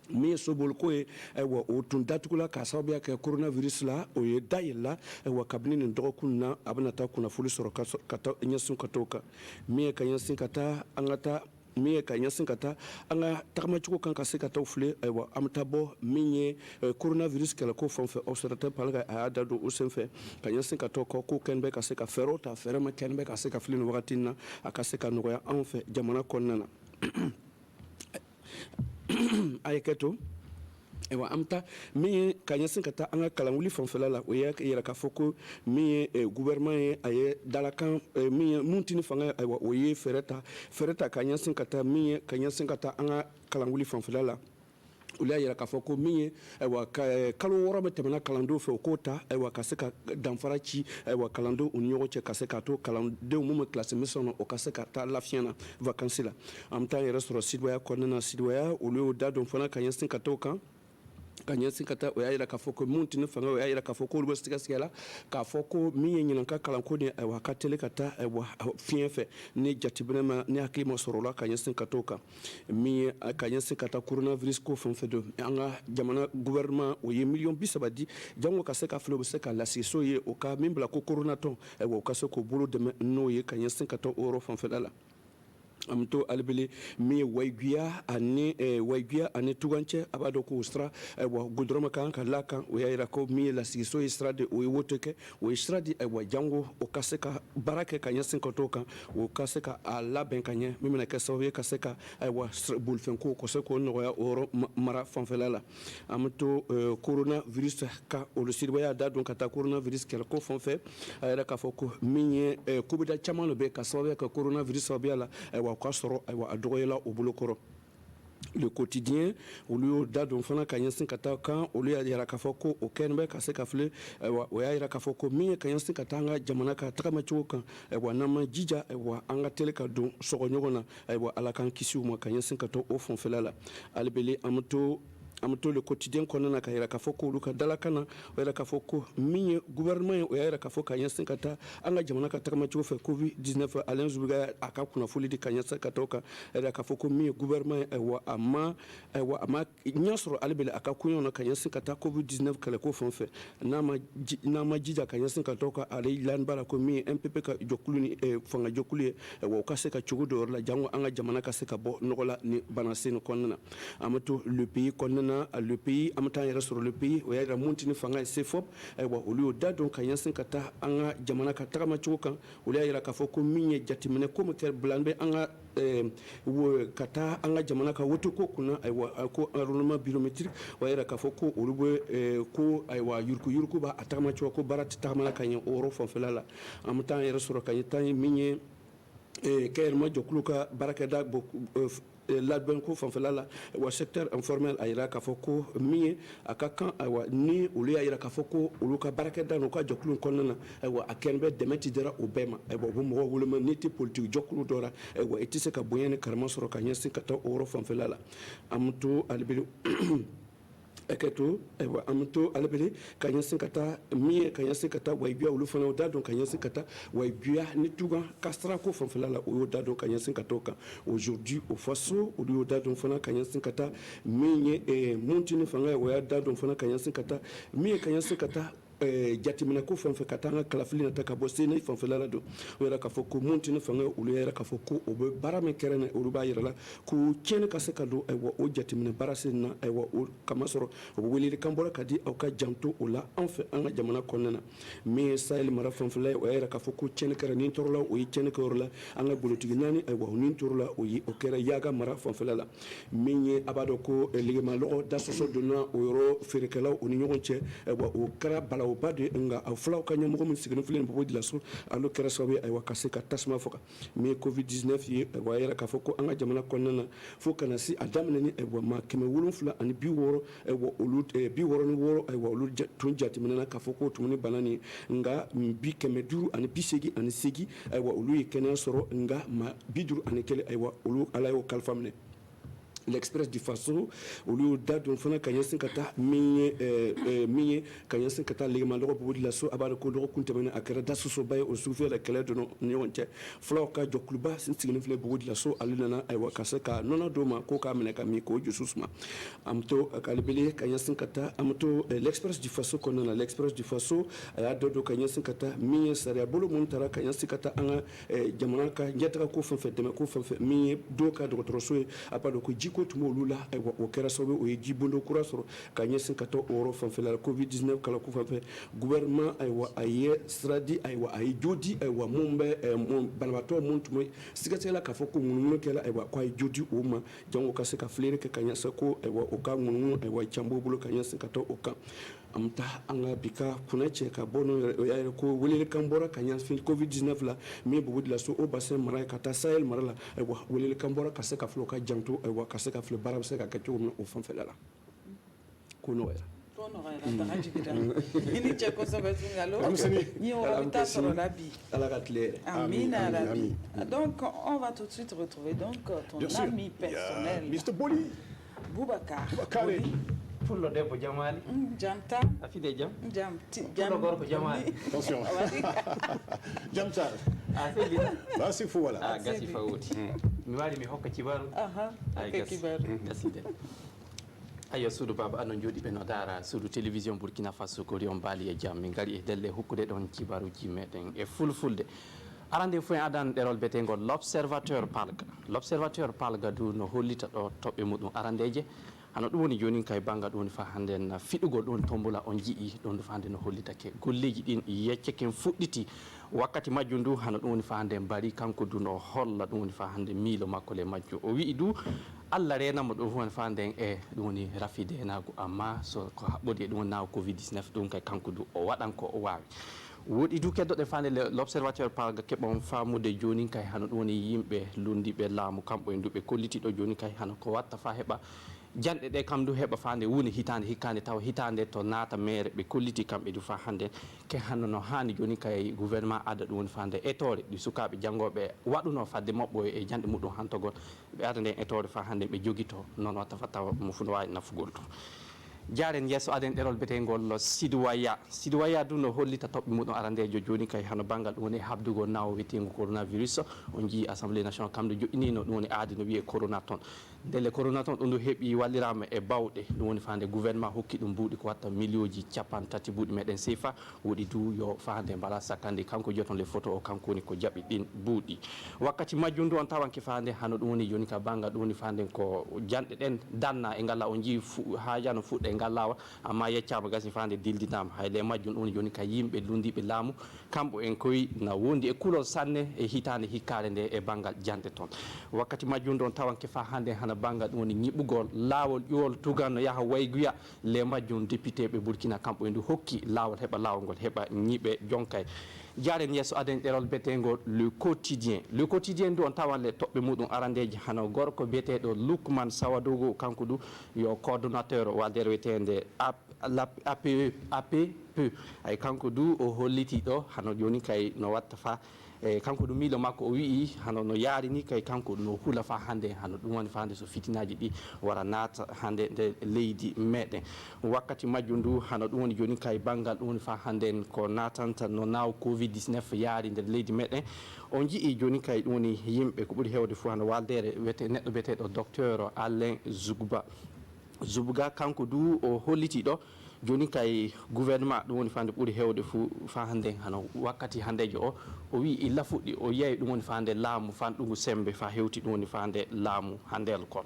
mi sobol ko e wa o tun datukula ka sababu ya coronavirus la o ye dayela wa kabini ni dogo kunna abna ta kuna fulu soro kata nyasun katoka mi ka nyasin kata angata mi ka nyasin kata anga takama chuko kan kase kata ufle wa amtabo minye coronavirus kala ko fonfe observateur palga ada do usenfe ka nyasin kata ko kenbe kase ka ferota ferema kenbe kase ka flin wakatina akase ka noya anfe jamana konnana ayeketo ewa amta mi kanyasin kata anga kalanguli fonfela la oya yera ka foko mi gouvernement aye dalakan mi muntini fanga ewa oye fereta kanyasin kata mi kanyasin kata anga kalanguli fonfela la ulia yera ka foko mi ewa kalo wora betemena kalando fe okota ewa kaseka damfara ci ewa kalando unyogo che kaseka to kalando mume classe mesono o kaseka ta lafiana vacances la amta yera soro sidwaya konana sidwaya ulio dado fana kanyasin katoka kanyasin kata o yayira ka foko munti ne fanga o yayira ka foko lu stika skela ka foko mi nyina ka kalanko ne wa ka tele kata wa fienfe ne jatibema ne akima sorola kanyasin katoka mi kanyasin kata coronavirus ko fonfe do anga jamana gouvernement o ye million bisabadi jango ka seka flo seka la siso ye o ka mimbla ko corona ton wa ka seko bolo de no ye kanyasin kata oro fonfe dala amto albele mi waiguia ane tuganche abado ko ustra wa gudroma kan kala kan o yaira ko mi la siso estrade o woteke o estrade wa jango o kaseka barake kanya sinkoto kan o kaseka ala ben kanya mi na kaso ye kaseka wa bulfen ko seko no ya oro mara fanfelala amto coronavirus ka o le sirwaya da donc ata coronavirus kel ko fonfe ayra ka foko mi ko bida chamano be kaso ka coronavirus obiala le quotidien au lieu d'adon fana kanyansin kata kan au lieu yara kafoko au kenbe kase kafle wa yara kafoko mi kanyansin katanga jamana ka takama chuka wa nama jija wa anga teleka don sogonyogona wa alakan kisi uma kanyansin kato au fond felala albele amto le quotidien konana ka yara kafoko luka dalakana yara kafoko mi gouvernement yara kafoko kanyansin kata anga jamana ka takama chuka covid-19 alen zubiga akakuna fuli di kanyansin katoka yara kafoko mi gouvernement wa ama nyasro albele akakunyo na kanyansin kata covid-19 kale ko fonfe nama jija kanyansin katoka ale lan bala ko mi MPP ka jokuluni fanga jokuli wa kase ka chugudo la jango anga jamana ka seka bo nogola ni banasino konana amato le pays konana le pays amata yera sur le pays o yera montini fanga sefop wa olio da donc kanyansin kata anga jamana ka takama chuka olio yera ka foko minye jatimene ko meter blanbe anga wo kata anga jamana ka woto ko kuna aywa ko environnement biométrique wa yera ka foko olubwe ko aywa yurku ba atama chuka ko barat takama kanya oro fonfelala amata yera sur kanyita minye kerma jokluka barakada l'adben ko fanfala wa secteur informel ayira ka foko mi akaka wa ni uli ayira ka foko uluka barakada no ka joklu konnana wa akenbe demeti dera obema bo mo wuluma niti politique joklu dora wa etise ka boyene karma soro ka nyesi ka to oro fanfala amtu albilu eketo amto albele kanyansin kata mi kanyansin kata waibia ulufana da donc kanyansin kata waibia ni tuga kastra ko fonfela la o da donc kanyansin katoka aujourd'hui au faso o da donc fana kanyansin kata mi montini fanga wa da donc fana kanyansin kata mi kanyansin kata jatimina ko fonfe katanga kalafili na takabo sene fonfela la do wera ka foko montini fanga ulu yera ka foko o be barame kerene ulu ba yira la ku kene ka sekado wa o jatimina barasina wa o kamasoro o weli kambora kadi o ka jamto ula enfe anga jamana konena mi sayil mara fonfela o yera ka foko kene kera nin torla o kene korla anga bolotigi nani wa nin torla o yi o kera yaga mara fonfela la minye abado ko ligema lo da soso dona o yoro ferikala o ni ngonche wa o kara bala o bade nga a fulaw ka nyamo mun sigene fulen bo di la so alo kera sawe ay wakase ka tasma foka mais covid-19 ye wa yara ka foko anga jamana konna fo kana si adamne ni ay wa ma keme wulun fula ani bi woro ay wa ulut bi woro ni woro ay wa ulut tun jati menana ka foko tumuni banani nga bi keme duru ani bi segi ani segi ay wa ulu kena soro nga ma bi duru ani kele ay wa ulu ala yo kalfamne l'Express du Faso au lieu d'adon fana kanyasin kata minye kanyasin kata legman loko bo la so abara ko loko kunte mena akara dasu so bay o souffrir la kala de no nyonche flo ka jokluba sin signi fle bo la so alina ay wakasa ka nona do ma ko ka mena ka mi ko jususma amto kalibele kanyasin kata amto l'Express du Faso konana l'Express du Faso aya dodo kanyasin kata minye sare bolo montara kanyasin kata anga jamana ka njata ko fanfe de ko fanfe minye do ka do troso apado ko ko tumo lula ay wa kera sobe o yi bondo kura soro ka nyesin kato oro fanfela covid-19 kala ku fanfe gouvernement ay wa aye stradi ay wa ay jodi ay wa mumbe balbato montumo sigatela ka foko mununu kala ay wa ko ay jodi o ma jango ka se ka flere ka nyasa ko ay wa o ka mununu ay wa chambo bulo ka nyesin kato o ka amta anga bika kunache ka bono ya ko wulele kambora ka nyesin covid-19 la me bo la so o bassin mara ka ta sahel marala ay wa wulele kambora ka se ka flo ka janto ay wa ka se ka fle barab se ka kacho o fanfela la kuno era ini cheko sobe sungalo ni on va ta sur la bi amina la bi donc on va tout de suite retrouver donc ton ami personnel Mr. Boli Boubacar pour le debo jamali jamta afide jam jam gorko jamali attention jamta c'est bien c'est fou voilà gasi fawuti mi wari mi hokka cibaru hokka cibaru gasi de ayo suudu baba anon jodi be no dara suudu télévision Burkina Faso ko rion bali e jam min gari e delle hokkude don cibaruji meden e fulfulde arande fu adan derol betengol l'observateur palga du no hollita do tobbe mudum arandeje hano dum woni joni kay banga don fa hande na fidugol don tombola on jii don fa hande no hollitake golleji din yecceken fudditi wakkati majju ndu hano dum woni fa hande bari kanko du no holla dum woni fa hande miilo makko le majju o wi du alla rena mo do woni fa hande dum woni rafide nago amma so ko habbodi dum na covid-19 dum kay kanko du o wadan ko o wawi wodi du keddo de fande l'observateur palga kebon famude joni kay hano dum woni yimbe lundibe laamu kambo en dubbe kolliti do joni kay hano ko watta fa heba jande de kam du heba fande woni hitande hikkande taw hitande to naata mere be kolliti kambe du fa hande ke hanno no hani joni kay gouvernement ada du woni fande etore di sukabe jangobe waduno fadde mabbo e jande mudum hantogol be adande etore fa hande be jogito non watta fa taw mo fu wawi nafugol to jaren yeso aden derol betengol sidwaya du no hollita tobbe mudum arandejo joni kay hano bangal woni habdugo nawo witengo coronavirus on ji assemblée nationale kamdo joinino dum woni aadi no wiye corona ton dele corona ton dum do hebi wallirama e bawde dum woni fande gouvernement hokki dum buudi ko watta milioji 30 buudi meden sefa wodi du yo fande bala sakande kanko joton le photo o kanko ni ko jabi din buudi wakkati majjundu on tawanke fande hano dum woni joni ka bangal dum woni fande ko jande den danna e ngala on ji haajano fudde ngalawa amma yeccama gasi fande dilditama hayle majjun dum joni ka yimbe lundibe laamu kambo en koy na wondi e kulol sanne e hitande hikkare nde e bangal jande ton wakkati majjun don tawanke fa hande hana bangal woni nyibugol lawol yol tugano yaha wayguya le majjun député be Burkina kambo en du hokki lawol heba lawol heba nyibe jonkay jaren yeso aden derol betengol le quotidien do on tawan le tobbe mudum arandeji hano gorko betedo Lukman Sawadogo kanko du yo coordinateur waldere wetende APE ay kanko du o holliti do hano joni kay no watta fa e kanko du miilo makko o wi hano no yaari ni kay kanko no hula fa hande hano dum woni fa hande so fitinaji di wara naata hande de leydi meden wakkati majjundu hano dum woni joni kay bangal dum woni fa hande ko natanta no naw covid-19 yaari de leydi meden on jii joni kay dum woni yimbe ko buri hewde fu hano waldere wete neddo betedo docteur Alain Zubga kanko du o holliti do joni kay gouvernement dum woni fande buri hewde fu fa hande hano wakkati handejo o wi illa fuddi o yeyi dum woni fande laamu fandugo sembe fa hewti dum woni fande laamu handel kon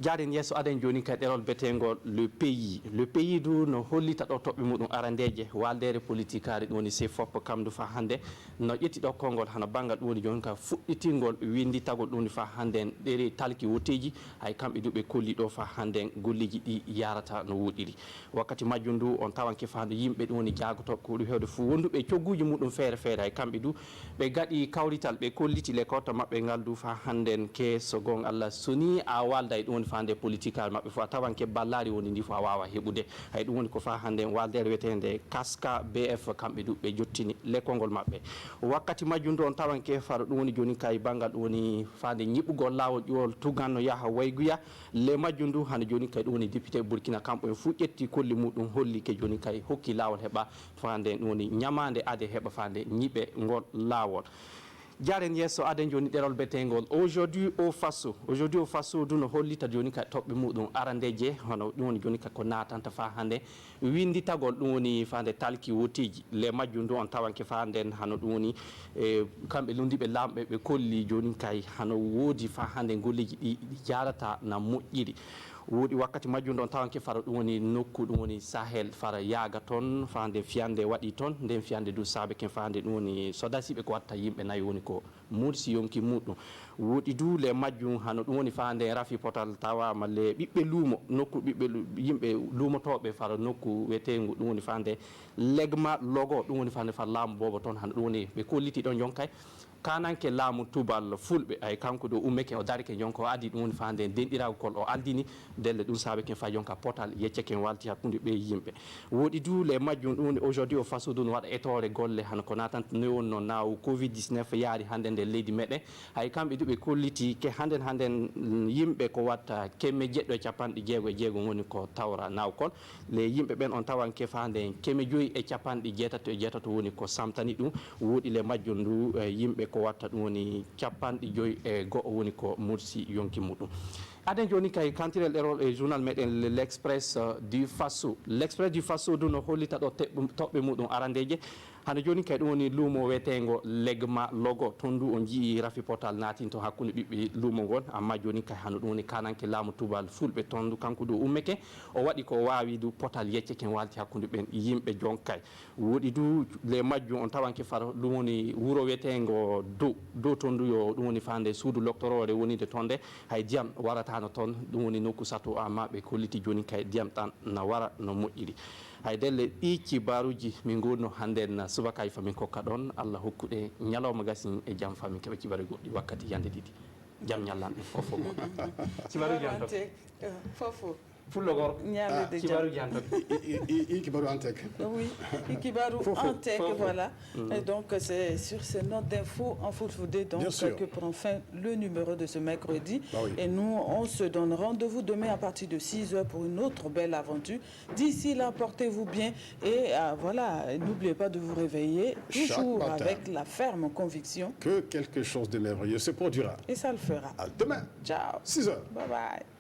jaren yesso aden joni kay ɗerol betengol le pays du no hollita ɗo toɓɓe muɗum arandeje waldere politique ari ɗum woni se foppo kamdu fa hande no ƴetti ɗo konngol hana banggal ɗum woni joni ka fuɗɗitingol winditagol ɗum fa hande en ɗeri talki woteji hay kamɓe du ɓe kolli ɗo fa hande en golliji ɗi yarata no woɗiri wakkati majjum ndu on tawanke fa hande yimɓe ɗum woni jagotoɓe ko ɗum hewde fuu wonduɓe cogguji muɗum feere feere hay kamɓe du ɓe gaɗi kawrital ɓe kolliti le kawta maɓɓe ngal du fa hande en ke so gon Allah soni a walda e ɗum woni fa hande politique al maɓɓe fo a tawanke ballari woni ndi fo a wawa heɓude hay ɗum woni ko fa hande en waldere wiyetede kaska bf kamɓe du ɓe jottini lekkongol maɓɓe wakkati majjum ndu on tawanke faro ɗum woni joni kay banggal ɗum woni fande ñiɓugol lawol ƴuwol tuganno yaaha wayguya le majjum ndu hande joni kay ɗum woni député Burkina kamɓe en fuu ƴetti kolli muɗum holli ke joni kay hokki lawol heɓa fande ɗum woni ñamande ade heɓa fande ñiɓe ngol lawol jaren yesso aden joni ɗerol betengol aujourd'hui au fasso du no hollita joni ka toɓɓe muɗum arandeje hono ɗum woni joni ka ko natanta fa hande winditagol ɗum woni fande talki wotiji le majjum ndu on tawanke fa hande hano ɗum woni kamɓe lundiɓe lamɓe ɓe kolli joni kay hano woodi fa hande golleji ɗi jarata na moƴƴiri woodi wakkati majjum ɗon tawanke fara ɗum woni nokku ɗum woni Sahel fara yaaga toon fande fiyande waɗi toon nden fiyande du saabe fa hande ɗum woni sodasiɓe ko watta yimɓe nayi woni ko mursi yonki muɗum woɗi du le majjum hano ɗum woni fa hande rafi potal tawama le ɓiɓɓe luumo nokku ɓiɓɓe yimɓe luumotoɓe fara nokku wetengu ɗum woni fa hande legma logo ɗum woni fa hande fara laamu bobo toon hano ɗum woni ɓe kolliti ɗon jonkay kananke laamu tubal fulɓe ay kanko ɗo ummeke o darike jonka o adi ɗum woni fa hande denɗiragol o aldini delle ɗum saabe ken fa jonka potal yecceken walti hakkude ɓe yimɓe woɗi duule majjum ɗum woni aujourd'hui o fasudu no waɗa etore golle hano ko natanta ne wonno naw covid 19 yaari hande nde leydi meɗen hay kamɓe duɓe kolliti ke handen yimɓe ko watta 960 woni ko tawra nawkon le yimɓe ɓen on tawanke fa hande 568 woni ko samtani ɗum woɗi le majjum ndu yimɓe ko watta ɗum woni 51 woni ko mursi yonki muɗum aden joni kay kantirel ɗerol e journal meɗen l'express du fasso du no hollita ɗo toɓɓe muɗum arandeje hande joni kay ɗum woni luumo wetengo legma logo toon du on jii rafi portal natin to hakkude ɓiɓɓe luumo ngon amma joni kay hano ɗum woni kananke laamu tubal fulɓe toon du kanko du ummeke o waɗi ko wawi du potal yecce ken walti hakkude ɓen yimɓe jonkay woɗi du le majjum on tawanke fara ɗum woni wuuro wetengo dow toon du yo ɗum woni fande suudu loctorore wonide toon de hay ndiyam waratano toon ɗum woni nokku sato amma ɓe kolliti joni kay ndiyam tan na wara no moƴƴiri hay delle ɗi cibaruji min gonno hande na subaka e famin kokka ɗon Allah hokkuɗe ñalawma gasin e jaam famin keɓa cibaru goɗɗi wakkati yande ɗiɗi jaam ñallanɓe fofo cibaruji han fofo fullo gorko cibaruji han i kibaru Antek. Oui, i kibaru Antek, voilà. Et donc c'est sur ces notes d'infos en Fulfulde donc que prend fin le numéro de ce mercredi. Et nous, on se donne rendez-vous demain à partir de 6h pour une autre belle aventure. D'ici là, portez-vous bien et voilà, n'oubliez pas de vous réveiller toujours avec la ferme conviction que quelque chose de merveilleux se produira. Et ça le fera. À demain. Ciao. 6h. Bye bye.